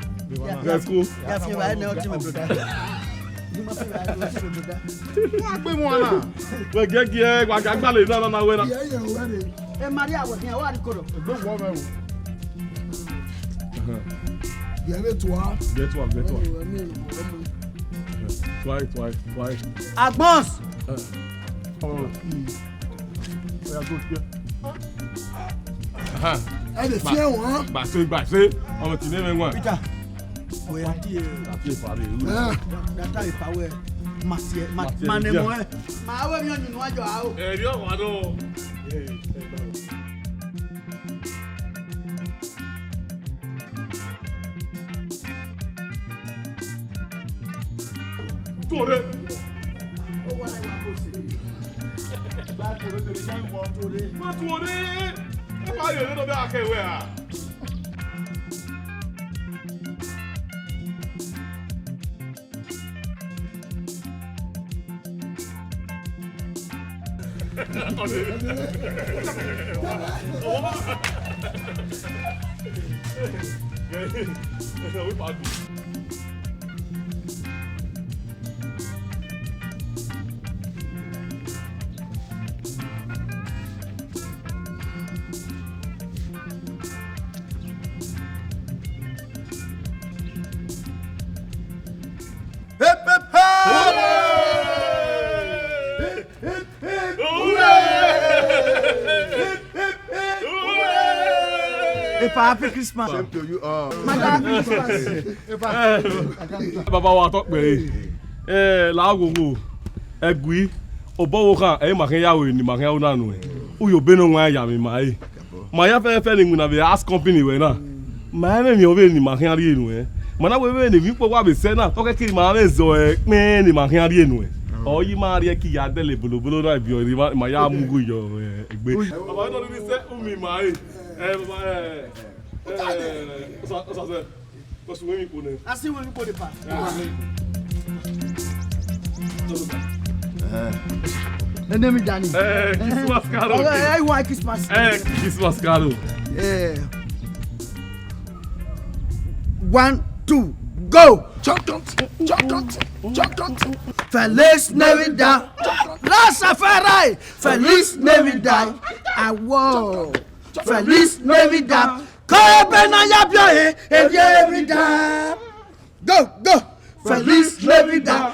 Ge ko. Ya fi ba ne o ti me broda. Wa gbe mo na. We ge ge wa ga gba le na we na. E Maria wo tin wa ri koro. Gbe wo me wo. Get to her. Twice. Agbons. E de fi won. Gba se. Ọmọ ti neme nwa. Peter. O ya di e. Ati pare. Data e power. Manemo e. Ma we mi onyu ajo a o. E ri o wa do. Tore. O wa na ko se. Ba tore te ri kan wo tore. Ma tore. E pa yo le do be akewe a. Happy Christmas. Same to you. Happy Christmas. Baba wa to pe. La gogo. Egui. Obowo kan e ma kan yawo ni ma kan yawo na nu. Uyo beno nwa ya mi ma e. Ma ya fe ni na be ask company we na. Ma na mi o be ni ma kan ri enu e. Ma na we ni mi po wa be se na to ke kiri ma be zo e pin ni ma kan ri enu e. O yi ma ri ki ya dele bolobolo na bi o ri ma ya mugu yo egbe. Baba no ni se umi ma e. Baba ça parce que oui connaît. Ah si oui connaît pas. Name Danny. Christmas caro. I want Christmas. Christmas caro. 1 2 go. Feliz Navidad. La Safari. Feliz Navidad. Awo. Feliz Navidad. Go. Feliz Navidad.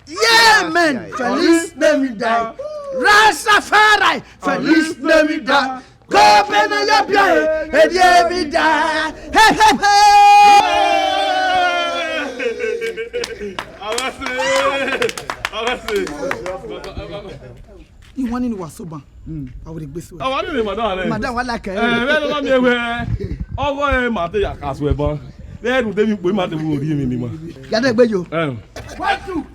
Yeah, man. Feliz Navidad. Rastafari, Feliz Navidad. Copen a la playa, et Navidad. Hey, hey, hey. You want in Wasoba? I would be so. I want to madam. Madam, what like? Let me away. Oh, boy, Mate, ya caswe bon. There do them boy Mate will be me. Yada bejo. 1, 2.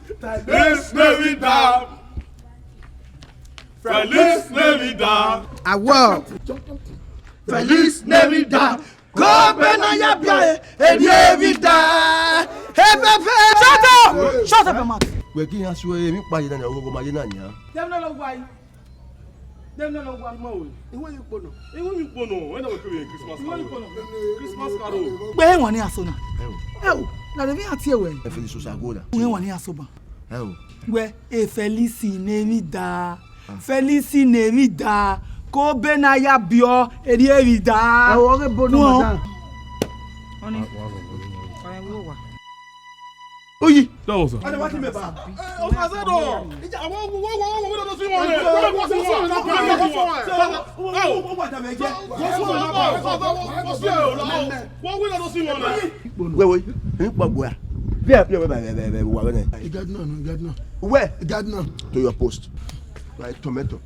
Feliz Navidad. Feliz Navidad. I will. Feliz Navidad. Copen a la playa, et Navidad. Hey, Pepe. Shut up! Shut up, man. We're getting us away. Me buy na ogo ma na nya. Them no know why. Them no know why. Iwo you pono. When are we doing Christmas carol? Christmas carol. Where one here sona? Eh, na the via tie we. E feliz so sagoda. Where one here soba? Eh. Where e Felici Navidad. Felici Navidad. Ko benaya bio e Navidad. E wo re bono madam. Oni. Oyi. That was. I don't want him back. O ma se do. Ija wo do si won Wait, you gbagbo ya. Where play we wa we. Gardener. Where? Gardener. To your post. Like tomato.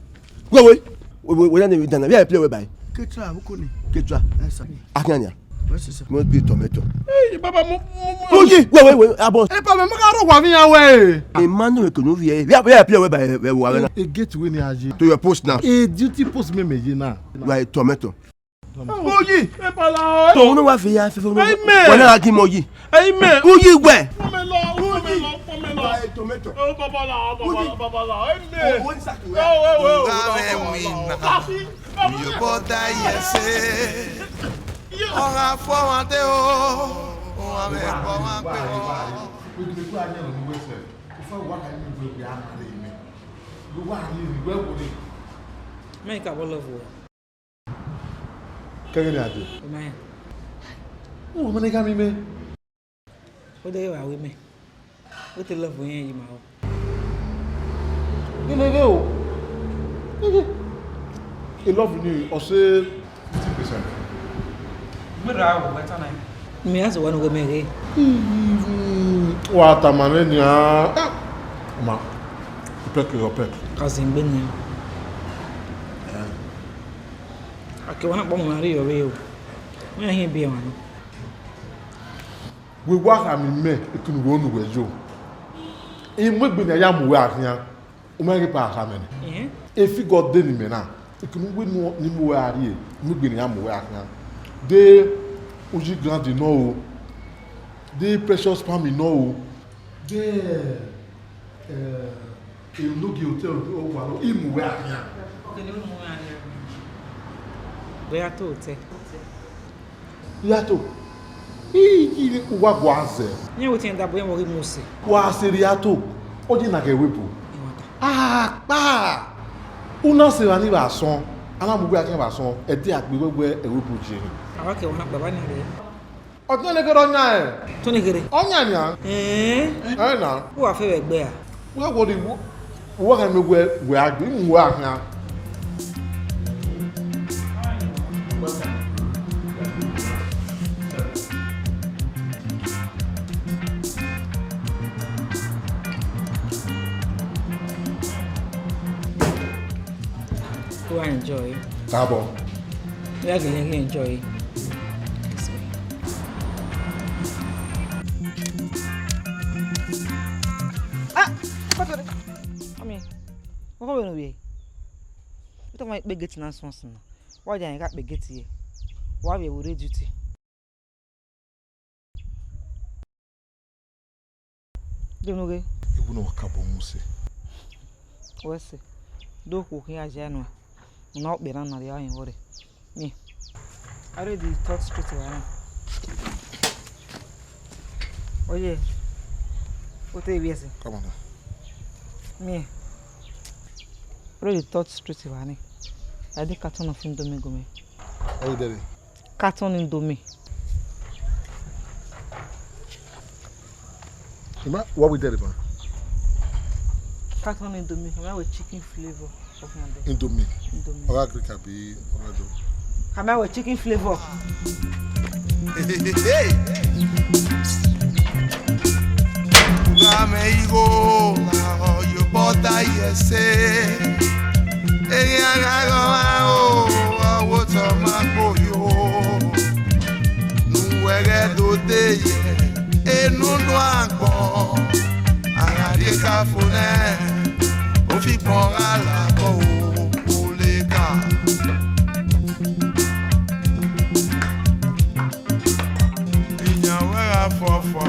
Wait. We na dana. Where play we by? Ketra ukoni. Ketra. Akanya. What's it? Must be tomato. Hey, Baba Oye, wait, abos. Hey, Papa, make I wa mi away. Emmanuel ko no vie. Where play we by wa na. A gate we ni aje. To your post now. A duty post me meje na. Like tomato. Oyi, e pala. To no wa fi ya fi fun. Amen. Wona la ki mo yi. Amen. Oyi we. Pomelo. Tomato. Oh, Baba la. Amen. You bother yes. On a forwardé on a même pas Make a love war. Kage ni ade. Man. Oh, mo ni ka mi me. What they were with me. What the love when you ma. Ni le o. E love ni o se 50%. Me as one go me. Wa ta ma ni a. Ma. Pek. Cousin Benin. Ake wana bo mo ari yo we o. Me ahin bi wan. We wa ha mi me ikunu wo nu wejo. E mo gbe na ya mu we ahia. O ma ri pa ha me ni. E fi god de ni me na. Ikunu we nu ni mu we ari e. Mo gbe na ya mu we ahia. Des Oji Grand du Nord, des Precious Palm du Nord, des Elogi Hotel au Walo, il mouait à rien. Beato te. Beato. Il est ou Waguaze. Ni wotin da boy mo ri musi. Wa seriato. Oji na ke wepo. Ah, pa. Una se ani ba son. Ana mo gbe akin ba son. E di agbegbe e wepo jiri. Awa ke wana baba ni re. Ọdún lè gẹ́rọ ọ̀nyá ẹ̀. Tó ní gẹ́rẹ́. Ọ̀nyá ni à. Ẹ̀ nà. Ó wà fẹ́ ẹgbẹ́ à. Wọ́n kò di wọ́n kàn mí wẹ̀ àgbẹ̀ ń wẹ̀ àhìá. Who I enjoy. Káàbọ̀. We are going to enjoy. What are we? What am I getting us once now? Why did I get get here? Why we would duty? Don't know. You know what Cabo Muse? What's it? Don't walk here, January. Not be done at the iron worry. Me. I read the third street around. Oh, yeah. What are you saying? Come on. Me. Read the third street around. I did carton of Indomie go me. Oh, Daddy. Carton Indomie. What we did, man? carton Indomie. Come with chicken flavor. Indomie. Indomie. Or Africa be already. Come with chicken flavor. Hey. Amigo, you bota yese. Eya gago o woto makoyo. Nuwere do deye, enu no agbo. Arade ka fune, o fi pon ala bo o le ka. Inyawera fofa.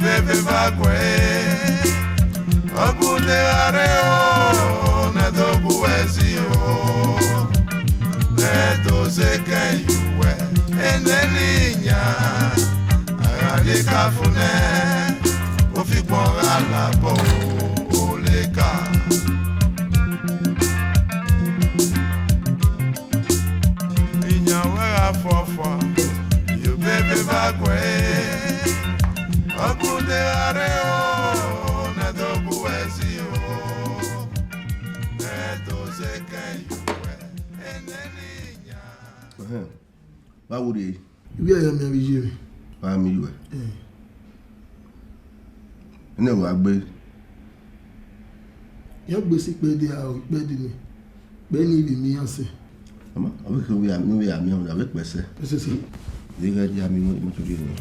Bebe bagwe Abude areo Nedo buezio Nedo zeke yuwe Ene niña Agade kafune Ofi pora la bo Oleka Inya wera fofa You bebe bagwe Abude areo, nedo buezio, nedo zeke yuwe, eneninya. Báwo de? Ibi ayọ̀ mi àbí yé mi. Báwo mi yíwẹ̀? Ẹni ẹ̀wọ̀ àgbẹ̀. Yọ gbèsè pé di àwọn ìpẹ́ di mi. Bẹ́ẹ̀ ni ibi mi yàn sí. Àmọ́ àwọn ìkàwé àmì ọ̀hún àbẹ̀ pẹ̀sẹ̀. Pẹ̀sẹ̀ sí. Ìdíkẹ́ di àmì mọ́tò rí ni.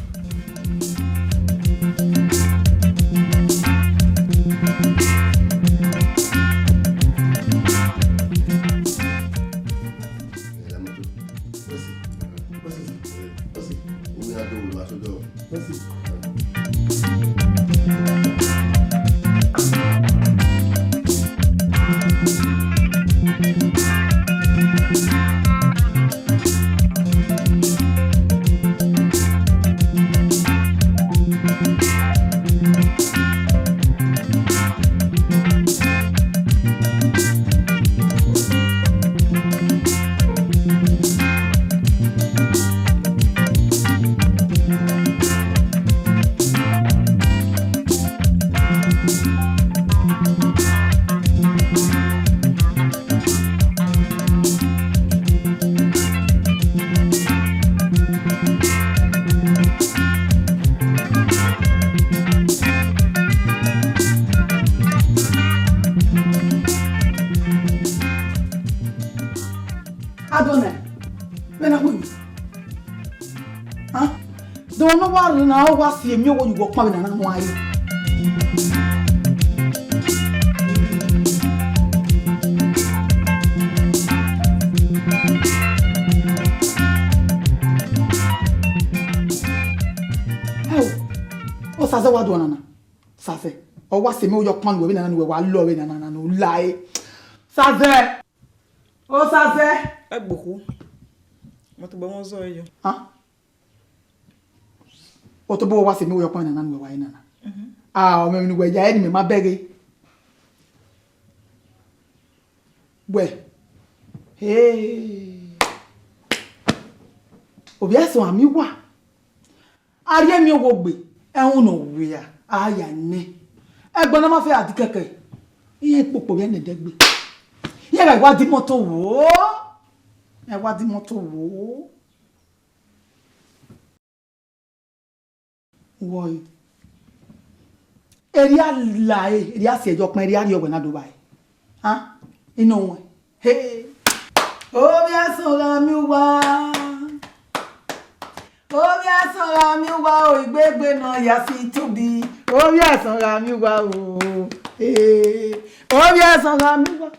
Na wa si emi wo yugo pa na no ayi o sa se wa do na sa se o wa si emi wo yo pan we na we wa lo we na no lai sa se o sa se Egboku. Mo to gbe won zo yo. Oto bo wa se mi wo yopon na we wa ina na o me ni we ja eni me ma bege obi aso ami wa ari mi wo gbe ehun no we ya aya ni egbon na ma fe ati keke iye popo bi ene degbe iye ga wa di moto wo Why? Area lie, area se jo pon area yo na Dubai. Ha? Inu won. Hey. O bi aso la mi wa. O bi aso la mi wa o igbegbe na ya si tobi. O bi aso la mi wa o. Eh. O bi aso la mi wa.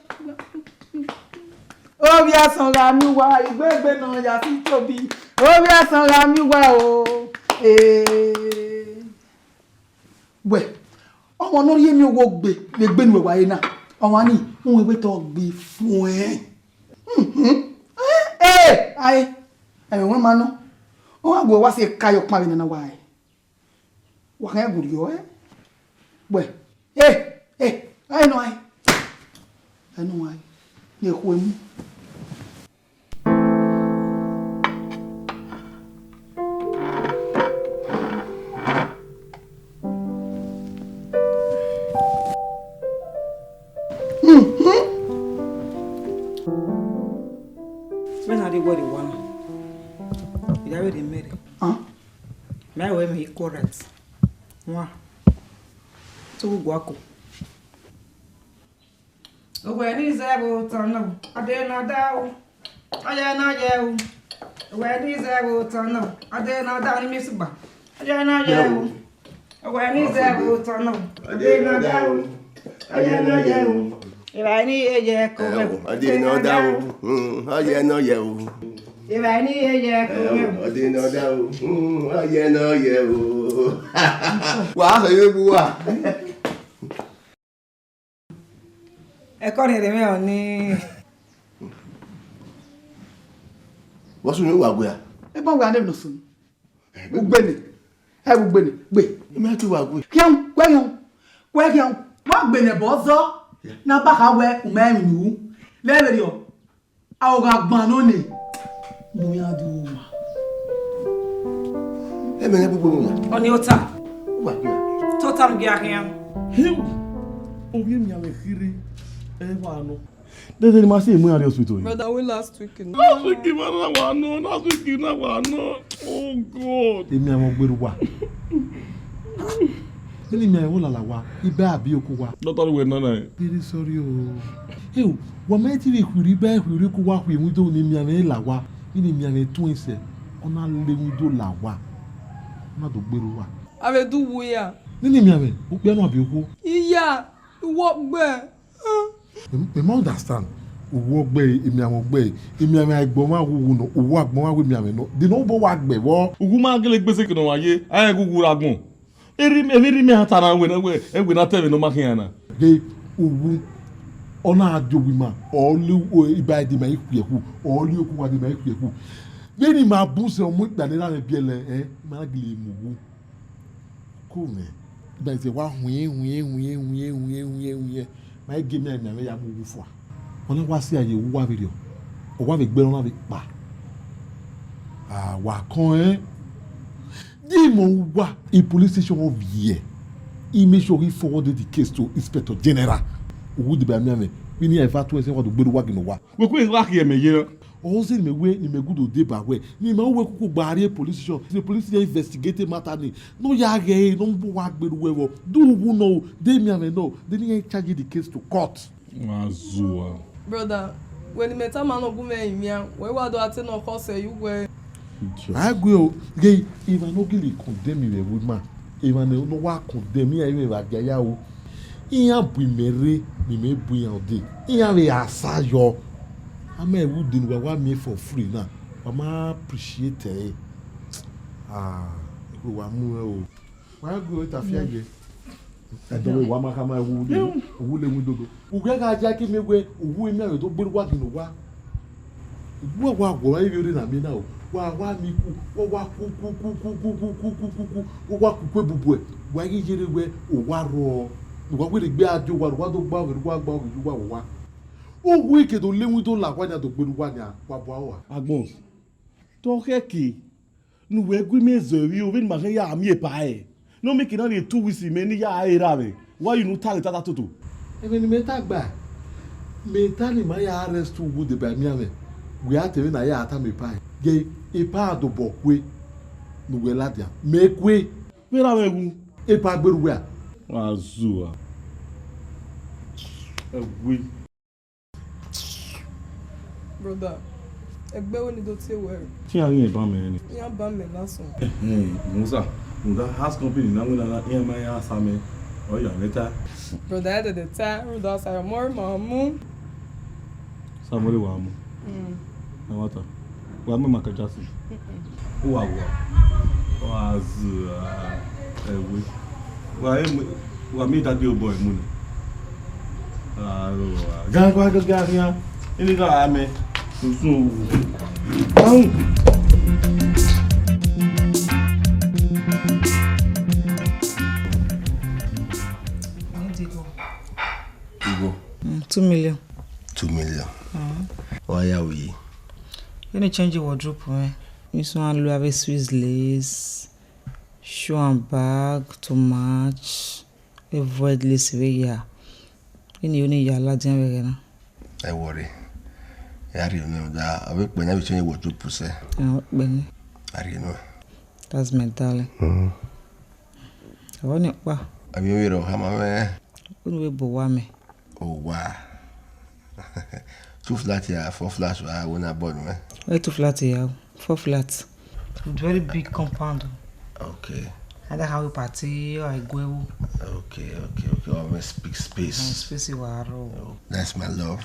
O bi aso la mi wa igbegbe na ya si tobi. O bi aso la mi wa o. Bwe ọmọ no ye mi wo gbe le gbe nu wa na ọmọ ni won we to gbe fún ai won ma no won agbo wa se kayo pa na wa wa kan guri yo bwe ai no ai ni ko mu the body one. You already married. Huh? My way me correct. Moi. So go ako. When is able to know? I did not doubt. I did not yell. When is able to know? I did not doubt Miss Ba. I did not yell. When is able to know? I did not doubt. I did not yell. If I need a jack, I did not doubt. I did not yell. If I need a jack, I did not doubt. I did not yell. Wow, you are. According to me, only. What's your new way? E ba wa ne no sun. Ugbeni. E ugbeni. Gbe. Me ti wa gbe. Kian, kweyan. Kweyan. Wa gbene bozo. Na ba ka we umenu. Lewe yo. Awo ga gbon no ni. Mo ya du wa. E me ne gbogbo mo. Oni ota. Wa gbe. Total gi akian. Obi mi ame khiri. No. They must say we are hospital. Brother, we last week. Last week, no. Oh God. Emi am ogberu wa. Ni mi ayo la wa. Ibe abi oku wa. Doctor we na na. Very sorry o. Hey, wa me ti le khuri ba khuri ku wa ku emu do ni mi am la wa. Ni mi am tun ise. Ona le mu do la wa. Na do gberu wa. Ave du wo ya. Ni mi am o pe no abi oku. Iya, wo gbe. Me ma understand. Owo gbe emi am gbe. Emi am agbo ma wuwu no. Owo agbon wa we mi am no. De no bo wa gbe wo. Ugu ma gele gbese kino waye. Aye gugu agbon. Eri mi hatana we na tell no makiana. Ge owu ona ajowi ma. Olu iba di ma ikuyeku. Olu oku wa di ma ikuyeku. Beni ma bu se omo igbani la me biele ma gele mugu. Ko me. Iba se wa huye. Ma give me na ya mugu fo. Ona wa si aye wu wa video. O wa be gbe na be pa. Ah wa kan Dimo wa a police station of here. He made sure he forwarded the case to Inspector General. Who the Bamiame? We need a fatu say what the good work in the wa. We go work here me here. Also in me way ni me good dey ba we. Ni me we ku gbare police station. The police dey investigate matter ni. No ya ge no bo wa gberu we wo. Do who know? They me no. They need charge the case to court. Mazua. Brother, when the meta man go me imia, we wa do ate no cause you we. I go gay if I no really condemn you woman. If I no wa condemn you even ba gaya o. Iya bu mere ni me bu yan de. Iya we asayo. Am I would din wa me for free now. Mama appreciate it. Go wa mu o. Why go ta fia ye? I don't wa ma kama wu de. Wu le mu dodo. Ugwe ga ja ki me we owu mi ayo to gberu wa ginu wa. Wo wa go ayi ri na mi na o. Wa mi ku wo wa ku wo wa ku pe bubu e wa yi jere we o wa ro wa we gbe ajo wa do gba wa o wu ke do lewu do la kwa nya do gberu wa nya wa bo wa Agbon to keke nu we gwi me zori o be ma ya ami e pa e no make na dey 2 weeks me ni ya era be why you no tell tata toto e ni me ta gba me ta ni ma ya arrest wo de ba mi ame we atemi na ya ata me pa ge ipa adobokwe nuwe ladia mekwe mira megu ipa gberuwe a azua egwe Brother, egbe wo ni do ti we. Ti ayin ba me ni. Ya ba me lasun. Musa house company na ngula na ma ya same o ya leta. Brother, at the time, Ruda say more mamu. Samori wa mu. Na wata. Wa me makajasi. Wa azua egwe. Wa mi daddy o boy mu ni. Ga ya. Ini ga ame. Susu. Igo. 2 million. 2 million. Why are we? You need to change your wardrobe, man. You want to have a Swiss lace, shoe and bag to match. Avoid lace way here. You need your Latin way now. I worry. Yari no da abe pe na bi chen wo to puse. Benny. Ari no. That's my darling. I want it pa. Abi we ro ha ma me. Unu we bo wa me. Oh wow. 2 flat here, 4 flats I wanna board me. Why 2 flats here? 4 flats. Very big compound. Okay. Either how we party or I go. Okay. Almost big space. Space you are. That's my love.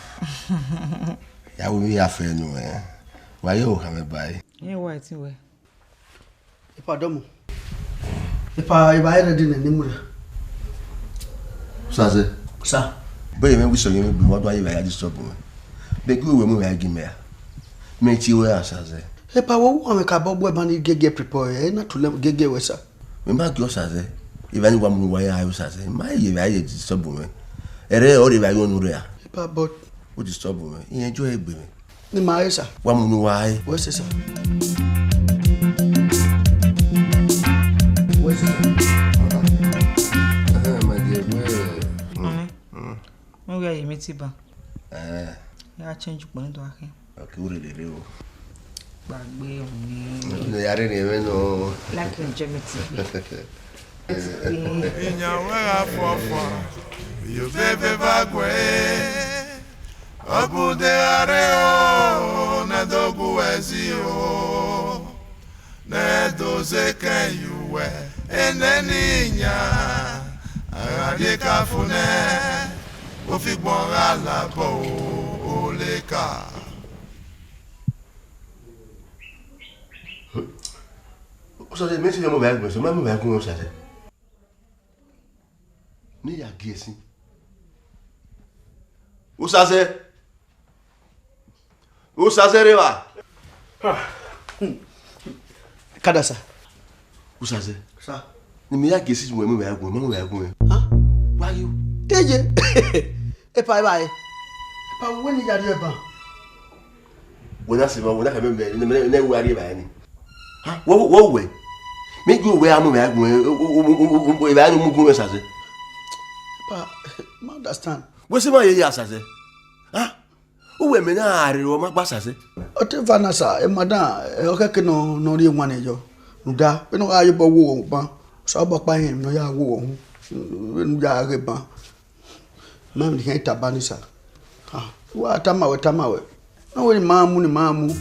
Yeah, we have friend no eh. Why you come by? Yeah, why it's way. Ipa domo. Ipa ready na nimura. Saze. Sa. Boy, me we so you me what do you this trouble? Be go we me agi me. Me ti we asaze. Ipa wo wa me ka bobo e ba ni gege prepare na to gege we sa. Me ma go saze. Even wa mu wa ya ayo saze. Ma ye we aye this trouble me. Ere o re ba yo nu re a. Ipa but what is trouble me? You enjoy egbe me. Ni ma aye sa. Wa mu nu wa aye. We se sa. When we are in Metiba, I change one to him. Okay, what did they do? Bagbe They are even no like longevity. In your way for you baby bagwe. Abu de areo na dogu ezio. Na doze can you wear and niña. Agade kafune. O fi gbon ala bo o le ka. O sa de me ti mo ba gbon so ma mo ba kun o sa de. Ni ya giesi. O sa se rewa. Kadasa. O sa se. Sa. Ni me ya giesi mo ba gbon. Why you? Teje. Epa bye. Epa when you are eba. Wona se ma wona ka me na wari ba ni. Ha? Wo we. Me go we amu ba gbon. O ba ni mu gun sa se. Epa, I understand. We se ma ye ya sa se. Ha? O we me na are o ma gba sa se. O te vanasa e madan e o keke no ri wan ejo. Nda, pe no ayo bo wo ban. So bo pa yin no ya wo ohun. Nu ja re ban. Mam ni hen tabanisa. Ah, wa tamawe. Na we ni mamu.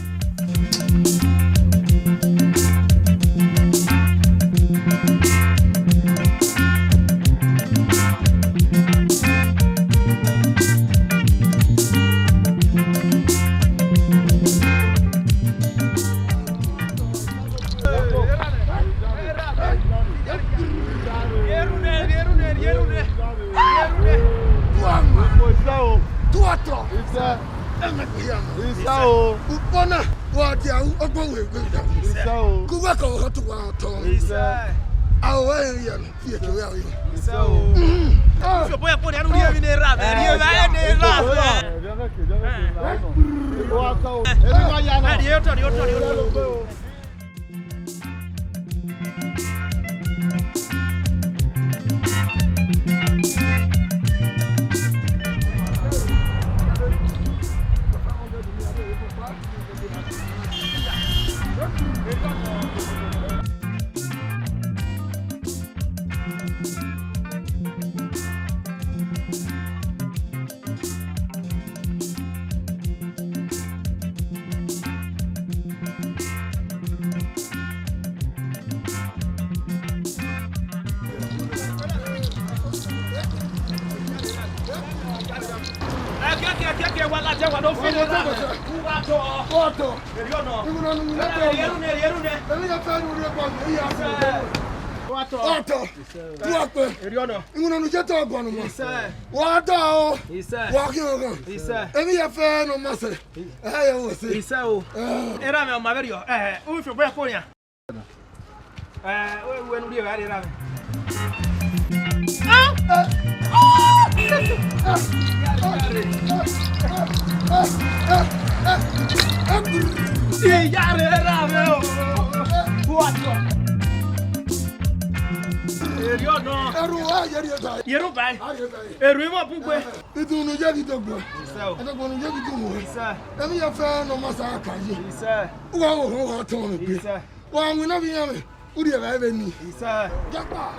no. Yeru bai. Eru mo pugbe. Itu nu je kito gbo. Ata gbo nu je kito mo. Emi ya fa no masa akaje. Wa wo to me pe. Wa mu na bi ya me. Uri e ba be ni. Japa.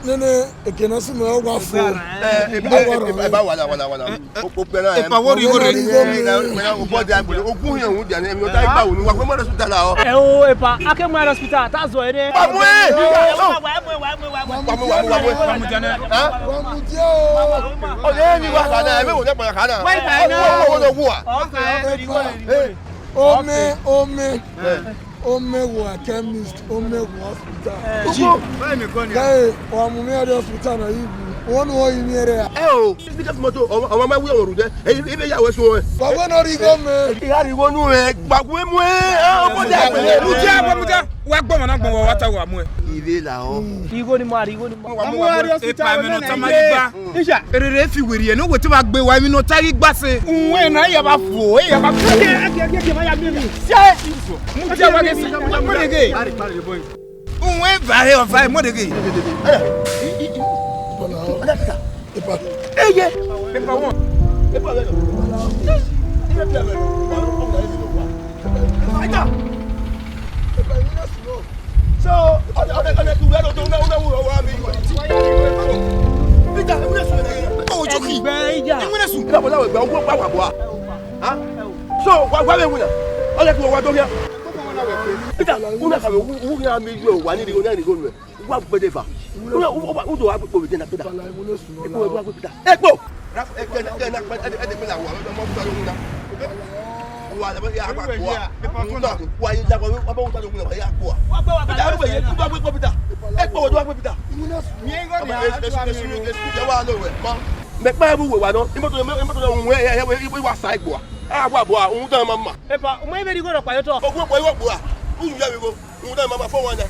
Nene ekena se me wa fo ba wala o pera e pa wo ri na o body agbe ogun yan hu dia na mi o ta gba wo ni wa pe mo hospital la o o e pa ake mo hospital ta zo ere pa mo e wa mu jana wa mu je o le ni wa kana e me wo le pa kana wa pa na wo lo wo Ome wa chemist, ome wa hospital. Vai me koni. Wa mu me hospital na ibu. Won wo yin ere. Because moto o ma wi orun je. Ibe ya we so. Wa we no ri go me. Ti ari wonu e gbagwe mu e. O ja gbe. Mu ja. Wa gbo mo na gbo wa ta wa mu e. Ibe la o. Igo ni mo ari. Amu ari hospital me no tamagba. Isha, erere fi weri e no we ti ma gbe wa mi no tari gba se. Nwe na ya ba fo, e ya ba fo. Ake ma ya mi. Mu ja wa ge si. Mo de ge. Nwe va he o fa mo de ge. Eye. Epa won. Epa le. Aja. So, on tu vero to una wa mi. Pita, e mune su na. O joki. E mune su. La bola we gba ogbo pa wa bo a. Ha? So, wa be muna. O le ku wa do bia. Pita, una ka wu ya mi jo wa ni ri ona ni go nu e. Wa gbede fa. O do wa po bi na pita. E ko wa pita. E po. E ke na pa e de la wa mo ku ta lo na. Wa la ya pa ko. Wa yin da ko wa ba ta lo na ya ko. Wa gbe wa ka. Pita, ku ba gbe pita. E po do wa gbe pita. Ni ngo ni a wa lo we. Ma me pa bu we wa no. Imo to we e wa sa igbo. Ah wa bo a ohun tan ma ma. E pa mo e be ri go ro pa yo to. Ogbo po iwo po a. Unu ya we go. Ohun tan ma ma fo wan na.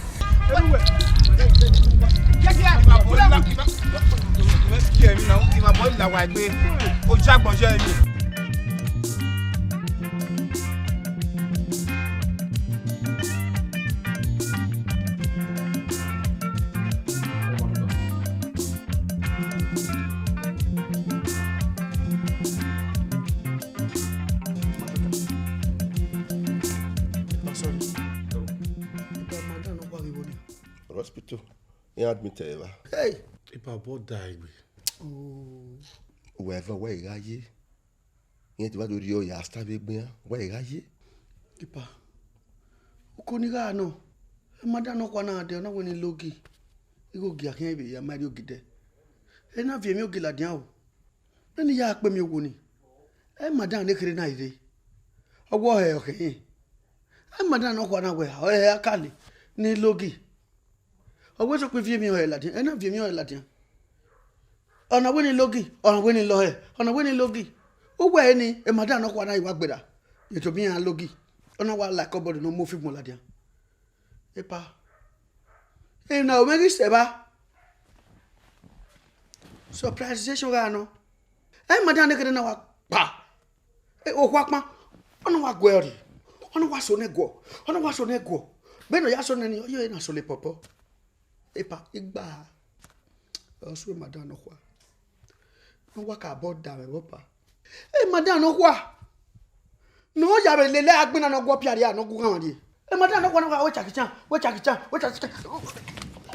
Hospital. You admitted. Hey. If I bought die. Wherever where you are, you ain't about to do your stab big bear. Where you are, you? Ipa. Ukoniga no. Madam no kwana de na woni logi. Igo gi akan be ya mari ogide. E na vie mi ogila dian o. Eni ya pe mi owo ni. E madam ne kire na ire. Ọwọ́ ẹ̀ ọ̀kẹ́. Ẹ máa dáná ọkọ̀ náà wẹ̀ ọ̀ ẹ̀ akálẹ̀ ní lógì. Ọwọ́ sọ pé fi mi ọ̀ẹ̀ làdí ẹ̀ náà fi mi ọ̀ẹ̀ làdí. Ọ̀nà wé ni lógì ọ̀nà wé ni lọ́ẹ̀ ọ̀nà wé ni lógì. Ó wẹ̀ ẹ́ ni ẹ̀ máa dáná ọkọ̀ náà ìwà gbẹ̀dà. Ètò mi yàn lógì. Ọ̀nà wa làkọ́ bọ̀dù ní mo fi mọ̀ làdí. Ẹ pa. Ẹ nà ọ̀ mẹ́rin sẹ̀ bá. Surprisation ga no. Ẹ máa dáná kẹ́dẹ́ náà wà pa. Ẹ òkú apá. Ọ̀nà wa gbẹ̀ ọ̀rì. Ọ̀nà wa sọ n'ẹ̀gọ̀. Ọ̀nà wa sọ n'ẹ̀gọ̀. Bẹ́ẹ̀ ni ọ̀yà sọ n'ẹni ọ̀yọ́ yẹn náà sọ lè pọ̀pọ̀. Ẹ pa igba. Ọ̀sùn ẹ̀ máa dáná ọkọ̀. Wọ́n wá ká bọ́ dà rẹ̀ wọ́pà. Ẹ máa dáná ọkọ̀. No ya be lele agbina no go piari no go kan di. E ma dáná ọkọ̀ náà wá chakichan.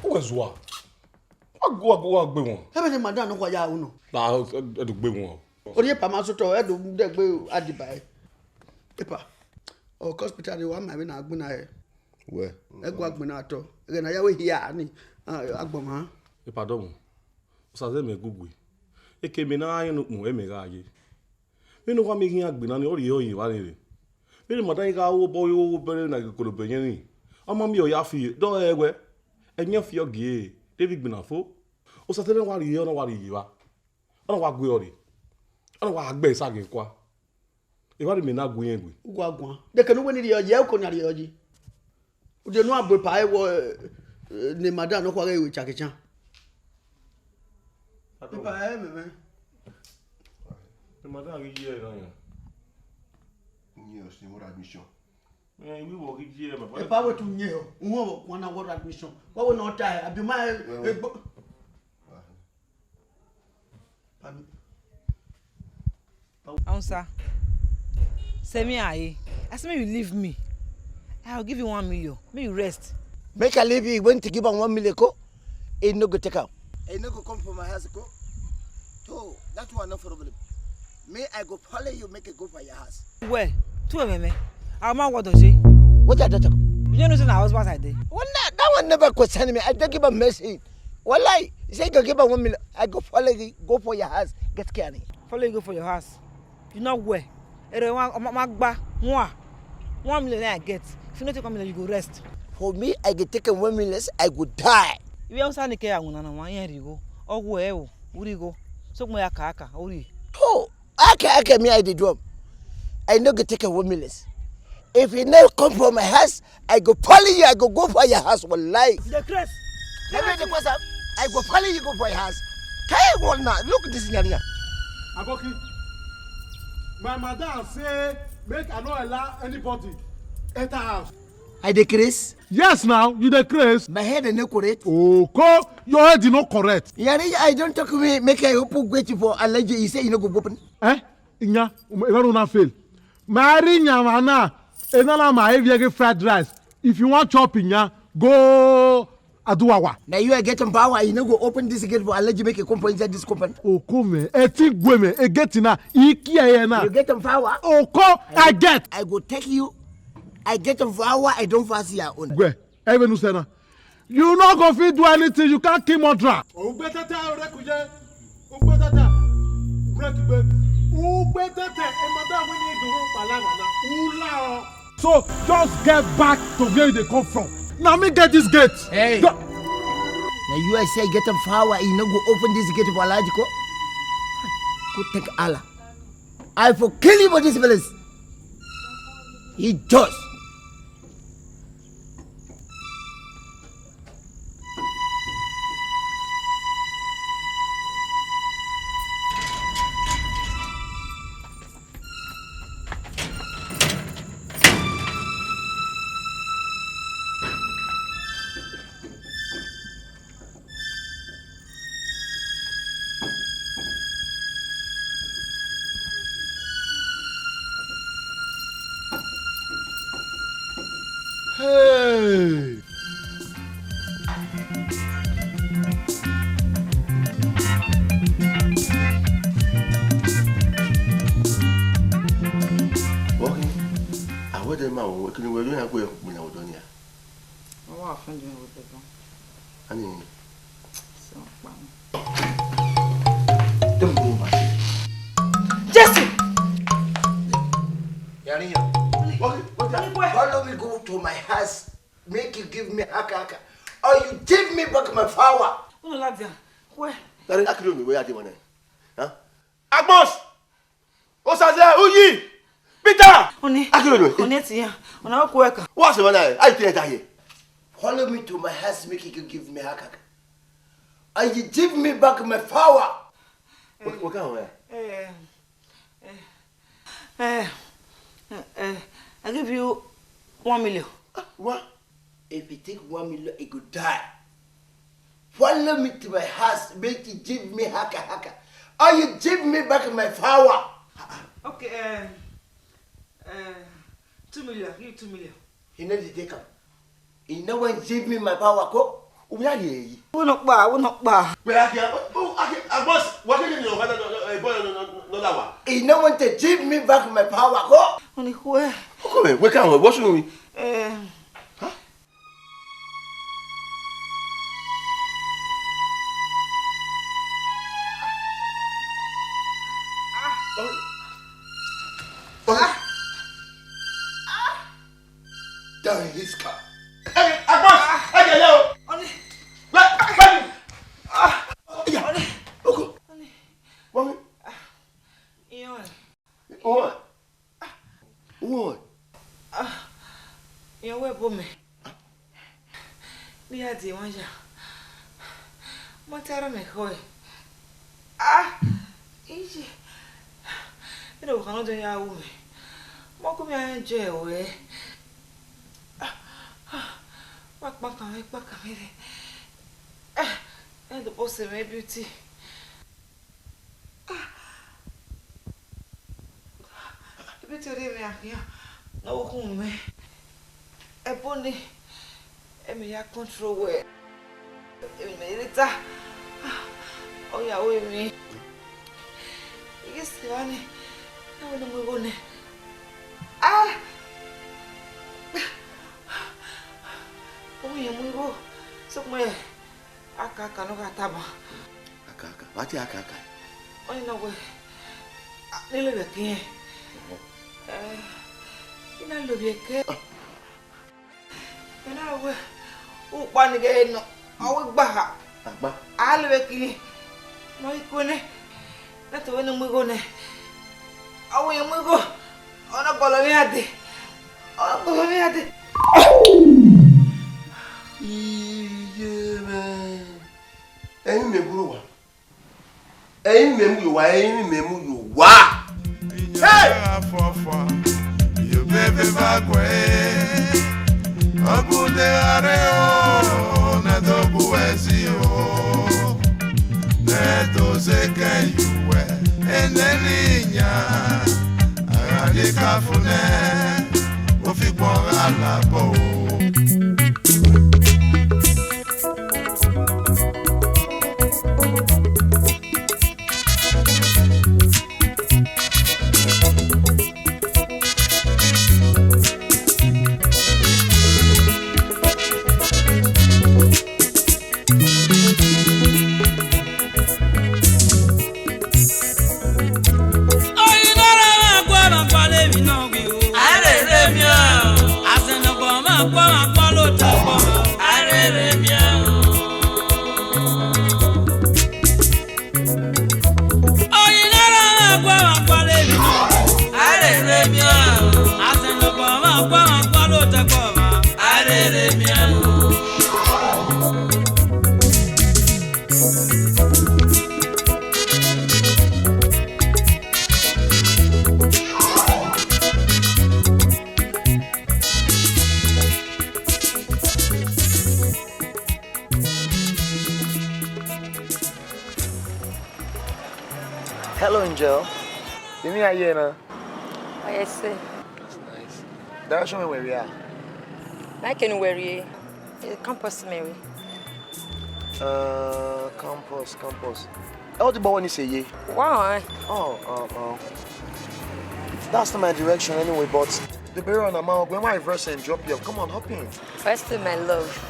Wezwa. Agwa gbe won. Ẹ bẹ̀ ni ma dáná ọkọ̀ ya uno. La e do gbe won. Ori pa ma so to e do de gbe adiba e. E pa. O hospital wa ma be na agbina e. We. E go agbina ato. E na ya we hia ni. Agboma. E pardon. Usaze me gugwe. E ke me na ayin no mu e me ga aye. Me no kwa me hin agbina ni ori yo yin wa ni re. Me ni madan ga wo boy wo bere na kokoro benyen ni. Omo mi o ya fi do ewe. Enye fi ogie. David Binafo. Usaze na wa ri yo na wa ri yi wa. Ona wa gwe ori. Ona wa agbe sage kwa. E wa ri me na gwe yen gwe. Ugwa agwa. De ke no we ni ri oji e ko na ri oji. U de no abo pa e wo ni madan no kwa ga we chakichan. Ipa ẹ mẹ́mẹ́. Ẹ máa dáa rí yí ẹ̀ náà yẹn. Ní ọ̀sìn wọ́n admission. Ẹ wíwọ̀ rí yí ẹ̀ bàbá. Ẹ bá wọ́n tún yẹ ọ, wọ́n náà wọ́n admission. Wọ́n wọ́n náà ta ẹ̀ àbí máa ẹ gbọ́. Answer. Say me aye. I say you leave me. I'll give you 1 million. May you rest. Make I leave you when to give am 1 million ko? It no go take out. It no go come from my house ko? So that one no problem. Me I go follow you make it go for your house. Where? Two me. Our man what does she? What are that? You don't know say na husband side there. Well, that one never question me. I don't give a message. Wallahi, say go give am 1 million. I go follow you go for your house. Get carry. Follow you go for your house. You know where? Magba 1 million I get. If you not take 1 million, you go rest. For me, I get taken 1 million, I go die. If you also need care, na one year go. Oh go uri go. So mo ya kaka uri. Oh, aka me I dey do. I no go take 1 million. If you never come from my house, I go follow you. I go for your house. Wallahi. The crest. Let me the question. I go follow you go for your house. Kai one now. Look at this area. Aboki, my madam say make I not allow anybody enter house. I decrease. Yes, now you decrease. My head is not correct. Oh, your head is not correct. Yari, I don't talk to me. Make I open wait for allergy. You say you no go open. Eh? Inya, you not fail. Marry Nyamana. Enala ma heavy fried rice. If you want chopping, ya go Aduwawa. Now you are getting power. You no go open this gate for allergy. Make a company inside this company. Oh, come. Think women. Get na. Iki na. You get power. Oh, come. I get. I go take you. I get a flower, I don't fancy your own. Where? Even Usena. You not go fit do anything, you can't kill Motra. So just get back to where they come from. Now me get this gate. Hey. Now you I say get a flower, you no go open this gate for allergical. Go take Allah. I for kill you for this place. He just. Hey! the man working with you and go when I was done here. Oh, I found you with the gun. And So, don't go back. Jesse! Yari. to my house, make you give me haka, or you give me back my power. Oh, Ladia, where? That is actually where I did money. Huh? Agbos! Osaze, Uyi! Peter! What's the one I tell you? Follow me to my house, make you give me haka. And you give me back my power. What kind of I give you 1 million. What? If you take 1 million, it could die. Follow me to my house, make you give me haka. Or you give me back my power. Okay, 2 million, give 2 million. You know the take up. You know when give me my power, go. We are here. We not bar. Where are you? Boss, what is your father? You know when to give me back my power, go. Only where? Okay, where can we? What should we? Down his car. Hey, Agbos! Hey, yo! What? You were for me. We had the one. What are me? Easy. You know, how do you have me? What come I enjoy? Back, and the boss of my beauty. The beauty of me, no home. A pony, and me, I control where. Oh, yeah, with me. Yes, honey, I want to move on. Oh, you move. So, my Akaka no Gataba. Akaka, what is Akaka? Oh, you know where? Little again. You know, look again. You know where? Oh, one again. Oh, Baha. I'll be again. No, you couldn't. That's when we go there. Oh, you move. Oh, no, Bologna. Oh, Bologna. Yeah, man. Any member, any member, any member, Hey! You baby back way. Abude areo na dobu ezio. Neto seke yuwe enelinya. Arade kafune. Ofi kwara labo. Hello, Angel. Give me a year now. Oh, yes, sir. That's nice. Don't show me where we are. I can wear you. Campus, Mary. Campus. What the boy say ye? Why? Oh. That's not my direction anyway, but the barrier on the mouth, when I reverse and drop you, come on, hop in. First, my love.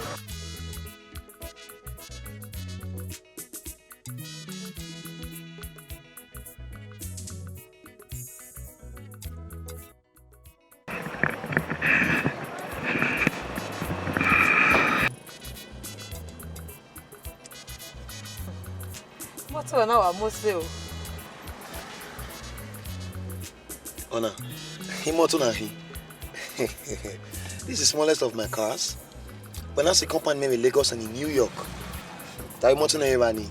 So now I must say. Ona, Himotunahi. This is the smallest of my cars. When I see company name in Lagos and in New York, that Himotunahi,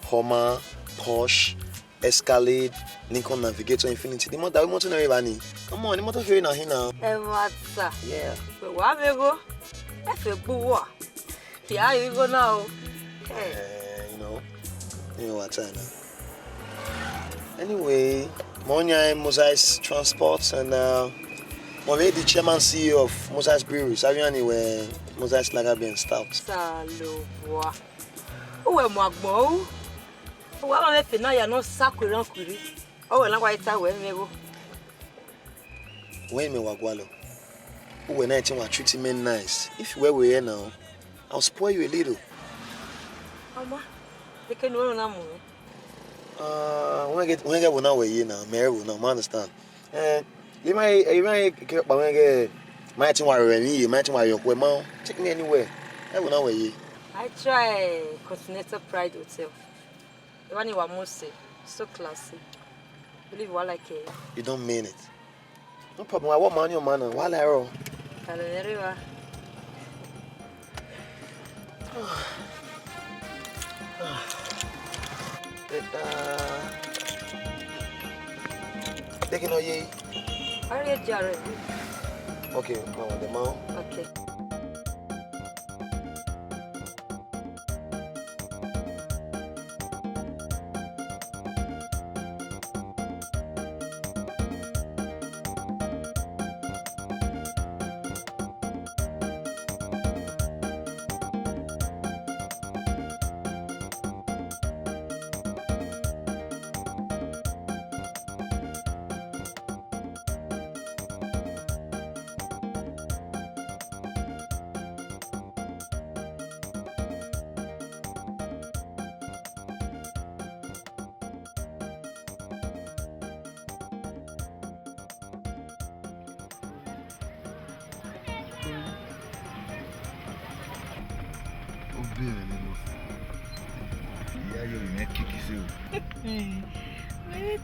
Hummer, Porsche, Escalate, Lincoln Navigator, Infinity. The motor Himotunahi. Come on, the motor here now. Yeah. But what we go? That's a boo. Yeah, you go now. You know what time now. Anyway, Monya Mosaic Transport and the chairman CEO of Mosaic Breweries. Have you anywhere Mosaic Lager and Stout? Saloboa. Who am I go? Who am I now? You're not sakuran kuri. Oh, and I tell when we go. When me wagwalo. Who when I think we're treating men nice. If you were here now, I'll spoil you a little. Mama, they can run on me. When I get one hour here now, Mary will now understand. You might get my team wire me, my team wire your mouth. Take me anywhere. I will know where you. I try Continental Pride Hotel. The one you want most say, so classy. Believe what I care. You don't mean it. No problem. I want money on man. While I roll. Hallelujah. Taking no ye. Are you Jared? Okay, now the mouth. Okay.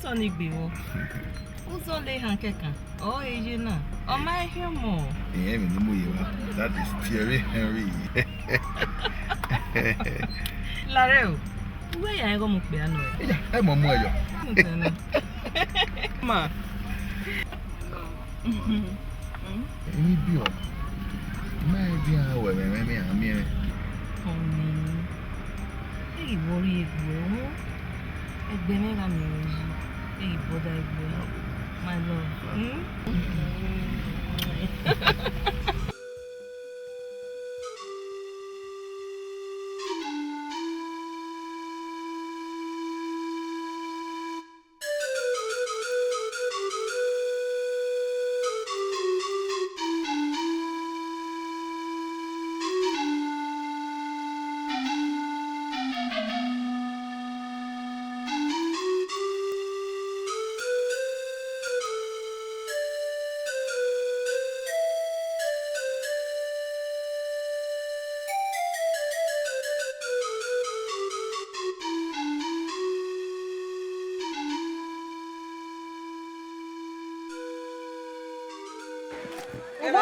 Tony Biwo. Who's only Hankeka? Oh, you know. Oh, my humor. That is Thierry Henry. Lareo, where are you going to be? I'm a moyo. Ma. Any bio. My dear, where I'm here. Hey, worry, bro. Hey, brother, my love.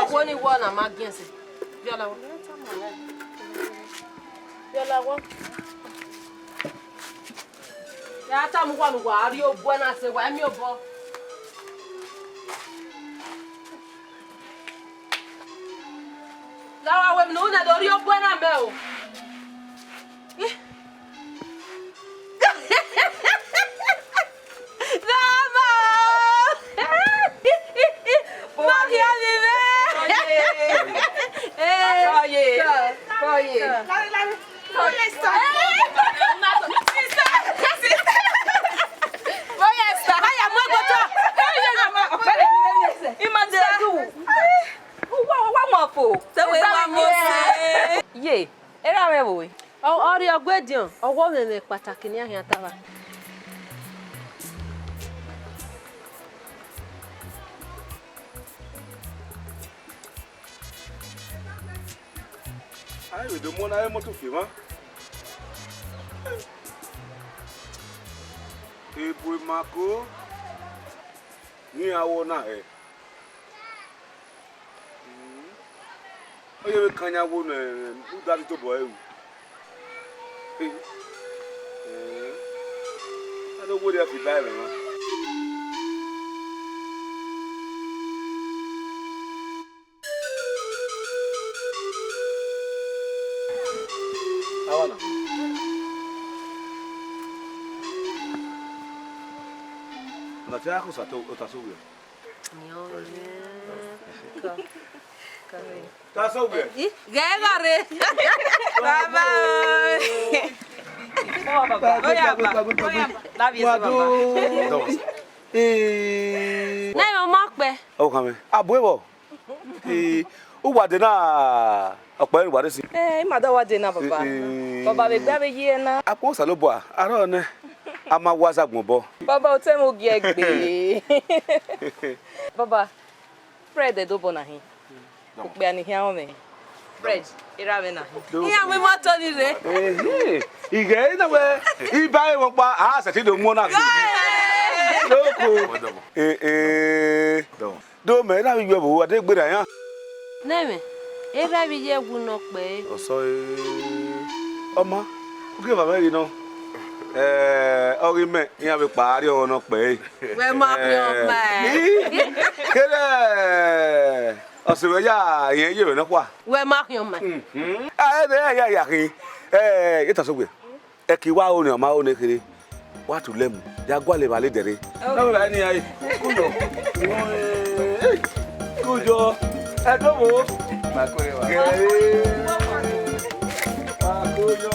Only one I'm against it. Viola. Ya ta mu wa nu wa ri obo na se wa mi obo. La wa we no na do ri obo na me o. Ori ogwedion owo nene pataki ni ahin atawa. Ai, we do mona e moto fi ma. Ebu mako. Ni awo na e. Oye kanya wo na u dadi to boy u. I don't worry if you die, man. Awana. Unataka kusato utasubiri. Tasubiri. Gagare. Baba. Nai mama pe. O kan me. Abuebo. O wa de na opo en wa de si. Ma da wa de na baba. Baba be gba be ye na. Apo sa lo bo a. Ara ne. A ma wa sagbon bo. Baba o te mo gi egbe. Baba. Fred do bona hin. Ko pe ani hin awon me. Fred, ira me na. Iya we mo to ni re. Ige na we. Iba e won pa a se ti do mu na. Loko. Do me na bi gbe bo wa de gbe da yan. Neme. Ira bi je gu no pe. O so ọmọ. O ge baba ri no. Ori me yan bi parí ọ̀nà pe. We ma pe o pa. Kere. Ọ̀sẹ̀ ya yen ye na kwa. We ma pe o ma. Ya kin. Ita so gbe. E ki wa o ni o ma o ne kere. Wa tu lemu. Ya gwa le ba le dere. No ba ni ai. Kujo. Kujo. E do mo. Ma ko re wa. Kujo.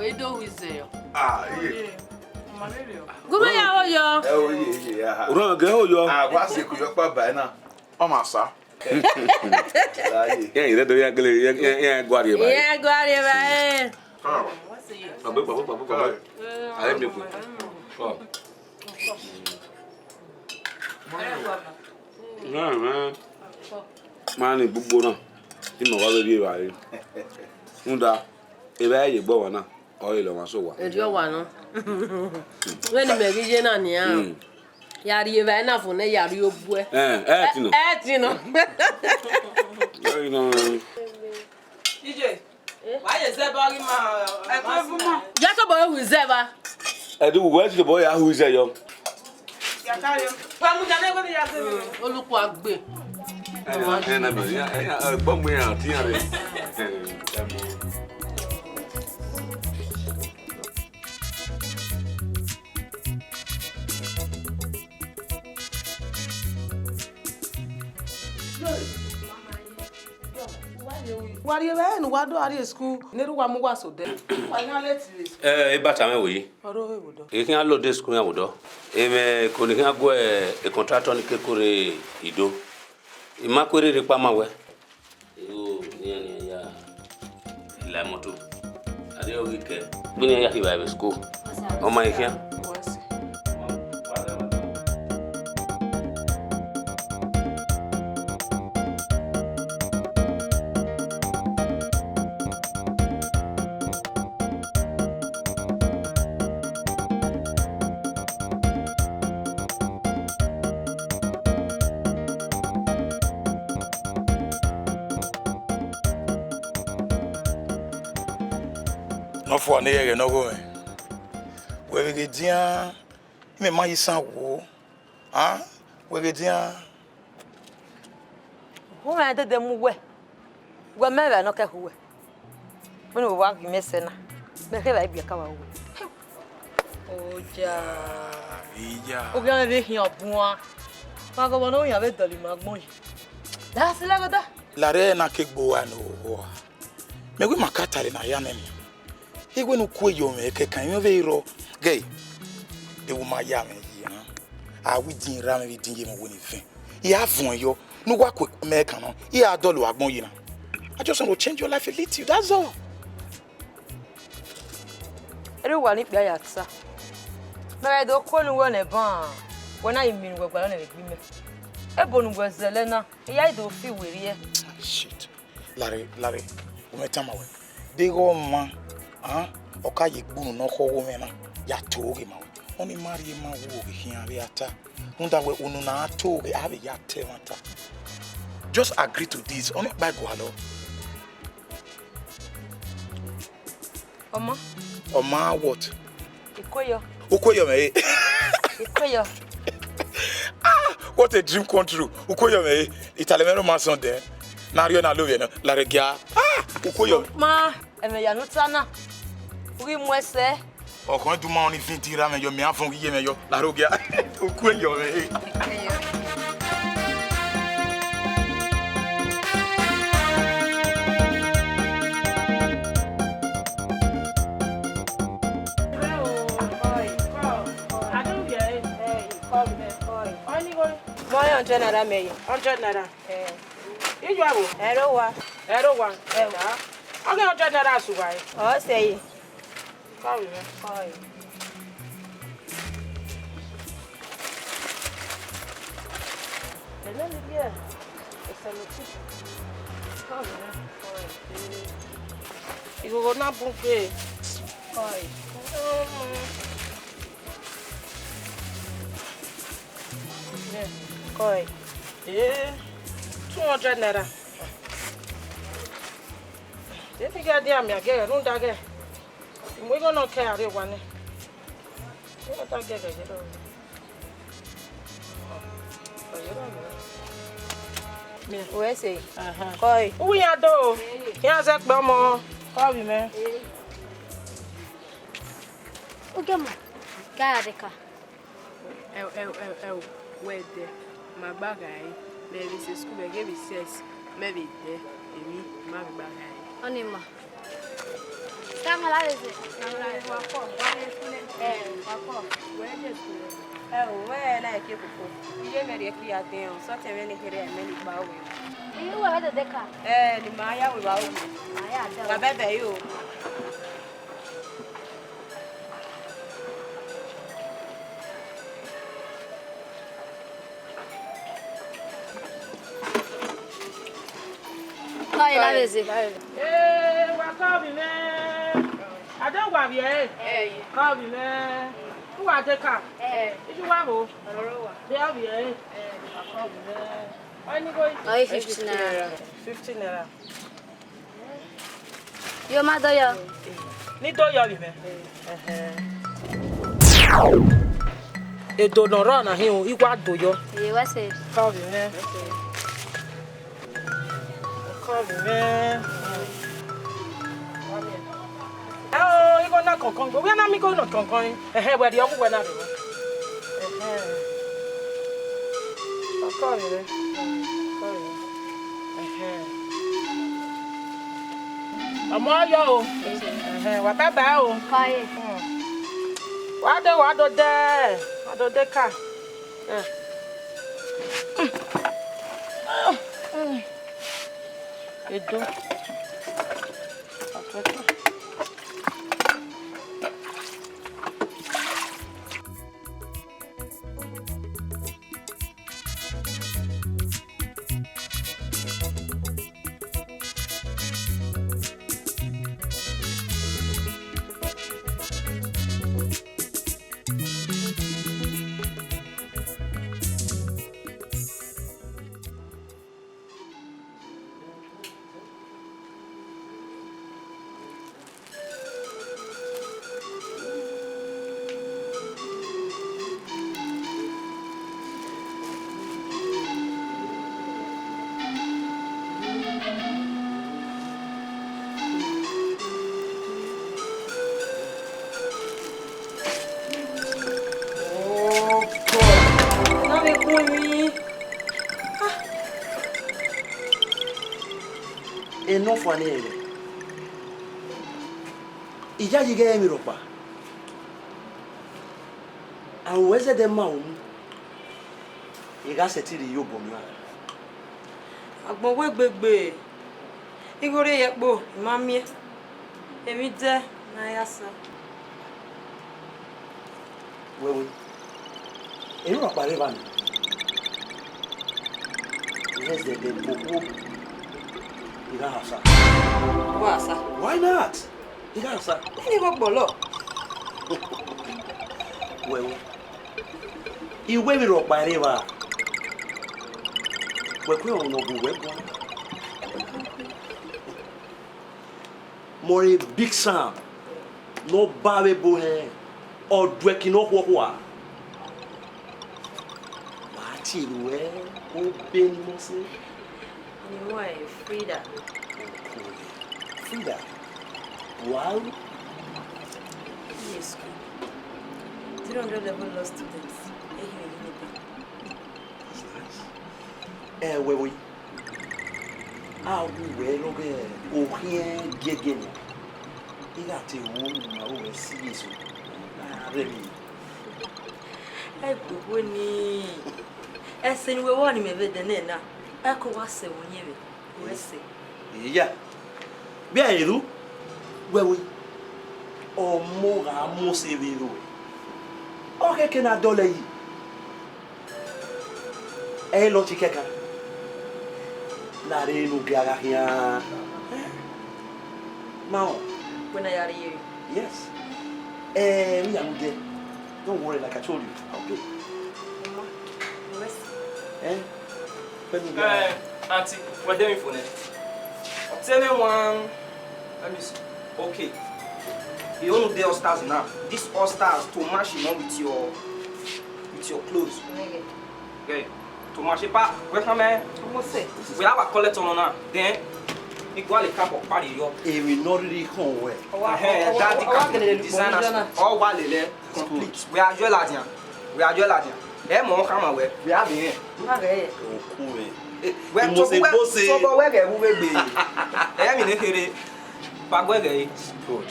Edo State. Yeah. Gume ya oyo. Oye ya. Oro ge oyo. Wa se ku yo pa ba na. O ma sa. Ire do ya gele ya gwari ba. Ya gwari ba. Baba. Ale mi ku. Na. Mani bugbo na. Ti mo wa be bi ba ri. Nda. Ebe aye gbo wa na. Oil o ma so wa. Ejo wa no. We ni me gije na ni a. Ya ri ebe na fun ne ya ri obu e. Ti no. Ti no. No. DJ. Why is that body ma? Ya so boy who zeba. Do where the boy who is yo. Ya carry. Pa mu jane ko ni ya se. Oluku agbe. Na be ya gbo mu ya ti ya re. Wari ebe no wado ari school neru wa mu wa so de. Wa na let me. E bata me wo yi. Oro we wodo. E kin a lo de school ya wodo. E me ko ni kin a go e contractor ni kekore Ido. I ma ko re pa ma we. O ni ya la moto. Ade o wike. Bini ya ki ba school. O ma ikin. No for ne ye no go. We ge dia me ma yisan wo. Ah, we ge dia. Ho na de mu we. We me ba no ka ho we. Mo no wa me se na. Me ke ba bi ka wa wo. Oja. Ija. O ga be hin obun a. Pa go no yan be doli magbon yi. Da se la go da. La re na ke gbo wa no. Me we makata le na ya na mi. Igwe no kwe yo me ke kan yo ve ro gay de wo ma ya me yi na a wi din ra me din ye mo woni fin ya fun yo No work with American. Here I don't know you now. I just want to change your life a little. That's all. Everyone is there, sir. But I don't call you one a barn. When I mean we're going to be me. Ebon was the Lena. I don't feel with you. Shit. Larry, umetama we. They go man. Okay, bunu no ko women. Ya toge ma. Oni marry ma wo here we ata. Unda we unu na toge have ya temata. Just agree to this. Oni by go hello. Oma what? Ikoyo. Ukoyo me. Ikoyo. What a dream come true. Ukoyo me. Italiano man son there. Na rio na love no. La regia. Ukoyo. Ma, eme ya nutana. Uri mwese. O kon du ma oni fin tira me yo me afon giye me yo. La regia. Ukoyo me. Moi 100 naira me. 100 naira. You abo? Erowa. Okay, 100 naira suwai. Oh, say. Come here. Oi. Let me hear. It's a little. Come here. Oi. You go na bunke. Oi. Oi. 200 naira. If you get there, me again, don't dage. We gonna carry one. You don't dage, Where say? Oi. Who ya do? Ya zek bamo. Call me, man. Ugema. Gareka. Where there? My bagay. Maybe say school be give sex. Maybe there. Emi my bagay. Onima. Kama la leze. Wako. Wako. Where just school? Where na ke kuko. Iye me re ki ate o so te me ni kere me ni ba we. Iye wa de deka. Ni ma ya we ba we. Ma ya da. Ba bebe yo. Oi, la leze. Wako bi me. I don't want you. Call me, man. Who are the car? If you want to, they have you. I go 15 naira. 15 naira. Yo, mother, yo. Need to yell, man. Edo no run, he what do you? You was it? Call me, man. Call me, man. Oh, you go na konkon. We na mi go na konkon. Where the oku we na be. Call me. Amo yo. Wa baba o. Kai. Wa do de. Wa do de ka. Edo. No funny. Ija jige mi ropa. An weze de ma um. Iga setiri yo bomwa. Agbon we gbegbe. Igore yepo, mami. Emi de na yasa. Wewe. Enu apare ba ni. Yes, the popo. Ira hasa. Wasa. Why not? Ira hasa. Ni go bolo. Wewe. Iwe mi ro pare ba. Wewe ono bu wewe. More big Sam. No babe bohe. Or dweki no kwa. Mati we o ben mo se. Ni wa Frida. Frida. Wow. Yes. 300 level law students. Wewe. Ah, we loge o hien gege no. Iga te wo na o we si yeso. Na rebi. Gbogbo ni. Ese ni we wo ni me be de na. E ko wa se wonye be. We se. Iya. Bi ayeru. Wewe. O mo ga mo se bi ro. O keke na dole yi. E lo ti keka. La re no gaga here. Now, when I are you. Yes. Me am there. Don't worry, like I told you. I'll pay. Auntie, what do you for that? Tell me one. Let me see. Okay. You only the all stars now. This all stars to match with your clothes. Okay. To match it back. Where come on? We have a collector on now. Then equal the cap of party yo. E we not really come where. That the cap designers all while complete. We are your ladian. We are your ladian. More come away. We have here. Oh, cool. We must say boss. So where we will be. I mean here. Bagwege. Good.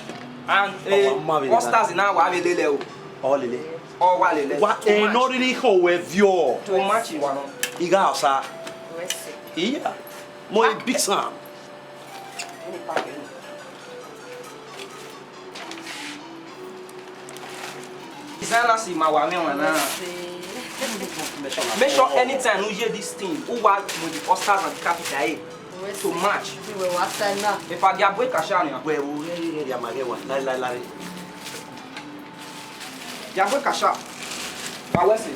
And all stars now wa be lele o. All lele. All wa lele. What e not really come where view. To match you one. Iga osa. Iya. Mo big Sam. Designers in my wame wana. Make sure anytime you hear this thing, who want with the Oscars and the capital to match. If I get break cash on we ya magewa. La. Ya break cash. Wa wese.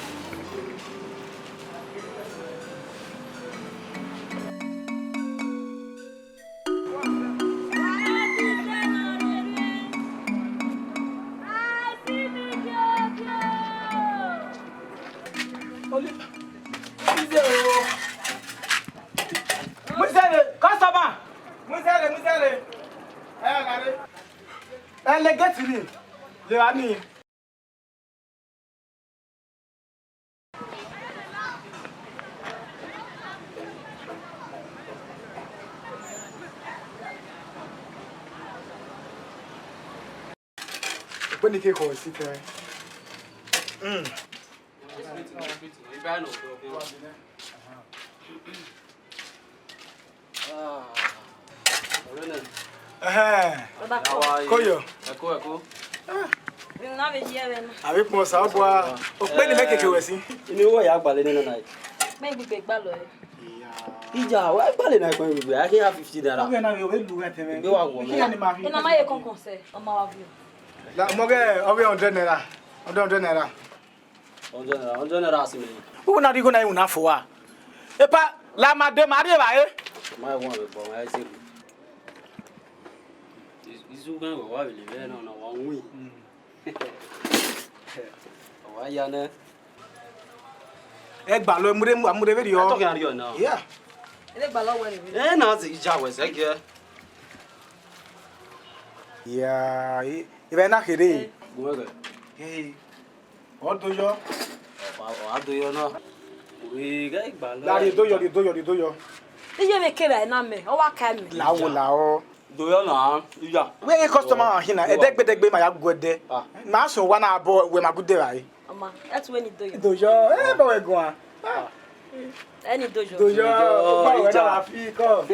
When you take a sit there. Koyo. Eko. Na be here na. Abi po sa boa. O pe ni mekeke wesi. Ni wo ya gbale ni na. Me gbigbe gba lo e. Ija wa gbale na ko gbigbe. I can have 50 naira. Oge na we lu ete me. Be wa wo me. Ina ma ye kon se. O ma wa view. La moge oge 100 naira. 100 naira. 100 naira asime. Who na digo na you na fo wa. Epa la madame ari ba e. Ma won be bo ma se. Isu gan wo wa le be na na wa win. Wa ya na. E gba lo amure be yo. Talk yan yo now. Yeah. Ele gba lo we ni. Na se ija we se ge. Yeah, ibe na kere. Gwe. Hey. O doyo. O doyo na. We ga igba lo. La ri doyo. Ije me kere na me. O wa ka me. Lawo. Doyo na. Ija. We e customer hina edegbe ma ya gode. Ma so wa na abo we ma gude rai. Ama, that's when you do. Doyo, ba we go an. Any dojo. Dojo. Báwo ẹ dára fi kọ́?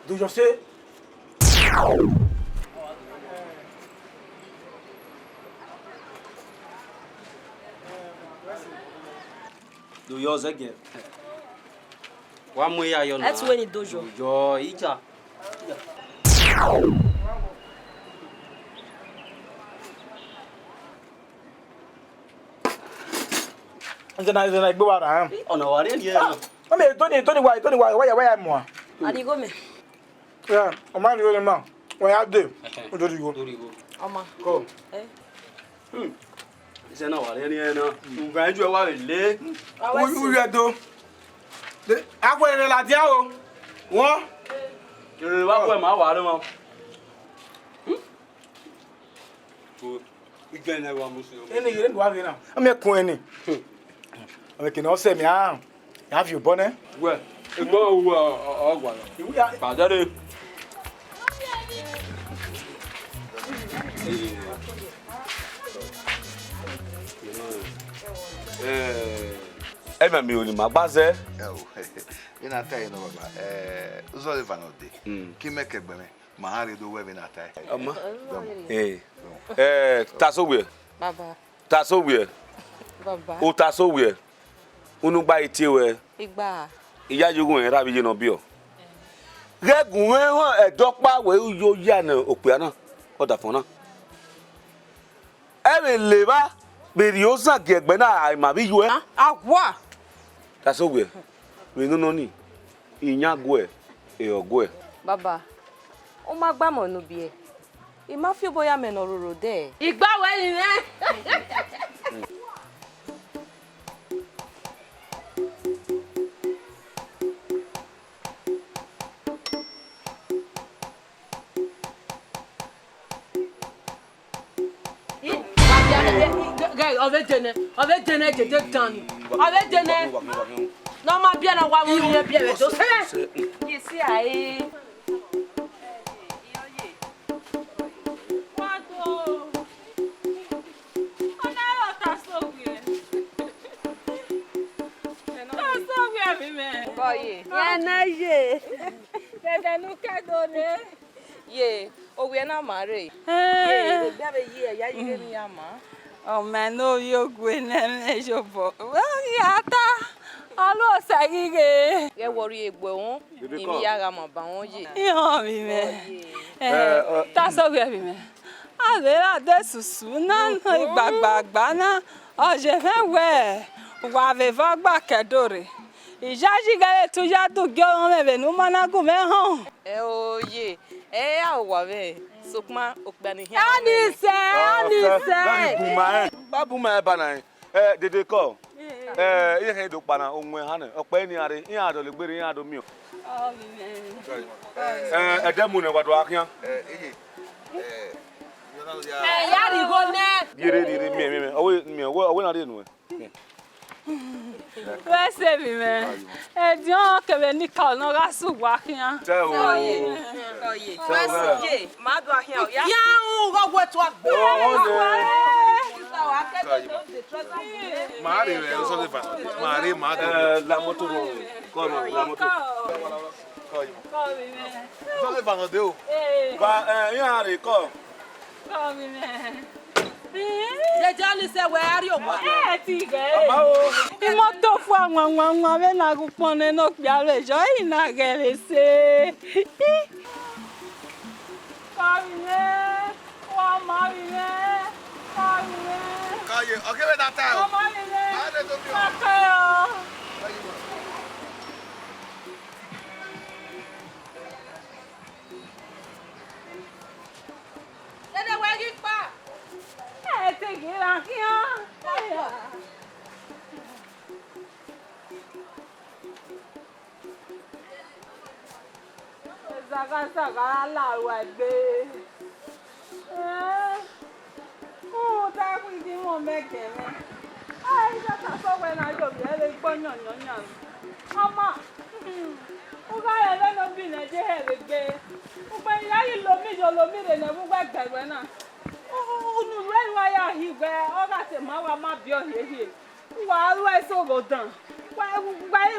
Dojo ṣe. Dojo zege. Wa mu ya yo na. Let's win it dojo. Dojo ija. Njana igbe wa ra. Ona wa re ni e na. O me Tony wa mo. Adi go me. Yeah, o ma ni o ma. Wa ya de. O do digo. Oma. Ko. Ise na wa re ni e na. Ngan ju e wa le. U ya do. De agwere la dia o. Won. Wa ko e ma wa re mo. Igana wa musu. Eni yire ndo wa vi na. O me kun eni. O ke no se mi a. Have you bonnet? Well, egbo owo ogwa. Padare. Mi ò ní máa gbáṣẹ́. Ina tai no baba. Uzo le vanode. Ki meke gbeme. Ma ri do we na tai. Ama. Taso we. Baba. Taso we. Baba. O taso we. Unu gba iti we. Igba. Iya jogun en rabi je no bi o. Regun we han edopa we yo ya na ope na. O da fon na. E le ba beri o san ge egbe na ai ma bi yo e. Agwa. Taso we. We no ni. Iyan go e ogo e. Baba. O ma gba mo nu bi e. I ma fi boya me no roro de. Igba we ni ne. Avec Dene, je te donne. Avec Dene, non, ma bien à voir, oui, bien, ici, aïe. Oh man, no you going and your book. Well, yata. Alo sagige. Ye worry egbo won. Imi yaga mo ba won ye. Yo mi me. Ta so gbe mi me. Avera de susu na igbagba na. O je fe we. Wa ve va gba kedore. Ijaji gale tu ya tu gyo me be nu mana gu me hon. Oye. Awa be. Sokma okbani hia. Anise. Babuma e bana. Dede ko. Ihe do pana onwe ha na. Opa ni are. Ihe ado le gbere ihe ado mi o. Oh mi me. Edemu ne wado akyan. Yari go ne. Dire mi. Owe na de nu. Wese mi me. Edion ke be ni ka no ga su wa kian. Oye. Wese ma do ahia o ya. Ya un go gwe to agbe. Ma ri re so le va. Ma ri ma do. La moto kono la moto. Ko mi me. So le va no de o. Ba yan re ko. Ko mi me. Jejali se we ari o wa. Ti ge. Imo to fu àwọn be na gu pon no pia le jo ina gele se. Kavine. Wa mavine. Kavine. Kaye, okay we that time. Mavine. Ma de do mi o. Akayo. Dede we gi pa. Te gira kian. Saga la wa gbe. Ta ku di mo meke me. Ai ta so we na yo bi le gbo yan. Mama. O ga le no bi na je he gbe. O pe ya yi lo mi re na bu gba gbe na. Unu re wa ya hi gbe. O ga se ma wa ma bi o he. Wa wa so go dan. Wa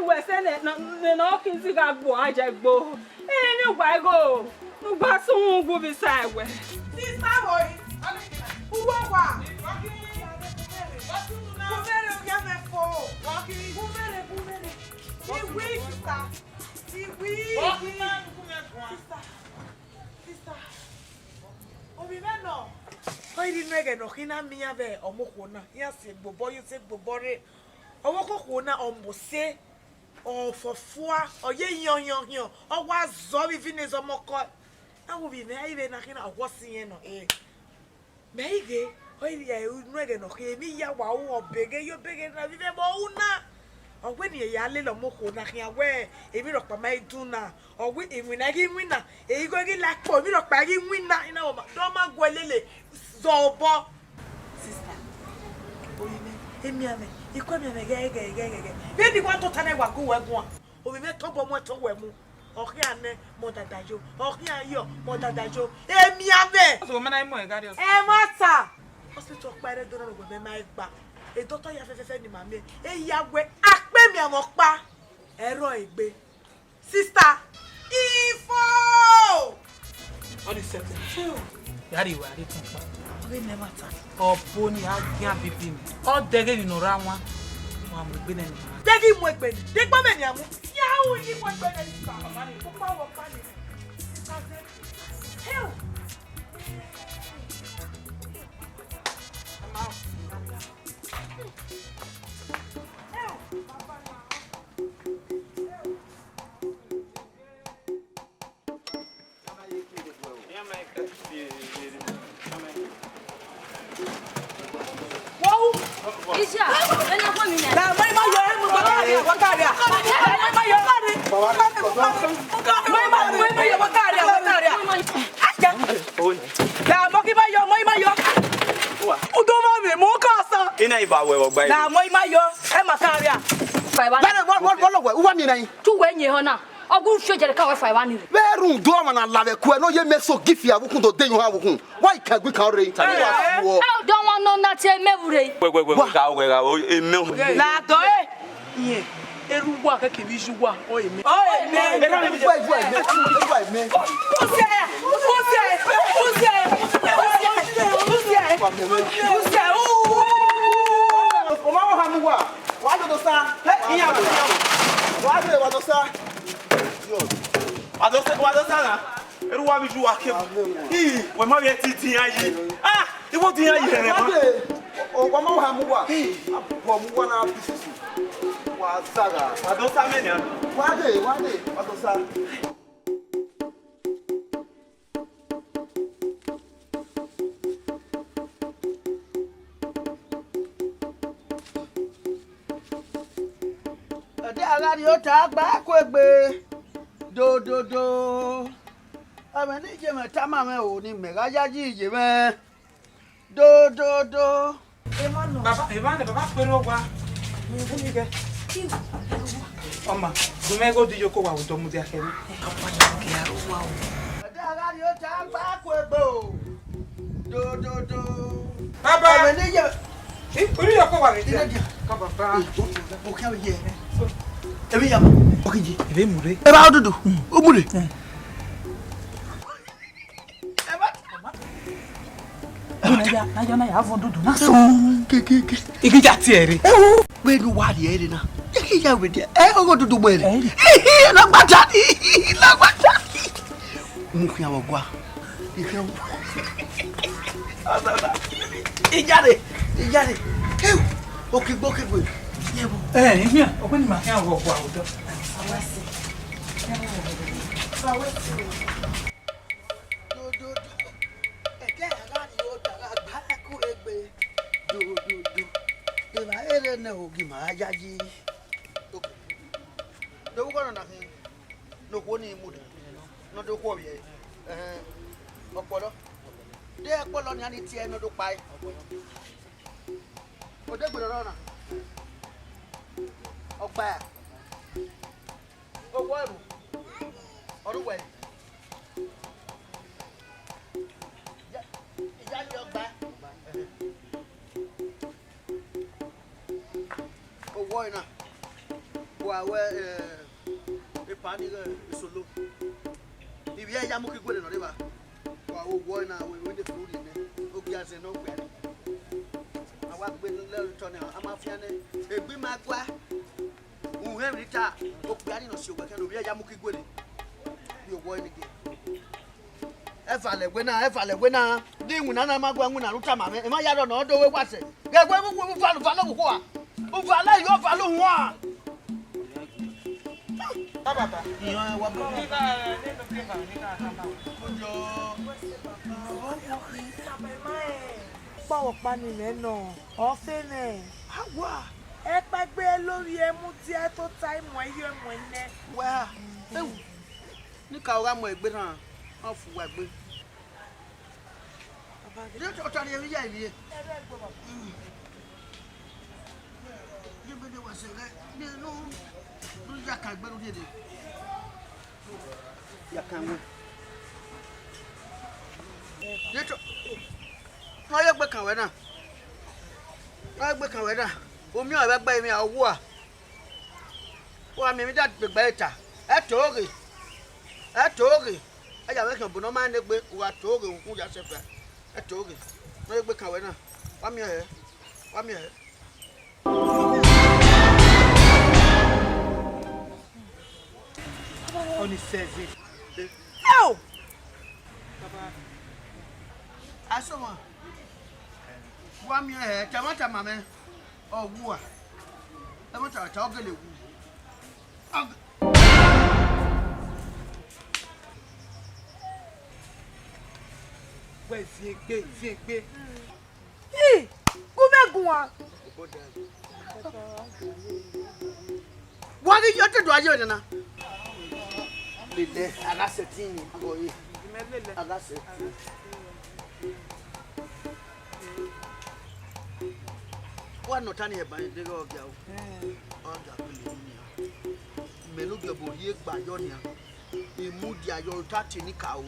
we se ne no kin si ga gbo aje gbo. Ni wa go. Nu gba sun go bi sai we. Sister boy. Uwo wa. Kumere o ya me fo. Kumere. Iwi sister. Iwi. Sister. Obi me no. Oi di nege no kina miya be omoko na. Ya se gbobo you se gbobore. Omoko na ombose. O fofua, o ye yon. O wa zo bi finish omoko. Na wo bi me ibe na kina o wosin no Me ige, oi di e nege no ke mi ya wa o bege yo bege na bi be mo una. O we ni ya le lo moko na kian we, e mi ro pa mai duna. O we e mi na gi wina, e go gi la po mi ro pa gi wina ina o ma do ma gwelele zobo. Sister. Oyi me, e mi ame, ikwa mi ame ge. Be di kwa to tane wa go we go. O me to bo mo to we mu. Oki ane mo dadajo. Oki ayo mo dadajo. E mi ame. So me na mo e gari. E mata. Hospital pare do na go me mai gba. E doctor ya fefe ni mame. E yawe ape mi amo pa. Ero egbe. Sister. Ifo. What is it? Yari wa ri tun pa. We never ta. Opo ni agian bibi mi. O dege you no ra wan. Wa mo gbe na ni. Degi mu egbe ni. De gbo me ni amu. Yawo ni mo egbe na ni pa. Ko pa wo pa ni. Hell. Isha, ena kwa mimi. Na mai ma yo mu wakaria. Mai ma yo. Acha. Na mo ki ma yo. Udo ma me mo ka sa. Ina iba we ogba. Na mai ma yo, e makaria. Bana what uwa mi nan. Tu we nye ho na. Ogun fio jere ka we fa wa ni. Beru do ma na lave ku no ye meso gifi abukun do den ho abukun. Why can we can re? I don't want no na te mewure. We ga eme. Na to Ye. Eruwa ka ke bijuwa o eme. O eme. Eruwa bijuwa ke. We ma be titi ayi. Ah, e wo tin ayi re ma. O wa ma ha mu wa. Apo mu wa na bisusu. Wa saga. Adosa me ni. Wade. Adosa. Ade agari o ta gba ko egbe. Do. Ame ni je me ta ma me o ni me ga jaji je me. Do. Baba pero gwa. Ni ge. Oma, gume go di yoko wa uto mu dia kemi. Ade agari o ta gba ko egbe o. Do. Baba. Ame ni je Uri yoko wa re. Ka baba. O ka ye. Ebi ya. Okiji. Ebe mure. E ba odudu. O mure. Na ya avon dudu na so. Keke. Igi ja ti ere. We no wa de ere na. Igi ja we de. O dudu mo ere. Na gbata ni. Mu fi awon gwa. Ife o. Ijade. Okigbo. Yebo. Mi o pe ni ma kan wo gwa odo. Ere ne ogi ma ajaji. Do ko na hin. No ko ni mu de. No do ko ye. Opolo. De opolo ni ani ti e no do pa e. O de gboro na. Ogba. O wo eru. Oruwe. Ija ni ogba. e pani solo. Ibi ya mu kigwe no riba. Wa wo na we dey fruit ni. O gya se no gbe. Awa gbe le return amafia ne. Egbi magwa. Uhe rita o gbe ani no se o gbe kan obi ya mu kigwe ni. Bi wo ni ge. Evale gwe na di nwuna na magwa nwuna ruta mame e ma ya do no do we kwase gegwe bu falu wo a u fala yo falu ho a baba iyan wa bo ni ka nínú paper ni ka ka ojo pawo pani le no o fe ne awa e pagbe lórí emu tí ẹ tó time mo iyo mo ne wa ewu ni ka ora mo egbe na o fu wa egbe Dia tak ada yang jadi. Dia benda wasa dia no jakan baru dia ni. Jakan. Dia tu. Ayah bekan wena. Ayah bekan wena. Omi ayah bekan mi awu ah. Wa mi dah bekan eta. Etori. Ayah bekan bono man dek be wa tori unku ja sefa. Etoge. No egbe kan we na. Wa mi he. Oni serve. Ow! Baba. Asoma. Wa mi he. Tamata mame. Owu a. Tamata ta ogele wu. Viens gbe. Hi! Kumegun wa. Wa ni yo te do aye na. Lele agase tin ni oye. Agase. Wa no tani e ban de go gya o. Oja pele ni. Melu gbe bo ye gba yo ni a. Imudia yo dati ni ka o.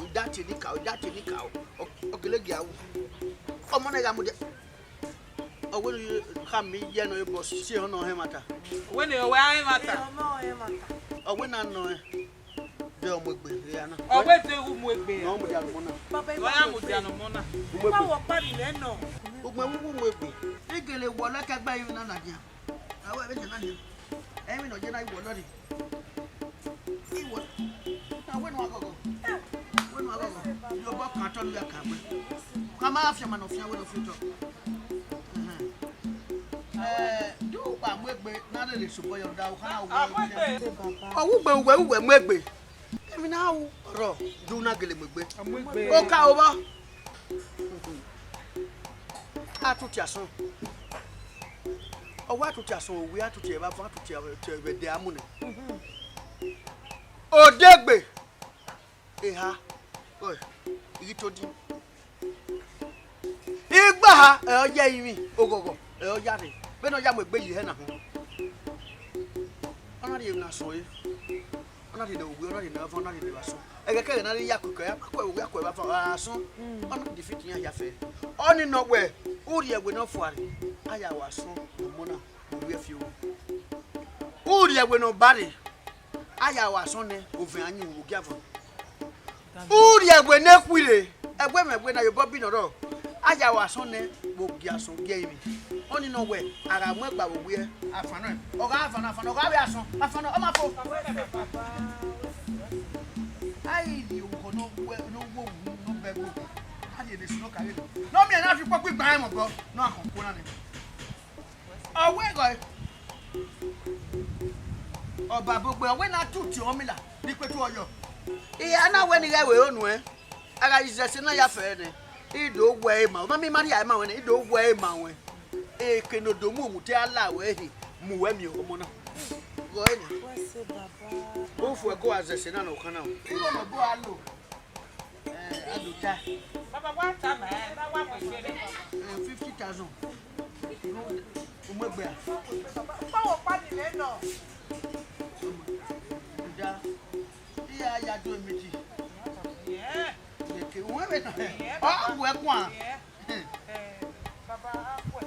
Ogele gya o. Omo na ga mu de. Owe khami ye no e boss si ono he mata. We ni owe he mata. Owe na no e. De omo egbe ya na. Owe te umu egbe. No mo di alumona. Baba wa mu di alumona. Ma wo pa ni le no. Ogbe wuwu mo egbe. Egele wo la ka gba yin na na dia. Awe be je na dia. Emi no je na iwo lori. Iwo. Na we no agogo. Yo bo kan to lu ya ka gbe. Kama afia ma no fia we no future. Do ba mo egbe na le subo yo da o kana wo. Owu gbe uwe mo egbe. Emi na wo ro do na gele mo egbe. O ka o bo. Atuti aso. Owa atuti aso owi atuti e ba fa atuti e de amune. Odegbe. Eha. Oi. Igi to din. Igba ha e o je yin ogogo e o jare. Be no ya mo egbe yi he na ho. Ona ri na so yi. Ona ri de ogu, ona ri na fa, ona ri de baso. E ke na ri yakoko ya kwa ogu yakwa ba fa aso. Ona defeat yan ya fe. Oni no we. Uri egbe no fuari. Aya wa so mo na ogu afi o. Uri egbe no bari. Aya wa so ne ovin anyi wo giavo. Uri egbe ne kwire. Egbe megbe na yo bobi no ro. Aya wa so ne wo giaso gie imi. Oni no we ara mo egba wo we afana. Oga afana oga we aso. Afana o ma fo. Ai di o ko no we no wo no be go. Ade de sino kare. No me na fi popi gban mo go. No akonko na ni. Owe go. Oba gbogbo we na tuti omila ni petu oyo. Iya na we ni ga we onu Aga Jesus na ya fe ni. Ido we ma. Ma mi mari ya ma we ni ido we ma we. E kenodo mu te ala we hi. Mu we mi omo na. Go ni. Wese baba. O fu e go azese na no kana o. Iwo no go alo. Aluta. Baba wa ta ma na wa mo se 50,000. O mo gbe a. Pawo pa ni le no. Ja. Iya ya do meji. Ke wo be na. O wo e kun a. Baba akwe.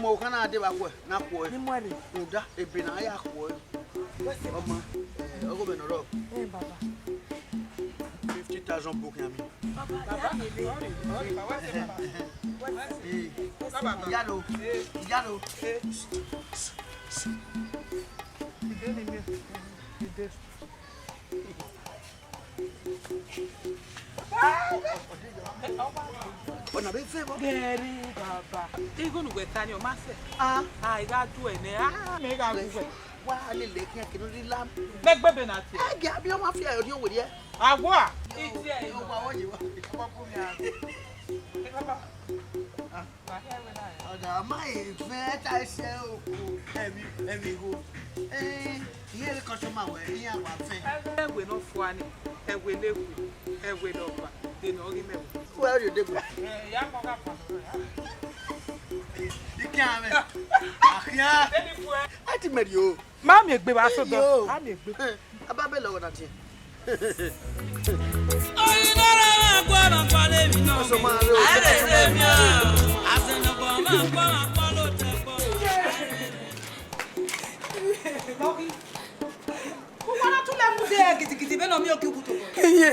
mo kana de ba ko na ko ni mo re nda ebi na ya ko ọmọ ogo be no ro baba 50,000 book yami baba yalo Ona be fe bo gere baba igo nu gwetani o ma se I got do ene me ga gwe wa le le kian kinu ri lam megbe be na ti ge abi o ma fi ayo ni o we die agwo a iti e o wa wo yi wa ko ku mi a baba Oda mai fe ta se o ku emi go here the customer we here wa fe egwe no fu ani egwe leku egwe do pa de no ri mewo where you dey go ya ko ka pa ikan me akia ati meri o ma mi egbe ba so do ma mi egbe aba be lo na ti oyinara agwa ma pale mi no so ma lo ere mi o aseno bo ma palo te bo Loki ko wala tu le mu de gidigidi be no mi o ki ku to iye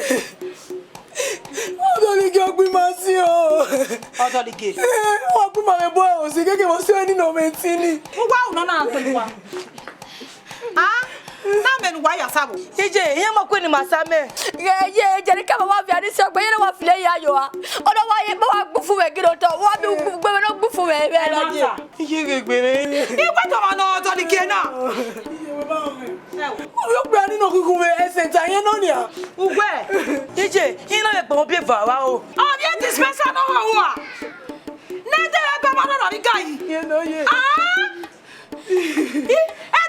odo ni ke ogbi ma si o odo ni ke o gbi ma me bo o si keke mo si eni no mentini mo wa o na to wa na men wa ya sabo ije iyan mo pe ni masame ye jeri ka wa fi ani se gbe ye wa file ya yo wa odo wa ye wa gbufu we giro to wa bi gbe we no gbufu we be la je iye gbere igbe to ma no odo ni ke na o gbe ani no kuku we ese ta yen no ni a ugbe ije ina le pe mo bi va wa o ye dispenser no wa na de ba ma no ni ga yi ye no ye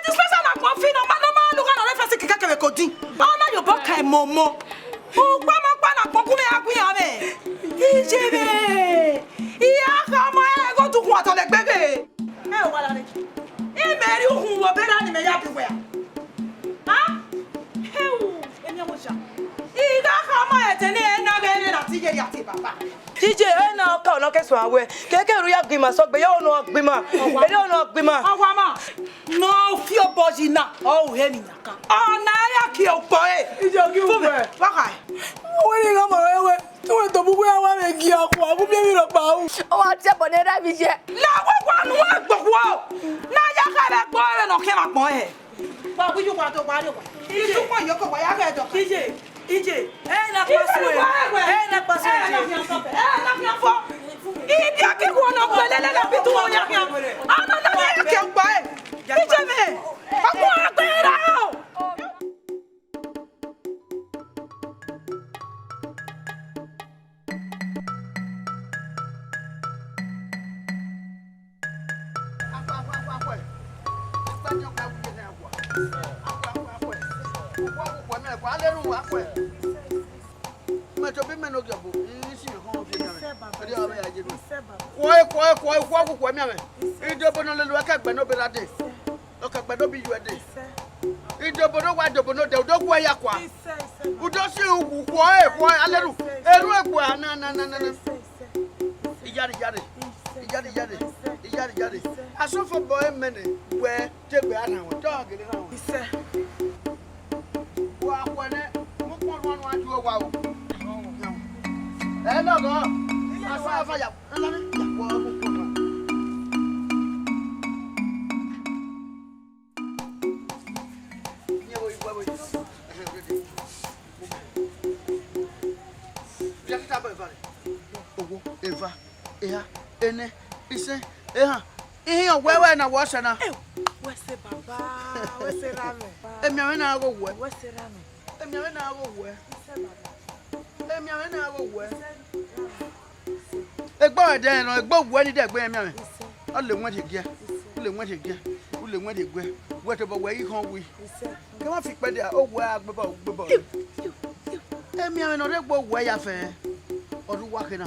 dispenser na ko fi no ma lu ka na le fese kika kebe ko din ona yo bo kai momo o pa mo pa na ko ku me agun ya me ije be iya ka ma e go tu ku ato le gbege e wa la re e me ri ohun wo be ra ni me ya bi we hewu emi mo sha iga ka ma e te ni e na be ni na ti je ya ti baba ije e na ka ona keso awe keke ru ya gbima so gbe yo no gbima e yo no gbima awa ma no fi oboji na o he mi naka ona ya ki o po e ije ki u be wa kai o ni ga mo ewe tu we to bubu ya wa me gi aku abu bi mi ro pa u o wa ti bo ne ra bi je la wo wa nu wa gbogbo na ya ka be po e no ki ma po e pa bu ju pa to pa ri ko ije po yo ko wa ya ka do ije na pasu na pasu na fi fo ibi akiku ona gbelele la bi tu o ya ya ana na ya ki o pa e ije me ako agbera o Washa na wese baba wese rame emi ame na go we wese rame emi ame na go we emi ame na go we egbo ede no egbo we ni de egbo emi ame o le won de gia o le won de gia o le won de gbe we to bo we yi kan wi ke ma fi pe de o we agbebo emi ame no de gbo we ya fe odu wa ke na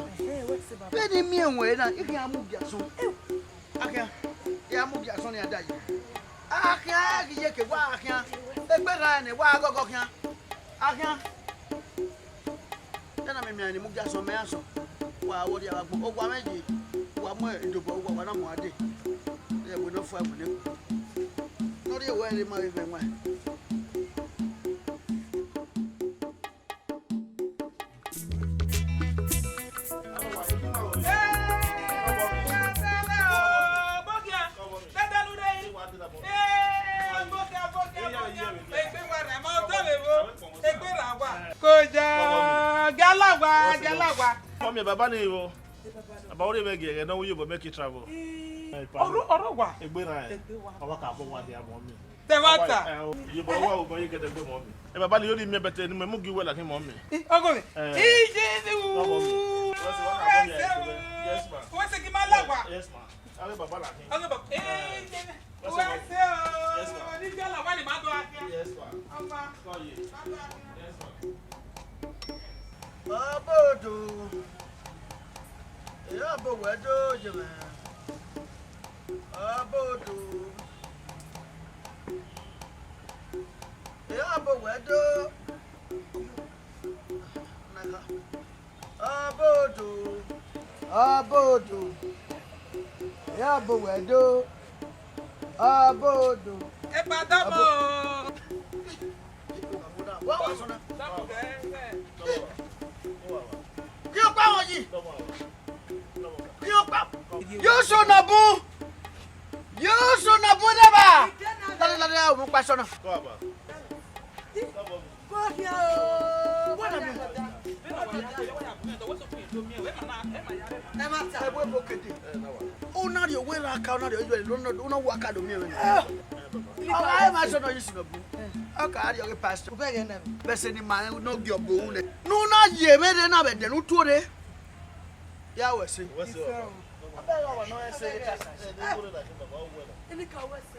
be ni mi enwe na ibi amu bia so akia ya mu bia so ni ada yi akia ki ye ke wa akia egbe ra ni wa gogo kia akia tena me mi ni mu bia so me aso wa wo dia wa gbo ogwa meji wa mo Idowu wa na mo ade we no for we no. No dey worry my even one. Mommy, Baba ni wo. About the beg you know you go make you travel. Orogwa. Egbera. Owa ka bo wa dia mommy. Te mata. You bo wa go you get egbe mommy. E Baba ni yori mi better ni mu gi we like mommy. Ogo mi. Ije wu. Yes ma. What's the malagwa? Yes ma. Ale Baba la kin. Ogo ba. Yes ma. Ni gala wa ni ma do akia. Yes ma. Amba. Call you. Yes ma. Abodo. Ya bo wedo jema. Abodo. Ya bo wedo. Naga. Abodo. Abodo. Ya bo wedo. Abodo. E padamo. Wa wa sona. Yo pa won yi. Yo pa. Yo so na bu. Yo so na bu de ba. La o pa sona. Ko aba. Ko ya o. Wa na bu. E ma ta bo bo kete. O na ri o we la ka o na ri o yo no wa ka do mi e. Oga e ma so no yi si no bu. Oka ari o pastor. Ube ge na. Bese ni ma no gi obo wu le. Nu na ye me de na be de nu to de. Ya we se. What's your? Abela wa no e se ta sa. Ele ka we se.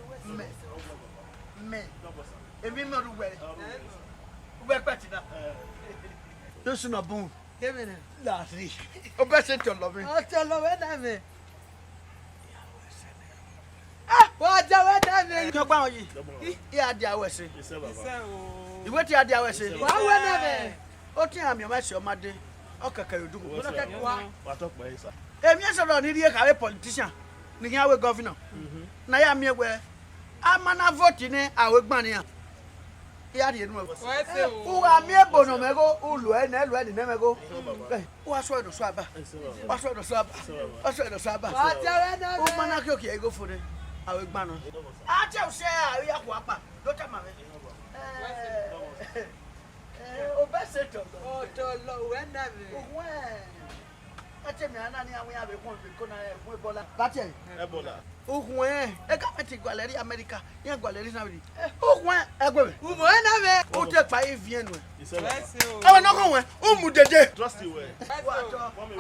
Me. Emi me ru we. Ube pati na. Yo su na bu. Kemene. La ri. Obe se to lo mi. O to lo we na me. Wọ́n jẹ́ wẹ́dá mi. Kí o pa wọn yìí? Ìyá adé awẹ́ sí. Ìwé tí adé awẹ́ sí. Wà á wẹ́ náà bẹ̀. Ó tí àmì ọmọ ẹ̀sìn ọmọdé. Ọkàkà yóò dùn. Wà á tọ́ pẹ́ sá. Èmi ẹ̀ sọ̀rọ̀ ní ilé kàwé politician ní kí n àwé gọ́fìnà. Náà yà mí ẹ̀wẹ̀. A máa ná vóòtì ní àwé gbọ́n nìyàn. Ìyá adé yẹn nù ẹ̀wọ̀. Wà mí ẹ̀bọ̀ nà mẹ́kọ́ olù ẹ̀ nà ẹ̀lù ẹ̀ nì mẹ́kọ́. Wà á sọ ẹ̀dọ̀ sọ àbá. Wà á sọ ẹ̀dọ̀ sọ àbá. Wà á sọ ẹ̀dọ̀ sọ àbá. Wà á jẹ́ wẹ́dá mi. Ó máa ná kí òkè ẹ̀gọ́ fún mi. Awe gbanu. Ate o se awe ya kwa pa. Do ta ma me. O be se to. O to lo we na me. We. Ate mi ana ni awe abe kon bi ko na e fun Ebola. Bate. Ebola. Ohun e ka me ti gwaleri America. Yan gwaleri na bi. Ohun egbe me. Umo e na me. O te pa e vie nu. Awe no kon we. O mu dede. Trust you we. Wa to. Mommy,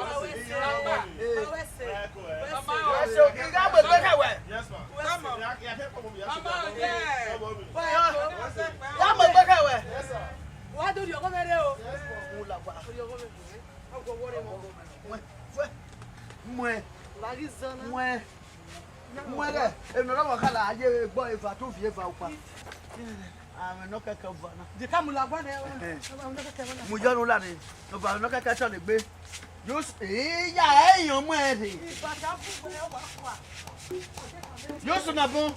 yes ma. Wá dórí ọkọ mẹ́rẹ́ o. Mwe enora wakala aje gbo ifa to fi ifa upa. Ame no keke va na. Di ka mu la gba na. Mu jo nu la ni. No ba no keke to le gbe. Yo ya eyan mu e ri. Ìbàdàn fún mi wá fún wa. Yo so na bon.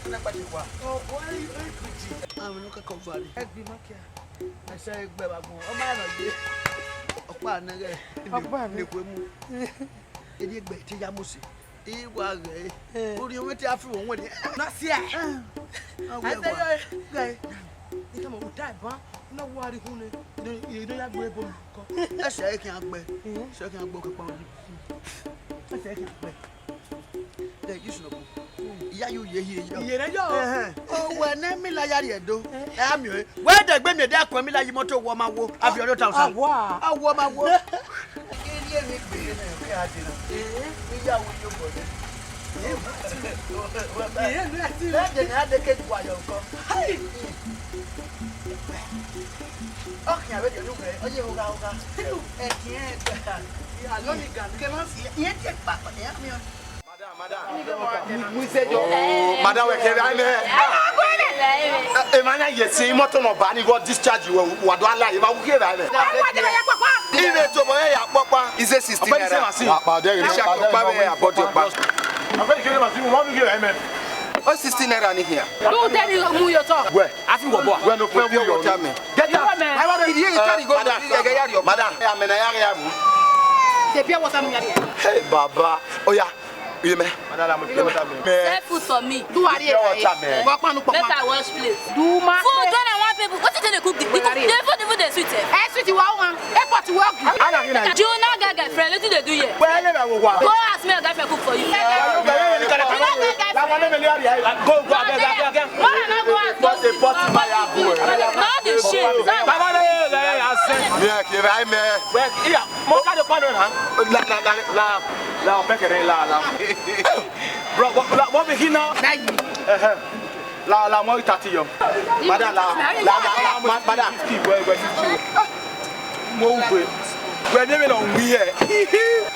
Na pa ti wa. O boy e kuji. Ame no keke va ni. Egbi makia. Ese egbe ba gun. O ma na gbe. Opa na re. Opa mi. Ni ko mu. Edi egbe ti ya musi. Iwa re. Ori won ti afi won de. Na si a. Ase yo gai. Ita mo utai ba. Na wari hune. Ni ya gbe bo ko. Ese e kan gbe. Se kan gbo ko pa won. Ese e kan gbe. De yisu no bo. Iya yo ye ye yo. Iye re yo. O we na mi la yari edo. E ami o. We de gbe mi de akwa mi la yi moto wo ma wo. Abi odo town sa. Awo ma wo. Eri mi gbe na bi ade na. Iya wo yo bo de. Iye mi ati. Le de na de ke gwa yo ko. Hai. Okay, I ready to look at it. Oga. Eh, tiens. Ya lo ni gan. Ke ma fi. Yen te pa pa ya mi. Madam, we can I Emmanuel, yes, see, motor no bani got discharge you. What do I like? If I will give that. Ile to boy ya papa. Is it 16 naira? Papa there is. Oh, 16 naira in here. Don't tell you who you talk. Where? I think what? Where no pay your time. Get up. I want to hear you carry go. Madam, I am na yari. The pure water me. Hey baba. Oh yeah. You me. Serve food for me. Do what you want. Better wash plate. Do my food. When I want people, what did they cook? They food the sweet. Sweet you want? Airport to work. You not get girlfriend. What did they do here? Go ask me a girlfriend cook for you. Go. Not the shit. Bro, what we here now? La moi 30 yom. Madam madam. Mo ugbe. We dey no wi e.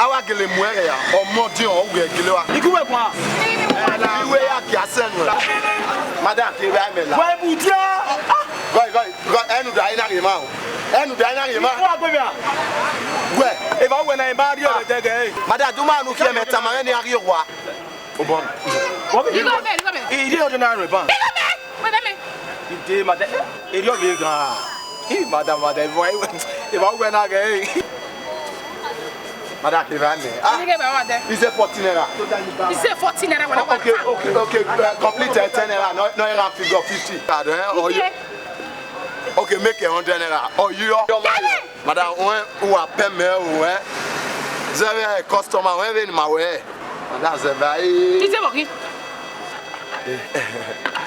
Awa gele mu ere ya. Omodi o we gele wa. Iku we kwa. Iwe ya ki asen. Madam ke we me la. We bu dia. Go enu da ina re ma o. Enu da ina re ma. Wa gbe bia. We e ba we na ba ri o de ge. Madam do ma nu ki me ta ma ni ari wa. Obon. What be? Ide ordinary ban. Ide madam. Ide o be gan. Madam boy. E ba we na ge. Madam ke ba me. He say 14 naira. He say 14 naira. Okay. Complete 10 naira. No era figure 50. Or you. Okay, make 100 naira. Or you. Madam, who are pay me o Zero customer when in my way. That's a very. Is it working?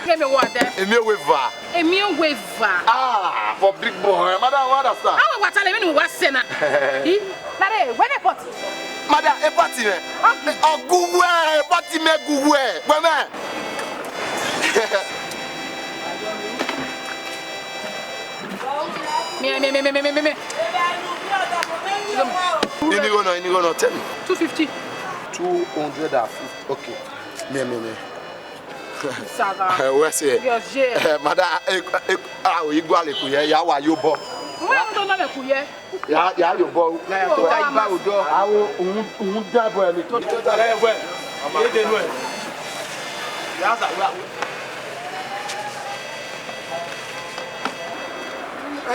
Give me water. A meal waver. A meal waver. Ah, for big boy. Madam, what is that? How what I mean was sena. Nare, when a pot. Madam, a party me. Oh, good way, party me good way. Women. Me. You go no 10. 250. 250. Okay. Me. Saga. Where's it? Madam, igual ku ye ya wa yo bo. Don't know ku ye. Ya yo bo. Na to ta iba odo. Awo un dabo e mi to. Tare we. Ye de nu e. Ya sa wa. I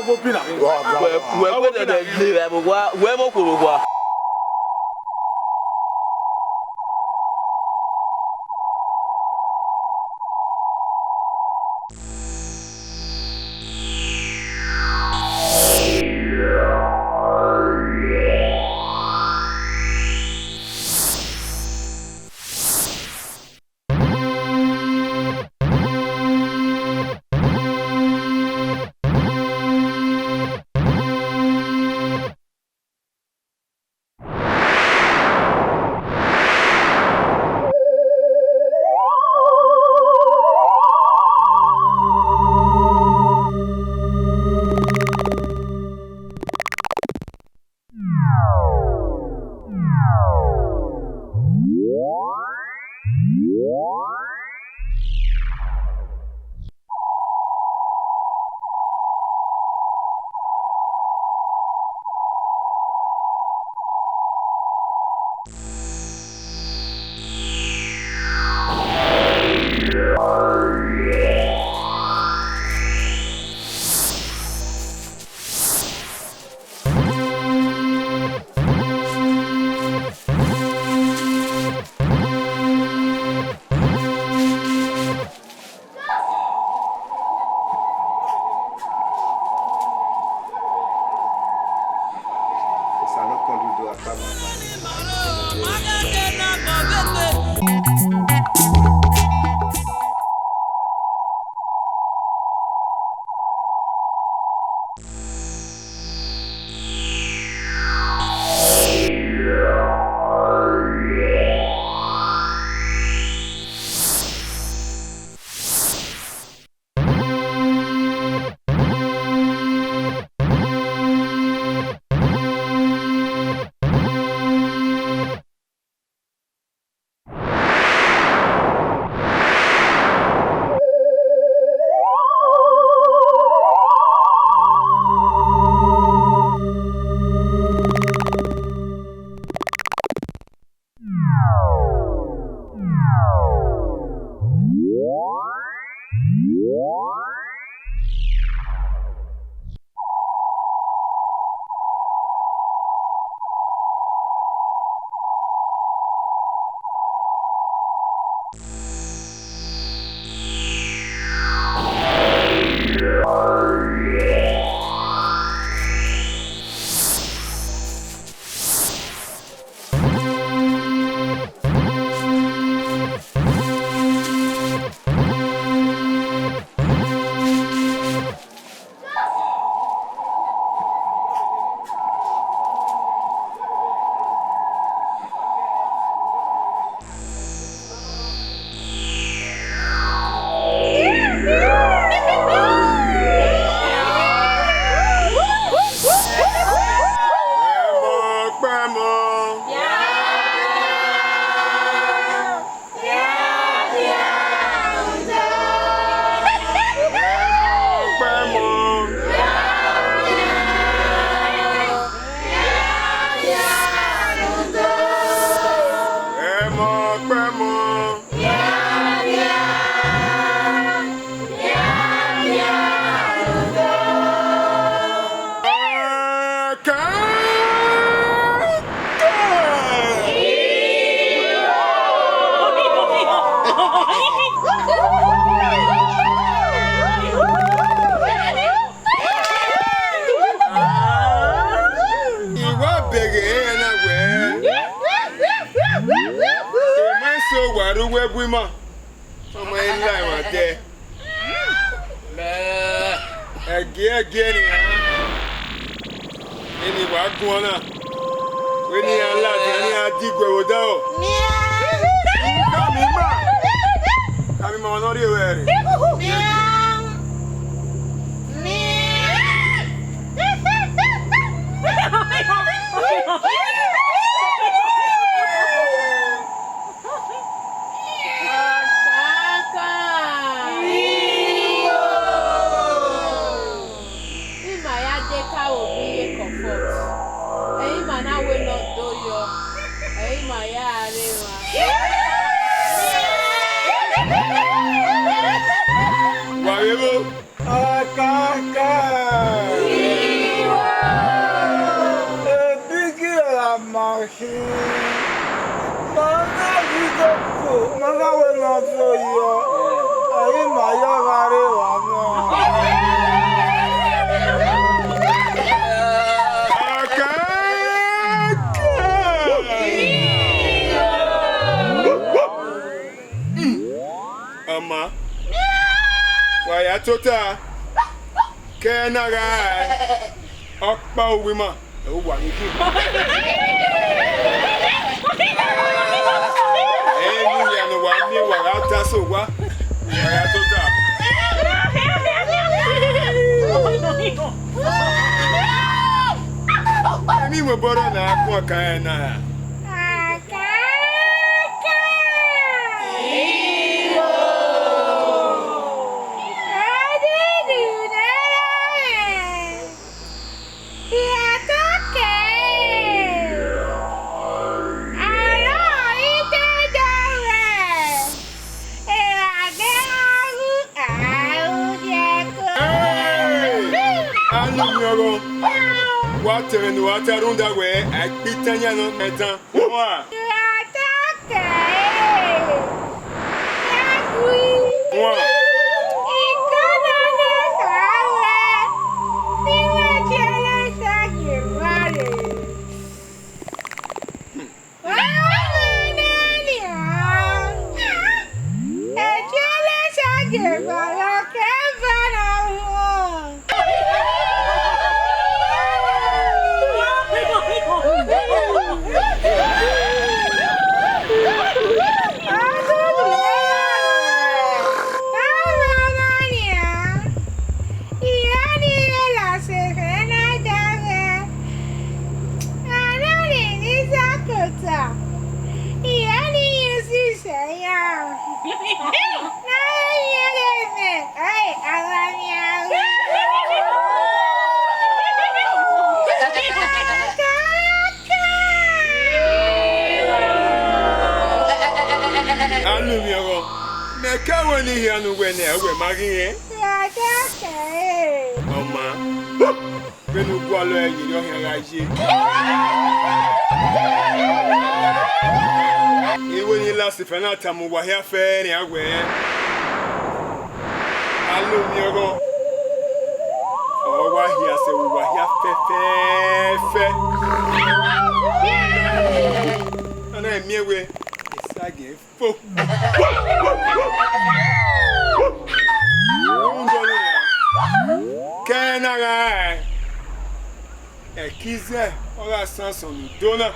go pina. We go de le we mo ko so waru webwima. Ọmọ ilé àwọn tẹ. Ẹgẹ́ ni a. Ẹni wàá gún ọ náà. Wé ní aláàtì ní adígbò ìwòdà ọ̀. Kàmí mà ọ̀nà rí ìwé rẹ̀. Ama waya tota kenaga okpa owima e wa ni ki enu ya no wa mi wa ata so wa waya tota mi mo boro na akwa kan na Water and water on the way, I beat Tanyano Metan. When you hear no when we're marrying, Mama, when you go away, you don't hear like you. When you last if another time we were here fair anywhere, I love you. Oh, what he said, we were here fair. And I'm here with I gave folk. Can I? A kiss or a son's on donor?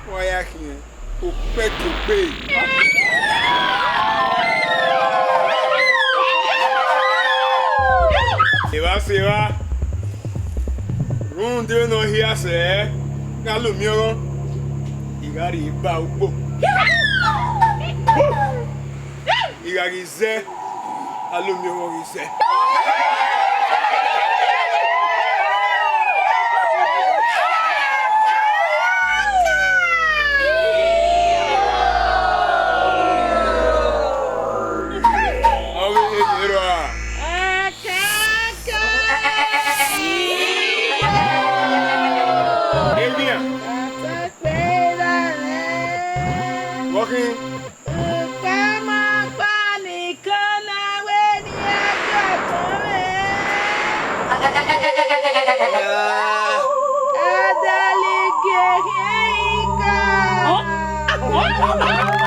Why I can't? Who beg to pay? Eva, Run do no here, sir. Galumio. Igari ba upo. Igari ze alumio wo ze. Oh!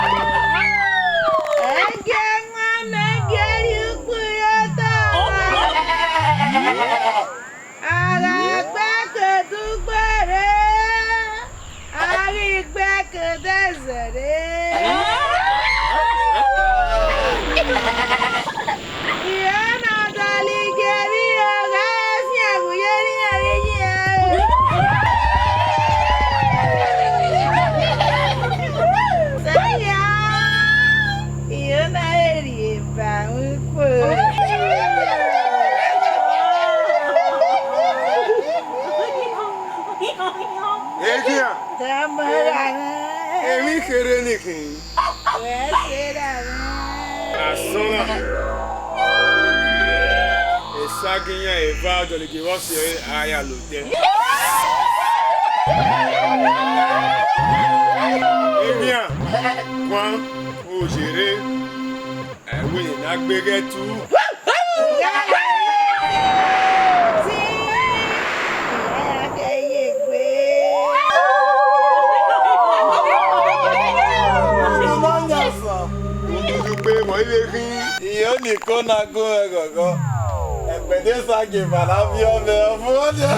kéré nìkan. Asọ́nà. Ìsákìyàn ìbá àjọlẹ̀kì wọ́n ṣe àyà ló jẹ́. Èmíà, kwán, òṣèré, ẹ̀wé ìnágbégẹ́ tú. Iyo nìkan náà gún ẹ gọ̀gọ́. Ẹ̀pẹ̀dé ságè bàlá bí ọbẹ̀ ọ̀fun ọ̀dẹ̀.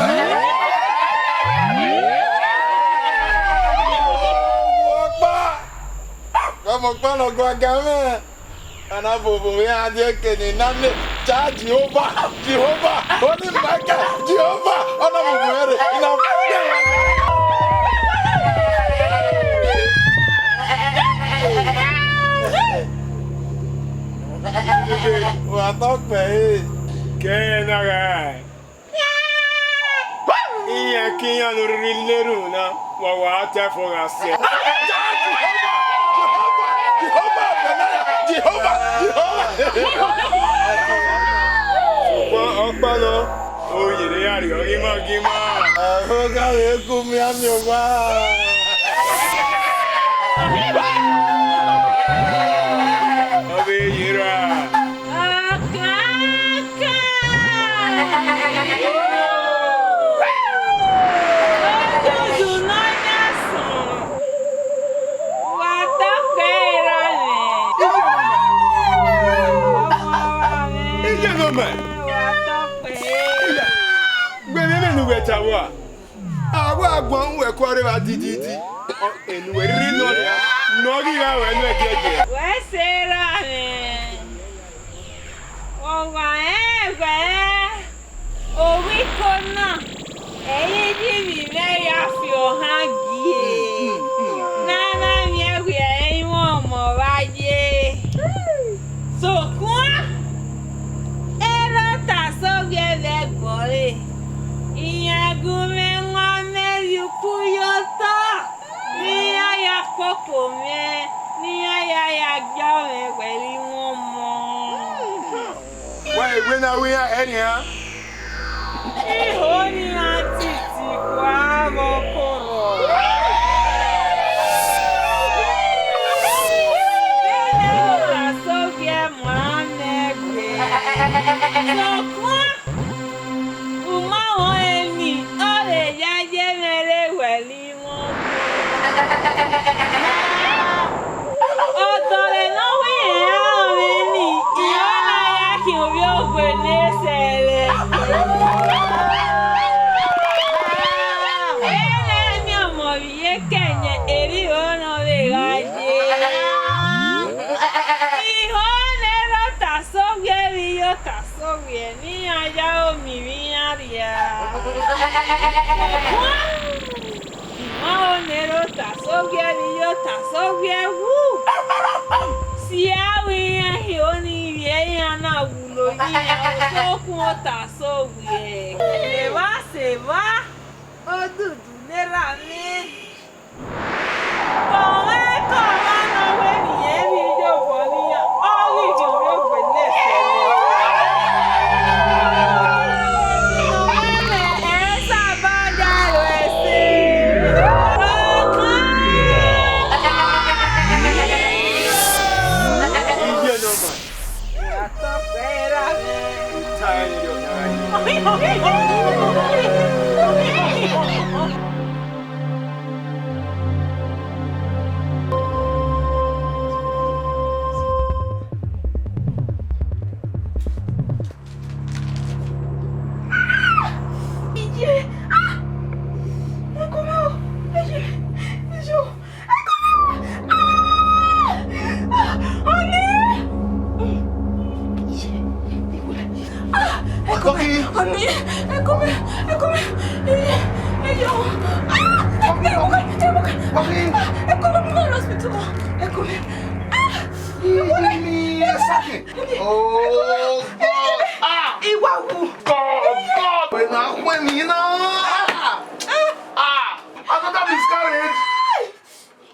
Como quando guagame ana bobo ya de que ni nane cha Jehovah only Michael Jehovah ona bobo ere ina wa to pe ke na ga iya kiyan lórí leru na wa te for ase Jehovah! Ọgbọ́n lọ, oyèrè àríọ̀ gímọ̀. Ẹ̀fọ́ káwé kú mi á mi ò wá. Ọbẹ̀ yìí rà. Tawa awa agbon we kore wa dididi enu we ri no ya we no ejeje we sera ni o wa o wi kona eyi di mi me ya fi o hangi na mi e wi eyin won mo waye so kwa era ta so ge le gbore Iyagume ngame yukuyota Niya ya koko me Niya ya gyawe weli womo Wait, when are we at anyhow? Ihoni atiti kwa mokoro Bene ota soge mwanegwe Sokwa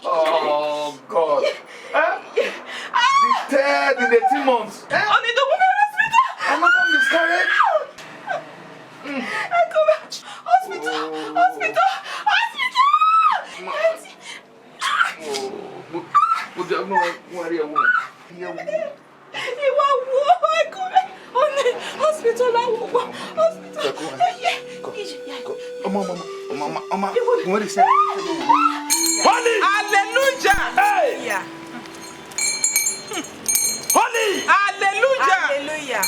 Oh miscarriage in 18 months. On the woman hospital. Another miscarriage. Akobe, hospital. Ìwà wo Akobe? Only hospital la wo. Hospital. What is that? Holy! Hallelujah! Hey! Yeah. Holy! Hallelujah! Hallelujah!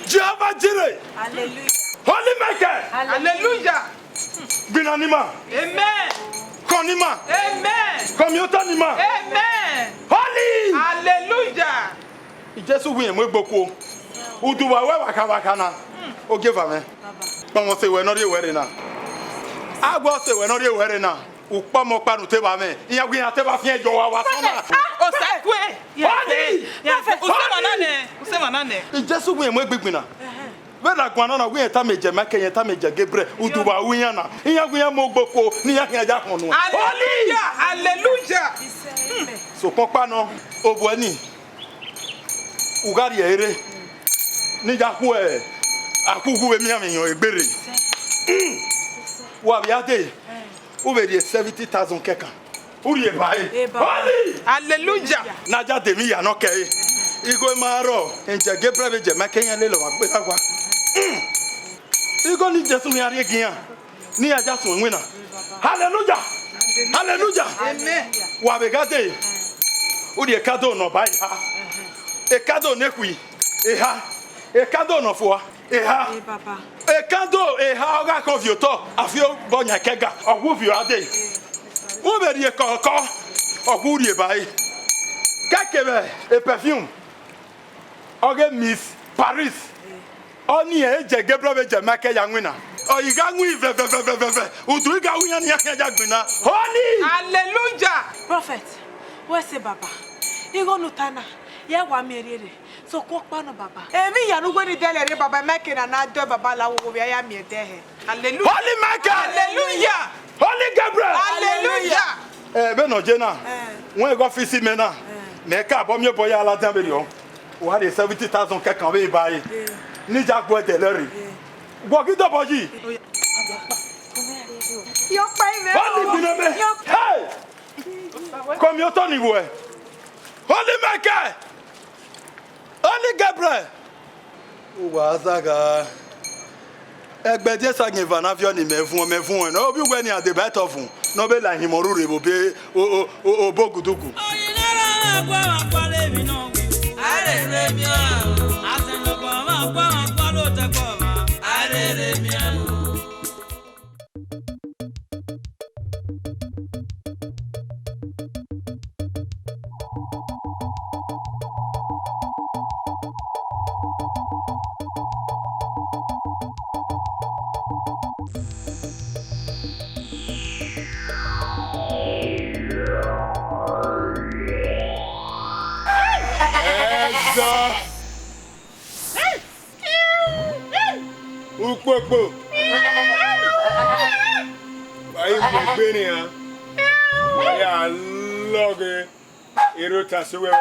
Jehovah Jireh! Hallelujah! Holy Michael! Hallelujah! Binanima! Amen! Konima! Amen! Komyotanima! Amen! Holy! Hallelujah! Ijesu wi emo gboko. Uduwa we waka na. O give am. Baba say we no dey wearing na. Agbo say we no dey wearing na. Upa mo pa nu te ba me. Iya gwi ate ba fi ejo wa so na. O se kwe. Holy! Use manane. Ijesu wi emo gbegbi na. Whether Guana na we etameje Makenya etameje Gabriel uduwa winya na. Iya gwi mo gboko ni ya ja honu. Hallelujah! Hallelujah! So popa no obuani. Ugari ere ni ja ku akugu emi ameyan egbere wa biade o be die 70,000 keka uri e bae hallelujah na ja de mi ya no ke igo maro enje Gabriel be je Makenya le lo wa pe agwa igo ni Jesu mi ari egian ni aja sun wina hallelujah hallelujah amen wa be gade uri e kado no bai ha e kado nekui e ha e kado no fo e ha e kado e ha oga konfioto afio bonya kega ogwufio ade wo be rie koko ogwurie bai kakebe e perfume oge Miss Paris oni e je Gabriel be je Makenya nwina oyiga nwi ve udu ga wunya ni akaja gbina holy hallelujah prophet we say baba igo nutana ye wa merere so ko pa no baba emi ya no gwani dele re baba Makenya na do baba la wo bi ya mi de he hallelujah holy Michael hallelujah holy Gabriel hallelujah be no je na won e go fi si me na me ka bo mi boya ala dan be yo o ha de 70,000 ke kan be bae ni ja gbo de lere gbo ki do boji yo pa ime holy binobe hey come yo toni wo holy Michael holy Gabriel wa zaga egbe je sa gin vanavio ni me fun no bi we ni ade beto fun no be la himoru re bo be o bogudugu oyinara agwa agwa le mi no are re mi asen ko ma agwa lo te ko ma are re mi Ukpokpo. Ayi mo gbe ni ha. Ya loge. Ero tasuwe ko.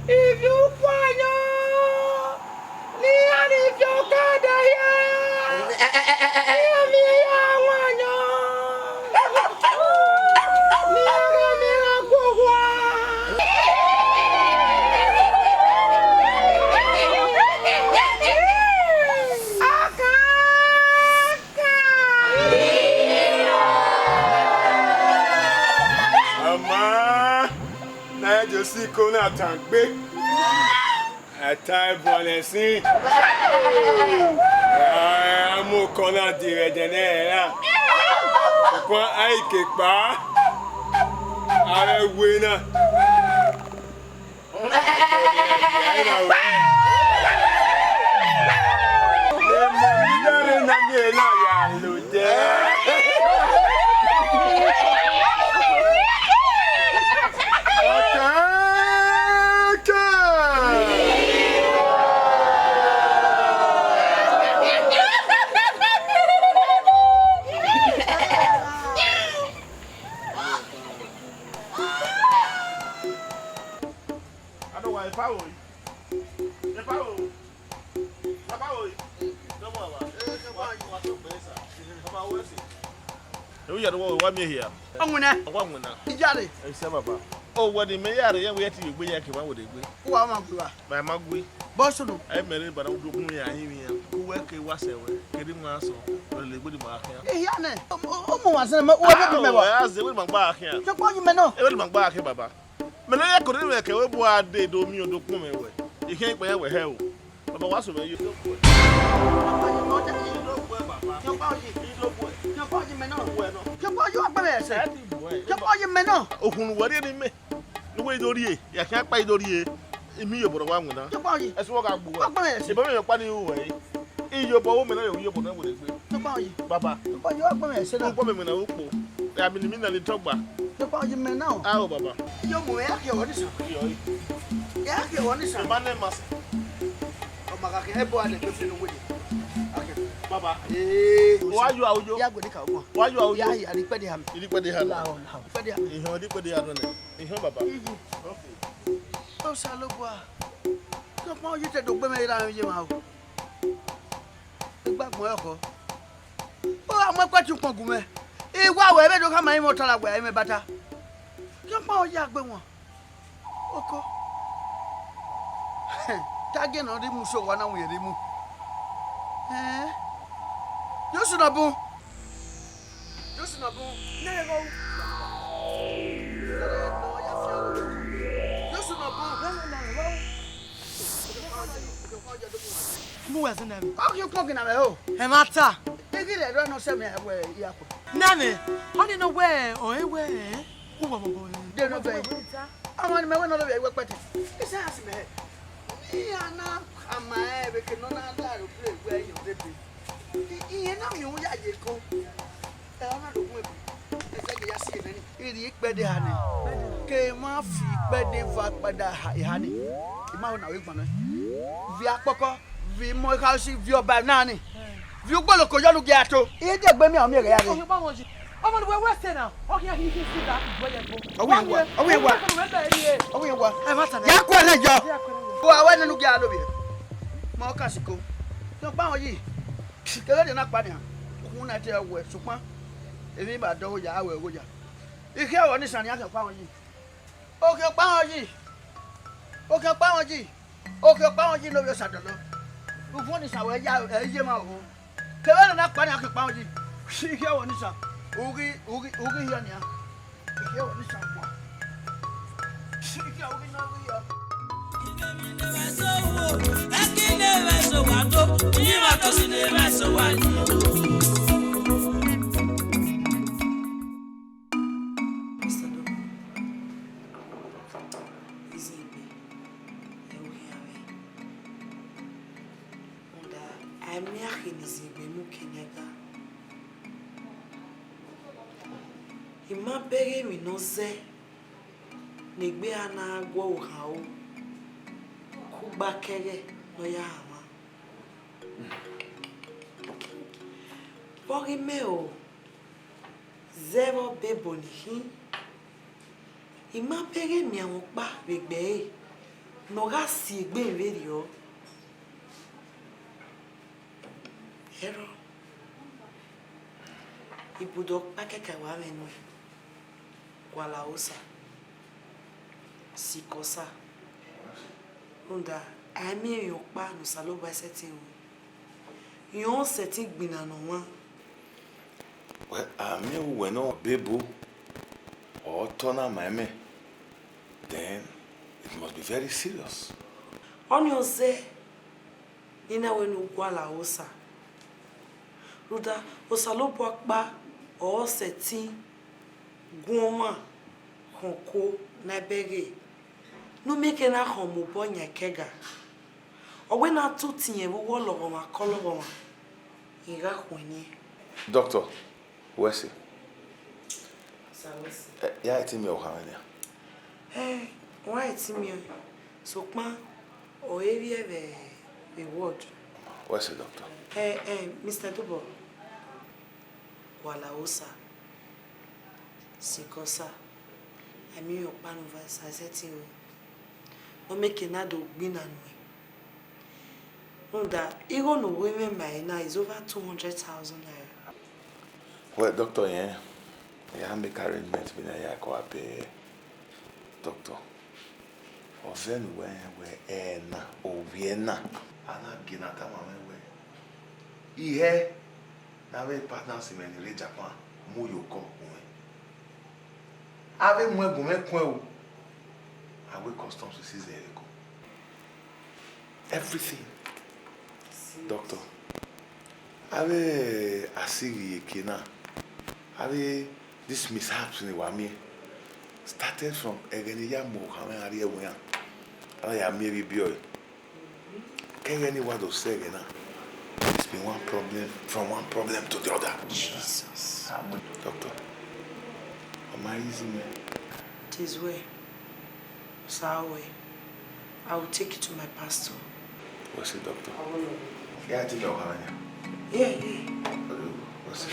If you want if you got Ama na je si ko na tangbe Atai bonesi. Amu kona diredene la. Ko ai ke pa. Are wena. What me here? I'm gonna. Ijari. Baba. Oh, what the mayor? Yeah, we have to be here. Come on with it. Who am I? My magui. Boston. I married, but I don't do me. I hear who work a was away. Getting my soul. Really good mark here. Hey, Yanne. Oh, I said, I was my back here. You're going, you know. I will my back here, Baba. Malaya couldn't make a web they do me or do come away. You can't wear with hell. Baba, what's over you? Ohun wari ni me ni we dori ya kan pa idori emi yo bodo wa nwuna eso wo ga gbo e ba me yo pa ni wo e iyo bo wo me na yo yo bodo we gbe baba yo agbo me se na gbo me na wo po ya mi ni na le togba yo pa yo me na o baba yo mo ya ke woni so ya ke woni so ba ne mas o ma ka ke e bo ale pe fi no we Baba, why you out? Ya go dey ka omo. Why you out? Ya ri pe dey ham. Ri pe dey ham. Pe dey ham. Ihon ri pe dey ham ne. Ihon baba. Okay. O salo boa. Ko mo you te do gbe me ra ye ma o. Igba mo eko. O amo kwa ti pon gun me. Iwa we be do ka ma mo tara gbe me bata. Ko mo ya gbe won. Oko. Tage no ri mu so wa na we ri mu. Yosu na bu. Na go. Yosu na bu. Mu wa zina mi. O you talking na me o. E mata. E gi le do no se me we ya ko. Nani, honey no where or where? Who wa bo? De no be. Amani me we no be we pete. Ise as me. Iya na ama e be ke no na da ro play we you dey be. Iye na mi o ya ye ko. E ona do gun e. E se ke ya si ni. Iri pede ha ni. Ke ma fi pede va pada ha ni. I ma na we gbon na. Vi apoko, vi mo ka si vi oba na ni. Vi ugbolo ko yolu ge ato. Iye de gbe mi o mi re ya ni. Ọmọ ni we say now. Okay, he can see that. Owe wa. Ya ko le jo. Bo awa nanu ge alo bi. Mo ka siko. So pa won yi. Kele de na pa ni han. Kun na te we supon. Emi ba do ya awe wo ya. Ike wo ni san ni ake pa won yi. Oke pa won yi. Oke pa won yi no yo sadolo. Ufo ni san we ya eje ma o. Kele de na pa ni ake pa won yi. Ike wo ni san. Ugi hiyo ni ya. Ike wo ni san kwa. Ike ugi no ugi ya. Ima bere mi no se negbe ana agwo ha o kuba kere no ya ama Bori me o zero bebo ni hin Ima bere mi awon pa begbe e no ga si egbe nveri o Ero Ibudo pakeka wa menu Wala osa Sikosa Unda Ami yon pa no salo ba setting Yon setting gbina no wan Well, Ami we no bebo or turn my me. Then it must be very serious. Onyo se nina wenu gwala osa. Ruda osalopo akpa o seti gwoma honko na bege. No make na homo bonya kega. Owe na tu tinye wo logo ma kologo ma. Iga kwenye. Doctor, where's he? Salus. Yeah, it's me ohamenya. Eh, why it's me? So ma o area the word. Where's the doctor? Mr. Dubo. Wala osa. Sikosa. I mean your pan over society. No make another gbina no. No that even no women by now is over 200,000 naira. Well, doctor, yeah. I make arrangements with a pay. Doctor. Or then when na or Vienna. And I get at my way. Here, now we partners in Japan. Muyoko. Avec moi, vous mettez quoi? Avec customs, c'est everything. Doctor. Avec Asiri Kena. Avec this mishaps in the Wami. Started from Egenia Mohamed Aria Waya. I am maybe boy. Can any word of say again? It's been one problem from one problem to the other. Jesus. Doctor. Am I easy, man? It is way. Sawe. I will take you to my pastor. What's it, doctor? Yeah, I think I'll have it. Yeah. What's it?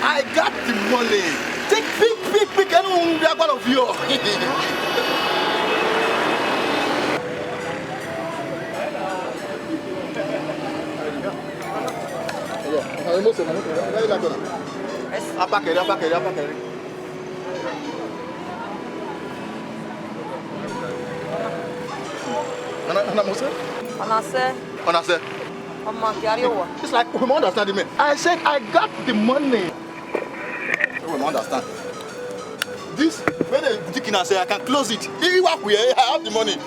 I got the money. Take pick, anyone will be of you. It's like we don't understand me. I said I got the money. We don't understand. This when the boutique say I can close it. If I have the money.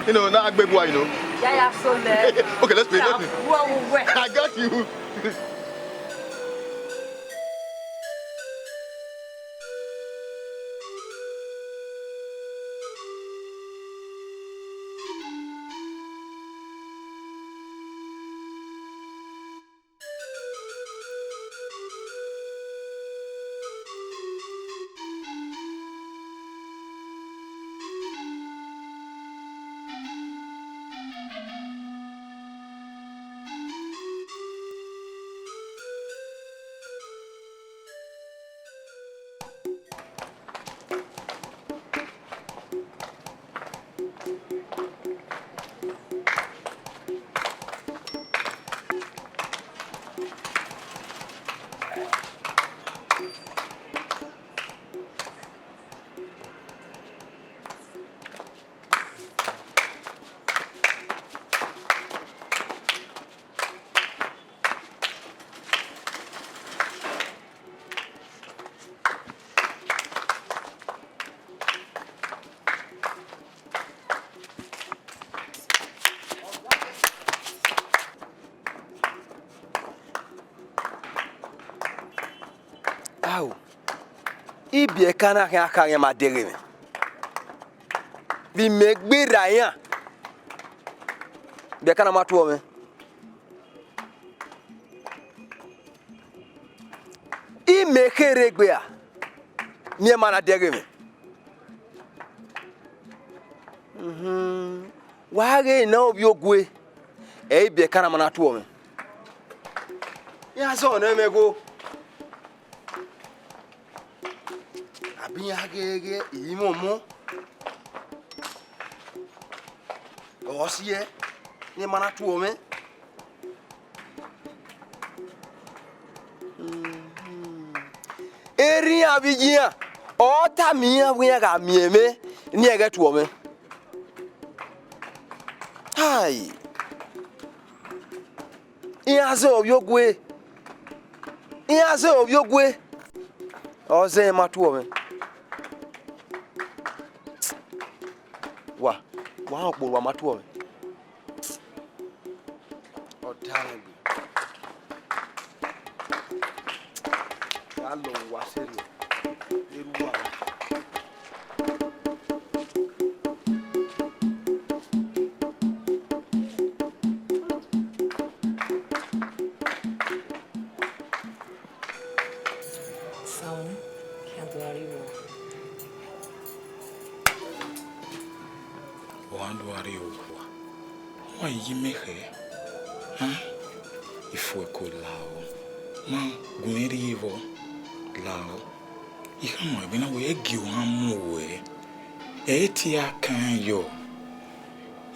You know, now Agbes, you know. Yeah, so there. Okay, let's play. I got you. Ibi kana aka ma dere me bi megbe rayan bi kana ma to me I mekere gbe a ni e ma na dere me wa re na obi ogwe e bi kana ma na to me Ya so na mego. Abi agege imomo. Osie ni mana tuo me. Eri abijia. Ota mia buya ga mieme ni ege tuo me. Hai. Iyaze obiogwe. Iyaze obiogwe. Oze matuo me. Wa okporo wa matuo me. Otare bi. Ya lo wa serio. Eru wa. Ifue ko lao ma gweri evo lao ikamo ebe na we egi o hamu we eti akan yo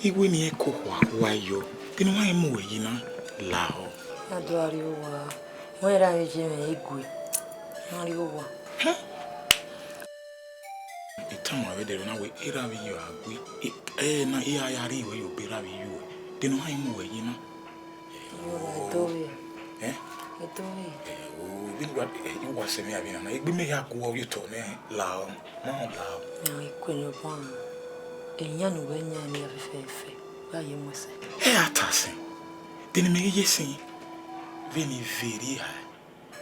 igwe ni eko hwa yo binu wa mu we yina lao adwari owa wera eje me igwe ari owa itamo ebe de na we era bi yo agwe na iya yari we yo bera bi yo binu wa mu we yina Edowe. Edowe. Binwa you was me abina na egbe me ya ko you to ne lao ma lao. Na ikunyo bon. Enya no wenya ni afefe. Ba ye mose. Atase. Deni me yesin. Veni veri ha.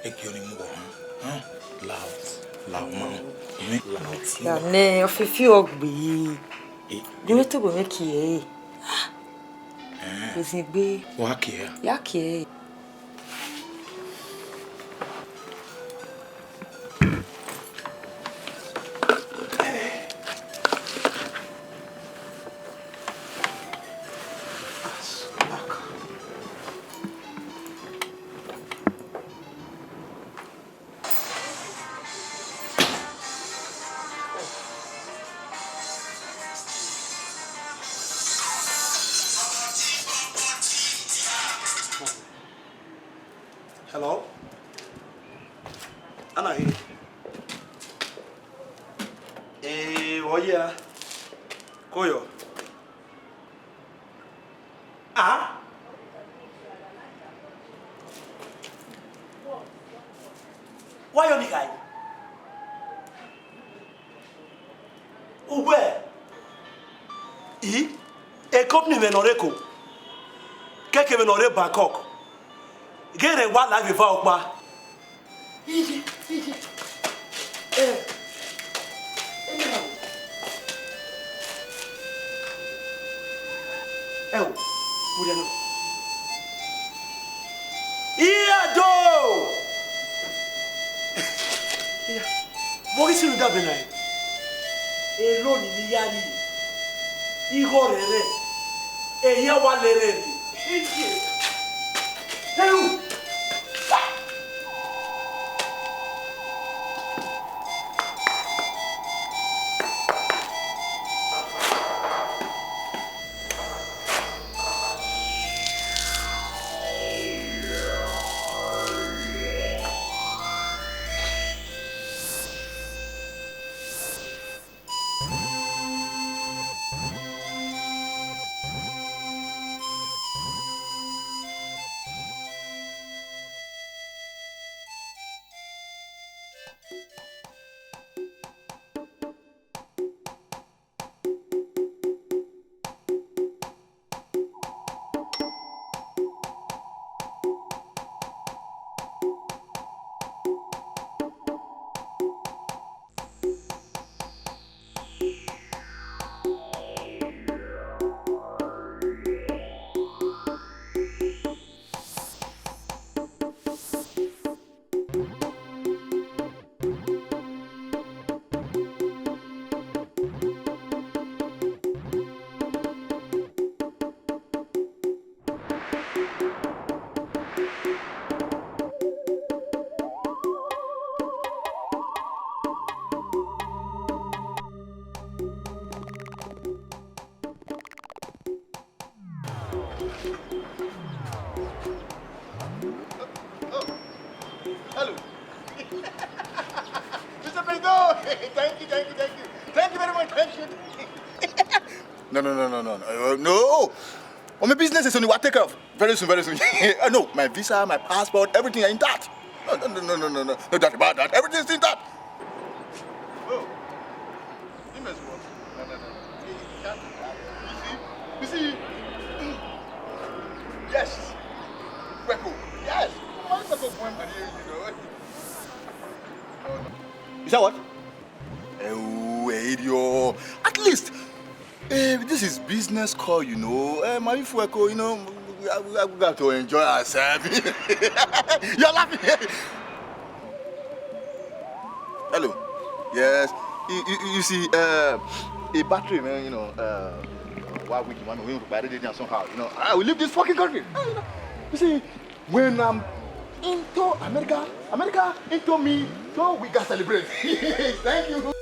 Ekyoni mu ha. Lao ma. Me lao. Ya ne ofifi ogbi. Ni to go make e. Ezigbe. Wake. Yake. Hello? Ana here. Oye. Koyo. Ah? Why you guy? Ube. A company menoreko. Keke menore Bangkok. Get a one life without ma. What is that? Alone in the yard. Igor, a year one lady. Hello. No. Oh, my business is only what I take care of. Very soon. No, my visa, my passport, everything are intact. No, doubt about that. Everything is intact. Oh. You must work. No. You see? Yes. Reco. Yes. Is that what? Oh, idiot. At least, this is business call, you know. My Fueko, you know, we got to enjoy ourselves. You're laughing. Hello. Yes. You see, a battery, man, you know, why would you want to buy it somehow? You know, I will leave this fucking country. You see, when I'm into America into me, so we can celebrate. Thank you.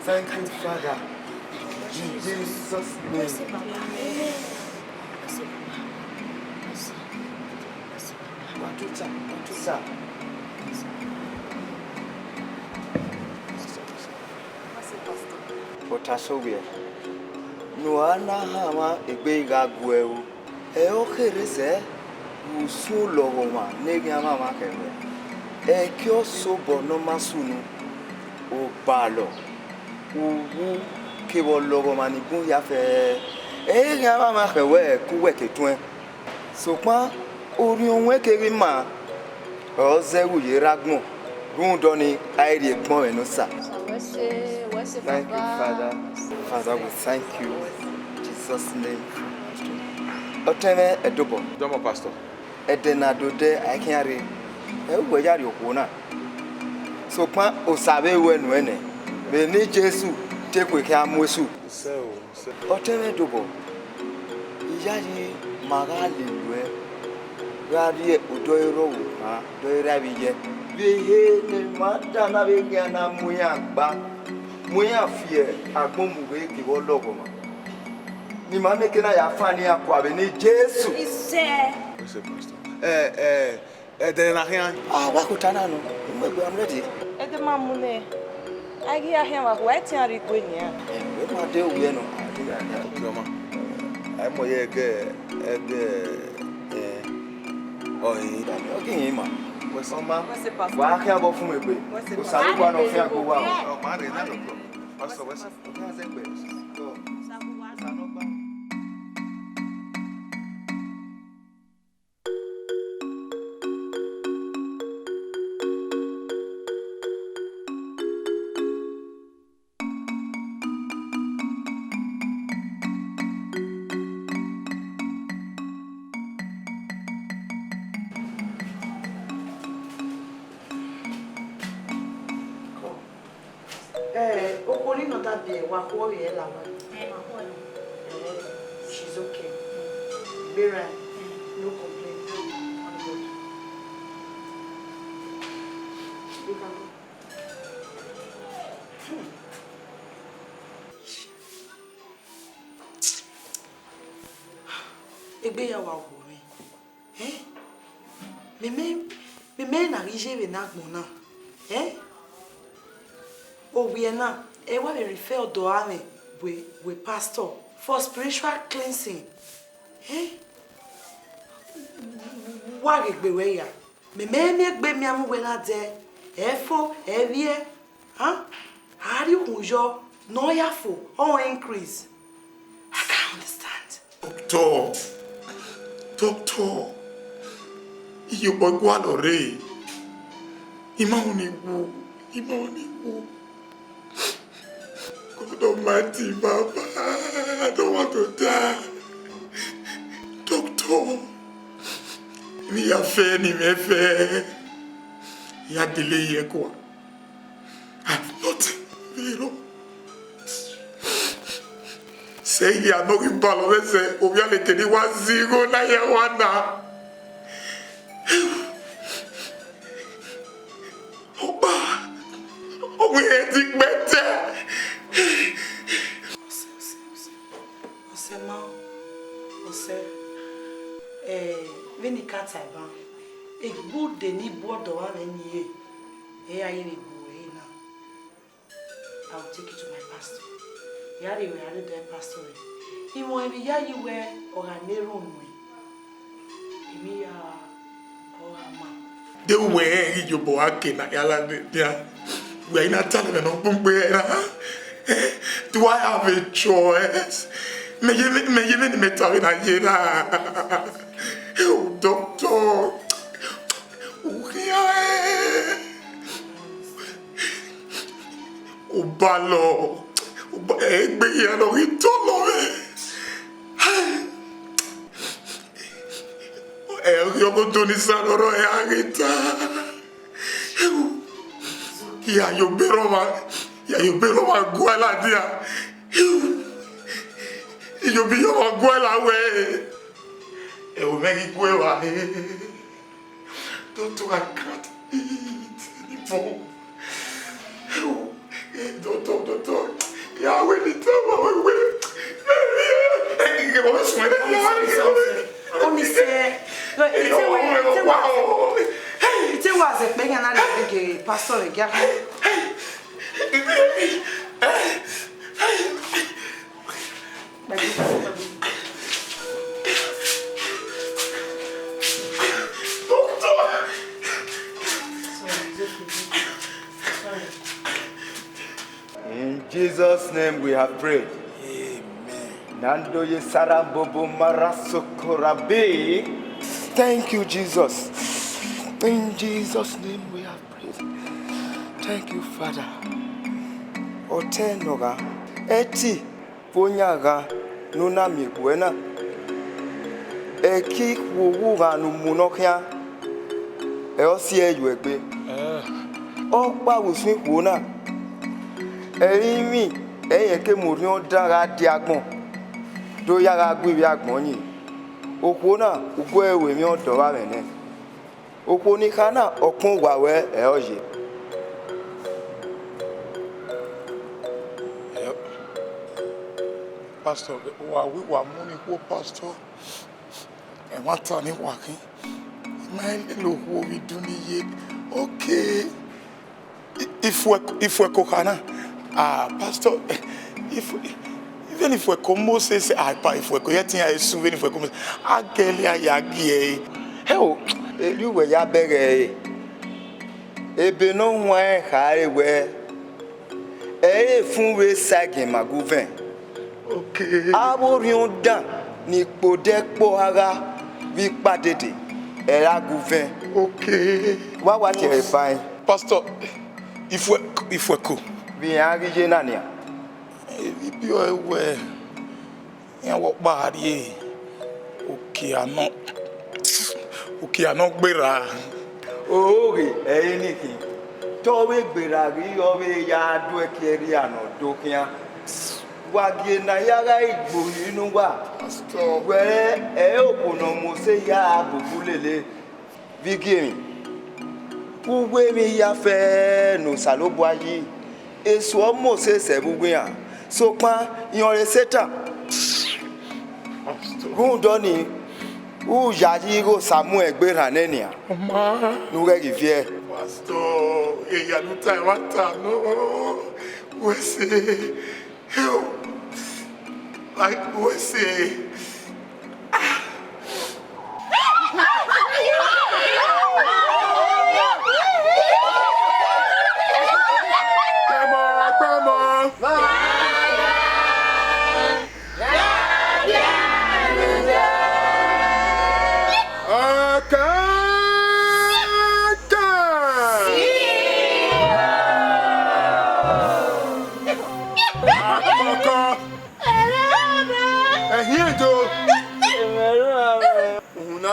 Thank you, Father. In Jesus' name. Otasobe. Nuana hama egbe gueu. Okerese usu logoma negama makebe. Ekyo sobo no masunu o balo. Uwu kebo logoma ni gun ya fe. Egama makewe kuwe ketwen. Sokma ori onwe kerima. Ozewu yeragbon. Rundoni airi egbon enosa. Thank you, Father. Father, we thank you. In Jesus' name. Oteme edobo. Domo pastor. Edena dode akinari. Ewe yari okuna. So pa osabe wenu ene. Me ni Jesu tekwe ke amosu. Oteme edobo. Iyayi magali lwe. Radi odoiro ha, doira biye. Bihe ne madana bege na muyagba. Muya fie agbomuwe ki wo logoma. Ni ma meke na ya fani akwa be ni Jesu. Ise. Ise pastor. There na here. Wa ko tana no. I'm ready. Ede mamune. Agi ahia wa ko eti ari ko ni a. We ma de uwe no. Ai mo ye ke okay ma. Wesoma. Wa ahia bo fun egbe. O salu kwa no fi agbo wa. O ma re na no problem. Pastor West. She's okay. Bera, no complaint. On board. You can go. Igbeyawo awo mi. Me na rije we na gbon na. O we na e wa be refer do ame we pastor for spiritual cleansing. Wa gbe we ya. Me gbe mi amu we na de. Efo, evie. Hari kunjo no ya fo or increase. I can't understand. Doctor. You boy go on already. Imoni wo. God Almighty, Baba, I don't want to die. Doctor, we are fair, we are fair. You are delayed, I have nothing, Vero. Say you are not in balance, say, oh, you are like 1-0, now you are 1 now. Oh, we are doing better. When you cut a good they need board or one year. Here I am now. I'll take you to my pastor. Yari we are the pastor. He won't be you wear or a narrow way. Me or a man. The way you boake na yala there. We are not telling them do I have a choice? May you me tell me oh, doctor. Obalo. Egbe yalo itolo. Yogo Tony Sanoro Agita. Ya yo beroma guala dia. Yo bi yo guala we. E o megi guela. Doctor, I can't eat anymore. Doctor. Yeah, we need to Only say, it was a big and I pastor again. In Jesus' name we have prayed. Nando ye sarabobo marasokorabe. Thank you, Jesus. In Jesus' name we have prayed. Thank you, Father. Otenoga eti ponyaga nuna mibuena. Eki wuga numunokia. Eosie yuegbe. Okpa wusmi kuna. Eyimi eyeke murion dara diagbon. Do yaga gbe bi agbon yin. Oko na ugo ewe mi odo wa mene. Oko ni kana okun wawe e oye. Pastor, we were money for pastor. And what time is working? My little who we do need okay. If we're kokana, pastor, even if we're como say if we're getting a souvenir, if we're como, I get ya hell, you were ya beg ebe no one high where fun we sagi maguven. Okay. Aborion dan ni podekpo ara vi padede era guven. Okay. What you find? Pastor, if we could. We are Nigerian. If you are aware, you walk bad, okay, I'm not better. Oh, anything. Towe beragi owe ya do ekeri ano dokia. Wagi na yaga igbo inu wa. Pastor, where okono mo se ya bubulele. Vigimi. Uwe mi ya fe no salobo ayi. Esu omo se sebugbe an. So pa yan Satan. Gundoni u yaji go Samuel gbera nenia. Mama, nu re givie. Pastor, ya no time wata no. We say help. Like we say Come on.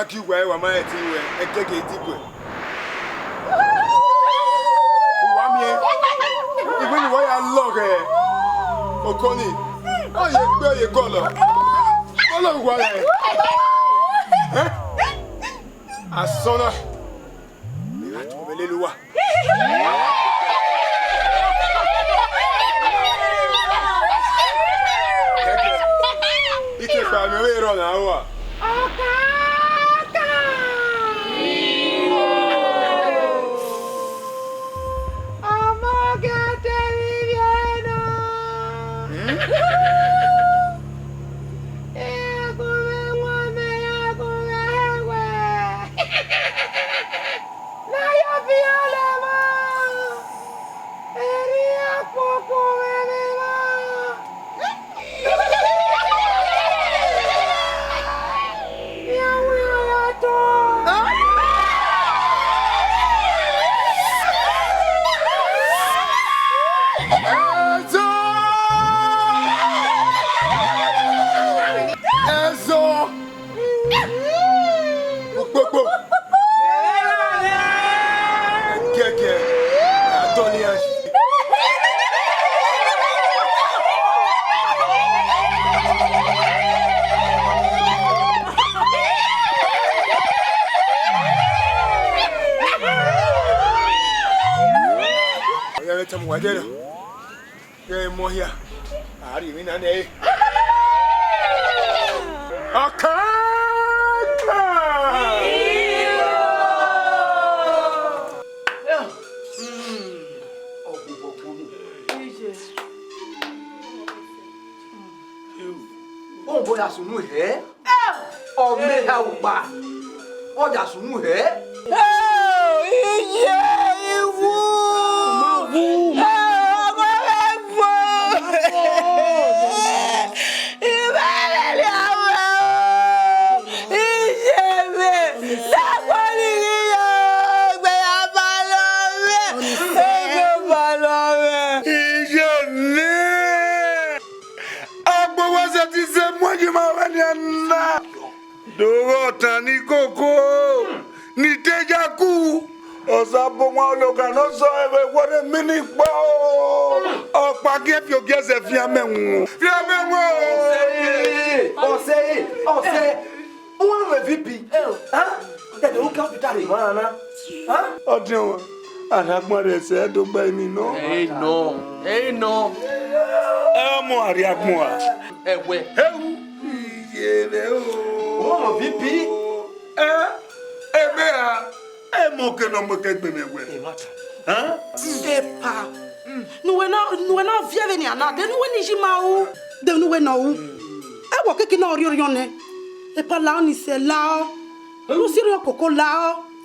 Maki where wa my team e keke tikwe. Wa mi e. Even the way I look Okoni. Oh ye gbe ye kolo. Kolo wa ye. Asona. Ila to beleluwa. Ike pa mi we ro na wa.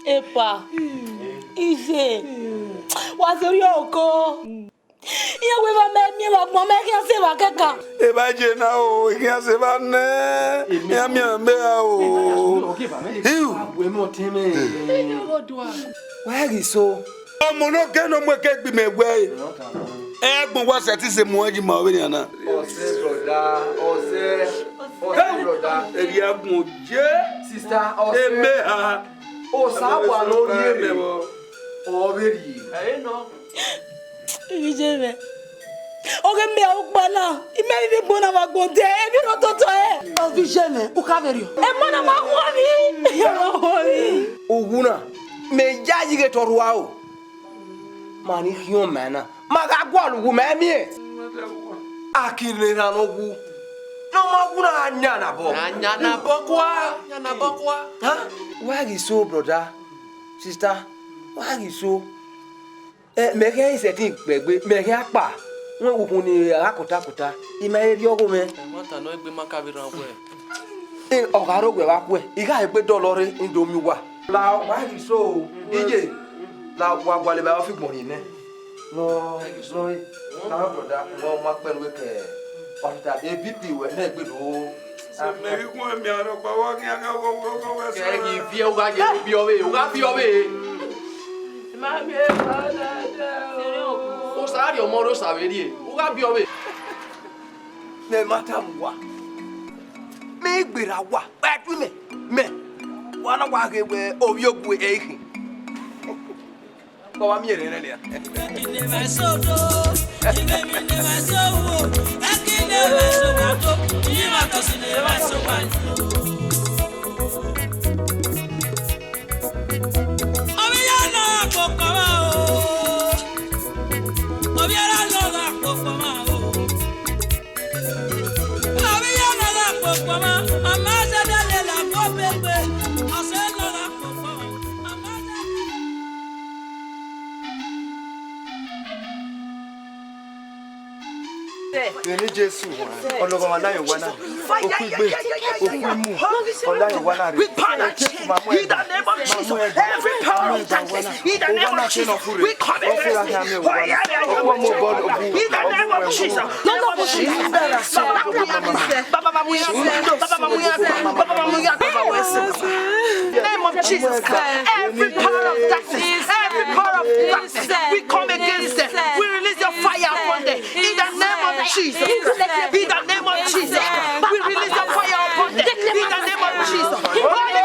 Epa, Ije, Wazorioko. Iya we va me wa mo me kian se va keka. E ba je na o, kian se va ne. Ya mi ambe o. Hiu. We mo teme. Why is so? Omo no ke no mo ke gbi me gbe. Egbon wa se ti se mo ji ma we ni ana. Ose brother. Eri agbon je. Sister, ose. Eme ha. O sa wa no yere. O beri. No. Ijeme. Oge me o gba na. Ime bi gbona wa gbonde. E bi no toto e. O bi jeme, o ka verio. E mona ma wori. Yo wori. Oguna. Me jaji ge torwa o. Mani hion mana. Maga gwalu gu me mi. Akile na no gu. No maguna anya na bo. Anya na bokwa. Huh? Why is so brother? Sister, why is so? Me can say thing gbegbe, me can pa. Won okun ni akota. Ima eri ogo me. Mata no egbe makabi ran po e. Ogaro gbe wa po e. Iga egbe dolore indomi wa. La why is so? Ije. La wa gwale ba fi gbon ni ne. No, na brother, mo ma pelu we ke. Ọ̀tá ebípì wẹ̀ náà gbèdó. Sẹ̀mẹ̀rí kún ẹ̀mí àrọ̀pá wọ́n kí ẹ̀ka wọ́wọ́ wẹ́sẹ̀. Kẹ́kì fi ẹ̀ wá yẹ bí ọbẹ̀ yìí, wá bí ọbẹ̀ yìí. Mami ẹ̀ bá dáadáa o. Ó sáré ọmọ ló sàwérí ẹ̀, wá bí ọbẹ̀. Mẹ má tà mú wa. Mẹ gbèrà wa, pẹ́ẹ́tù mẹ. wana wa ke we obiogu ehi ko wa mi ere ne ya Benin Jesus, Ologo Manayo Wana, Okugbe, Okumu, Olayo Wana, we punish in the name of Jesus. Every power of darkness, in the name of Jesus, we come against it. In the name of Jesus. Name of Jesus, every power of darkness, we come against it. We release your fire upon them. In the name of Jesus, in the name of Jesus, we release your fire upon them. In the name of Jesus, Holy Ghost.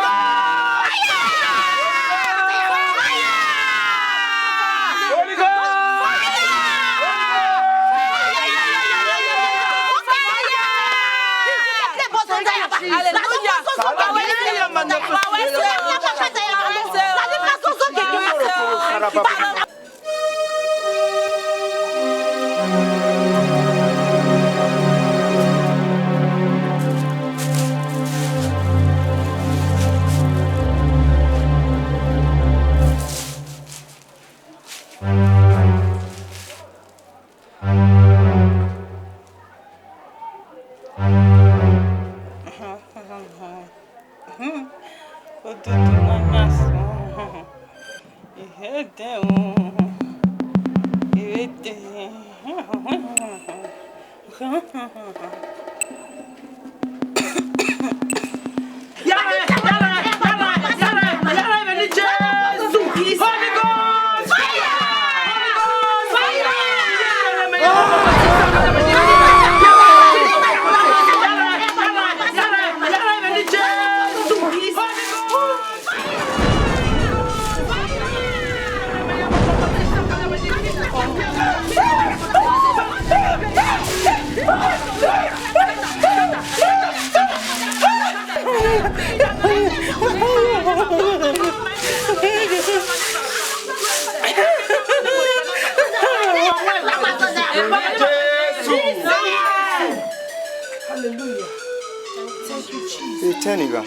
Eteniga.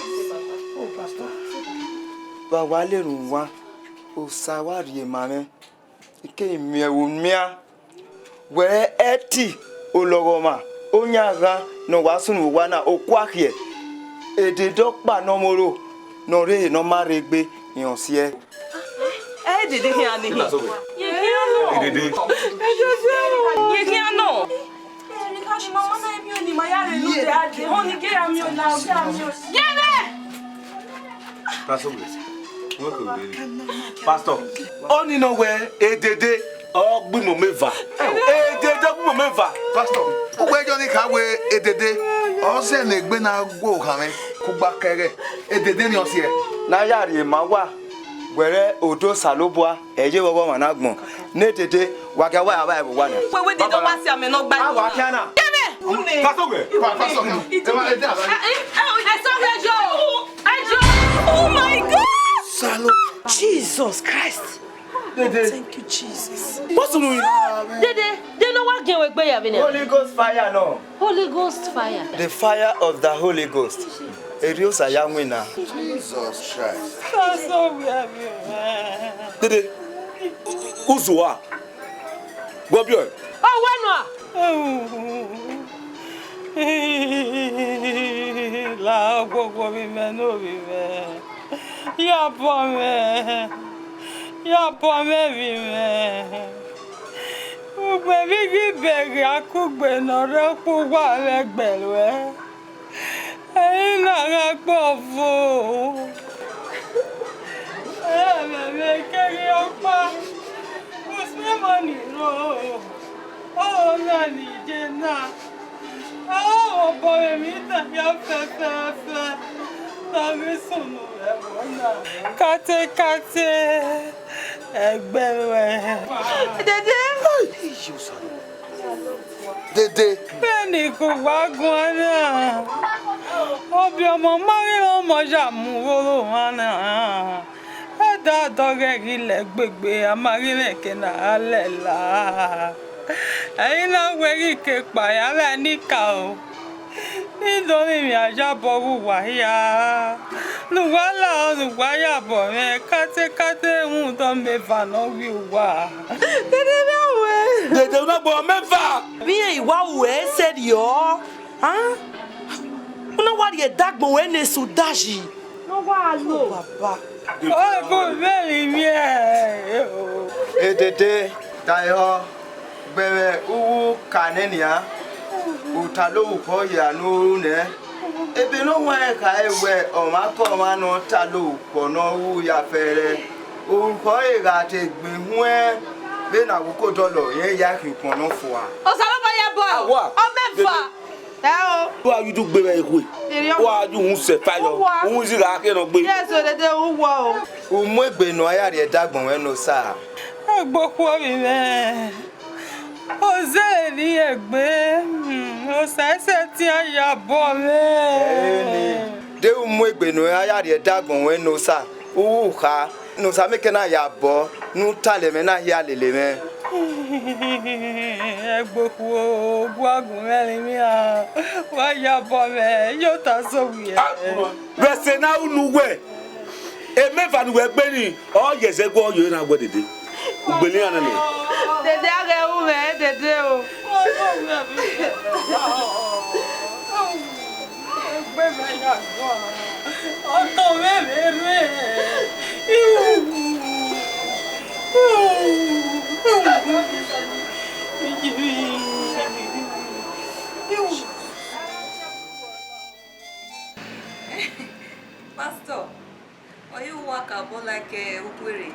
Oh, Pastor. Ba wale runwa o sawari mame. Ike mi unmia. We eti ologoma. Onyaga no wasunu wana okwahie. Ede dokpa no moro. No re no maregbe yonsie. Dede here ni. You here no. Dede. You here no. Because mama na emi oni mayare no de ade. Honey get am you now. Pastor, only know where Edede or Bumo Meva. Edede Bumo Meva. Pastor, where Johnny Kawe Edede or send a Bena go Hame Kubakere Edede Niosia. Nayari Mawa, where Odo Salobua, Eje Managmo, Netete, Wakawa, one. Where did the one say no bad Wakana? Oh my God! Salo. Jesus Christ. Thank you, Jesus. What's wrong? They know what can we be having. Holy Ghost fire, no. Holy Ghost fire. The fire of the Holy Ghost. Jesus Christ. That's all we have. Dede. Uzua. Gobio. Oh, La gogo mi meno vive. Ya pome vive. O baby gi beg akugbe no re ku wa legbelwe. Na ga pofu. Me keri opa. Usme mani ro. Oh na ni jena. Oh boy mi ta ya fe. Kate Egbewe. Dede. Bẹ́ẹ̀ni kò wá gan náà. Obi ọmọ mari ọmọ jamuro wọn náà. Ẹ̀dá dọ́gẹ̀rì lẹ̀ gbègbè amarílẹ̀ kẹ́nà alẹ́ là. Ẹ̀yin náà wẹ̀rí ké pàyàlẹ̀ níkà o. Nítorí mi àjábọ̀ wùwà yá. Lùwálà olùwáyà bọ̀ rẹ̀ kátékáté ń tọ́ mẹ́fà náà wí wà. Dede mẹ́wẹ́. Dede náà bọ̀ mẹ́fà. Bí ìwà wẹ̀ ṣe rí ọ́. Wọ́n wá rí ẹ̀dàgbọ̀n wẹ̀ ní Sudaji. Wọ́n wá lò. Bàbá. Ó kò bẹ́ẹ̀ mi ẹ̀. Dede Tayo gbẹ̀rẹ̀ uwu kanenia. Utalo ko ya no ne. Ebe no wan ka ewe o ma to ma no talo ko no wu ya fere. O ko e ga te gbin hu e be na ko dolo yen ya ki pon no fo a. O sa lo ba ya boy. O mefa. Wa you do gbere ekwe. Wa you un se fayo. Un si ra ke no gbe. Yes o dede o wo o. O mu egbe no aya re dagbon we no sa. Egboku mi me. Ose ni egbe. O sa se ti aya bo me. De o mu egbe no aya re dagbon we no sa. O ka no sa me ke na ya bo nu tale me na ya lele me. Egboku o gwagun mẹ́rin mi a. Wa ya bo me yo ta so wi e. Rese na unuwe. E mefa nuwe gbe ni. O yese go yo na gbo dede. Ugbeli ana ni. Dede age u me dede o. Egbe me ya go. O to me. Pastor, are you work about like ukwere?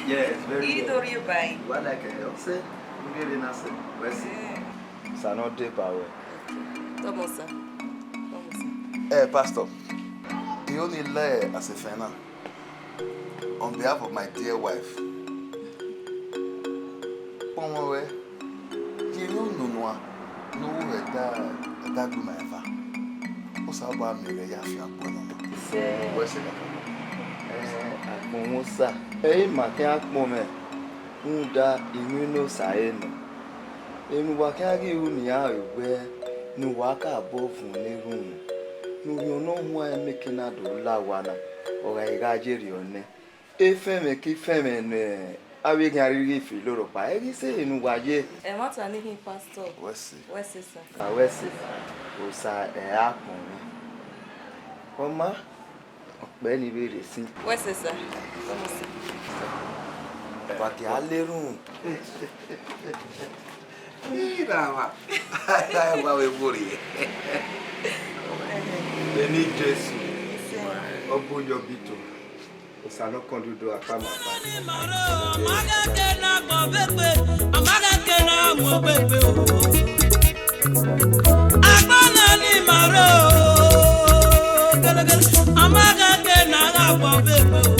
Yes, very good. Ido ri bai. What like say, we really na say. West. Sa no dey power. Tomosa. Pastor, the only lay as a fan on behalf of my dear wife. Pomwe, you know no that do my fa. Osa ba me le ya fi agbon no. West. Akunmusa. Ma ke akpon me. Nda immuno saeno. Enu wa ka gi uni a egbe nu wa ka bo fun ni room. Nu yo no hu e mekina do la wana. O ga iga jeri one. Efeme ki feme ne. Awe gan riri fi loro pa. E se enu wa ye. E ma ta ni hin pastor. Wesi. Wesi sir. Wesi. O sa e akpon mi. Oma ọ̀pẹ́ ni bèrè sí. Wẹ́sẹ̀ sá. Vamos sí. Bàtì alérùn. Mira, ai wa we bori. Benin Jesu. Obo yo bito. O sa no kan dudu apa ma pa. Amaga ke na gbo bebe, amaga ke na mo bebe o. Agbana ni maro. Amaga ke na gbo bebe o.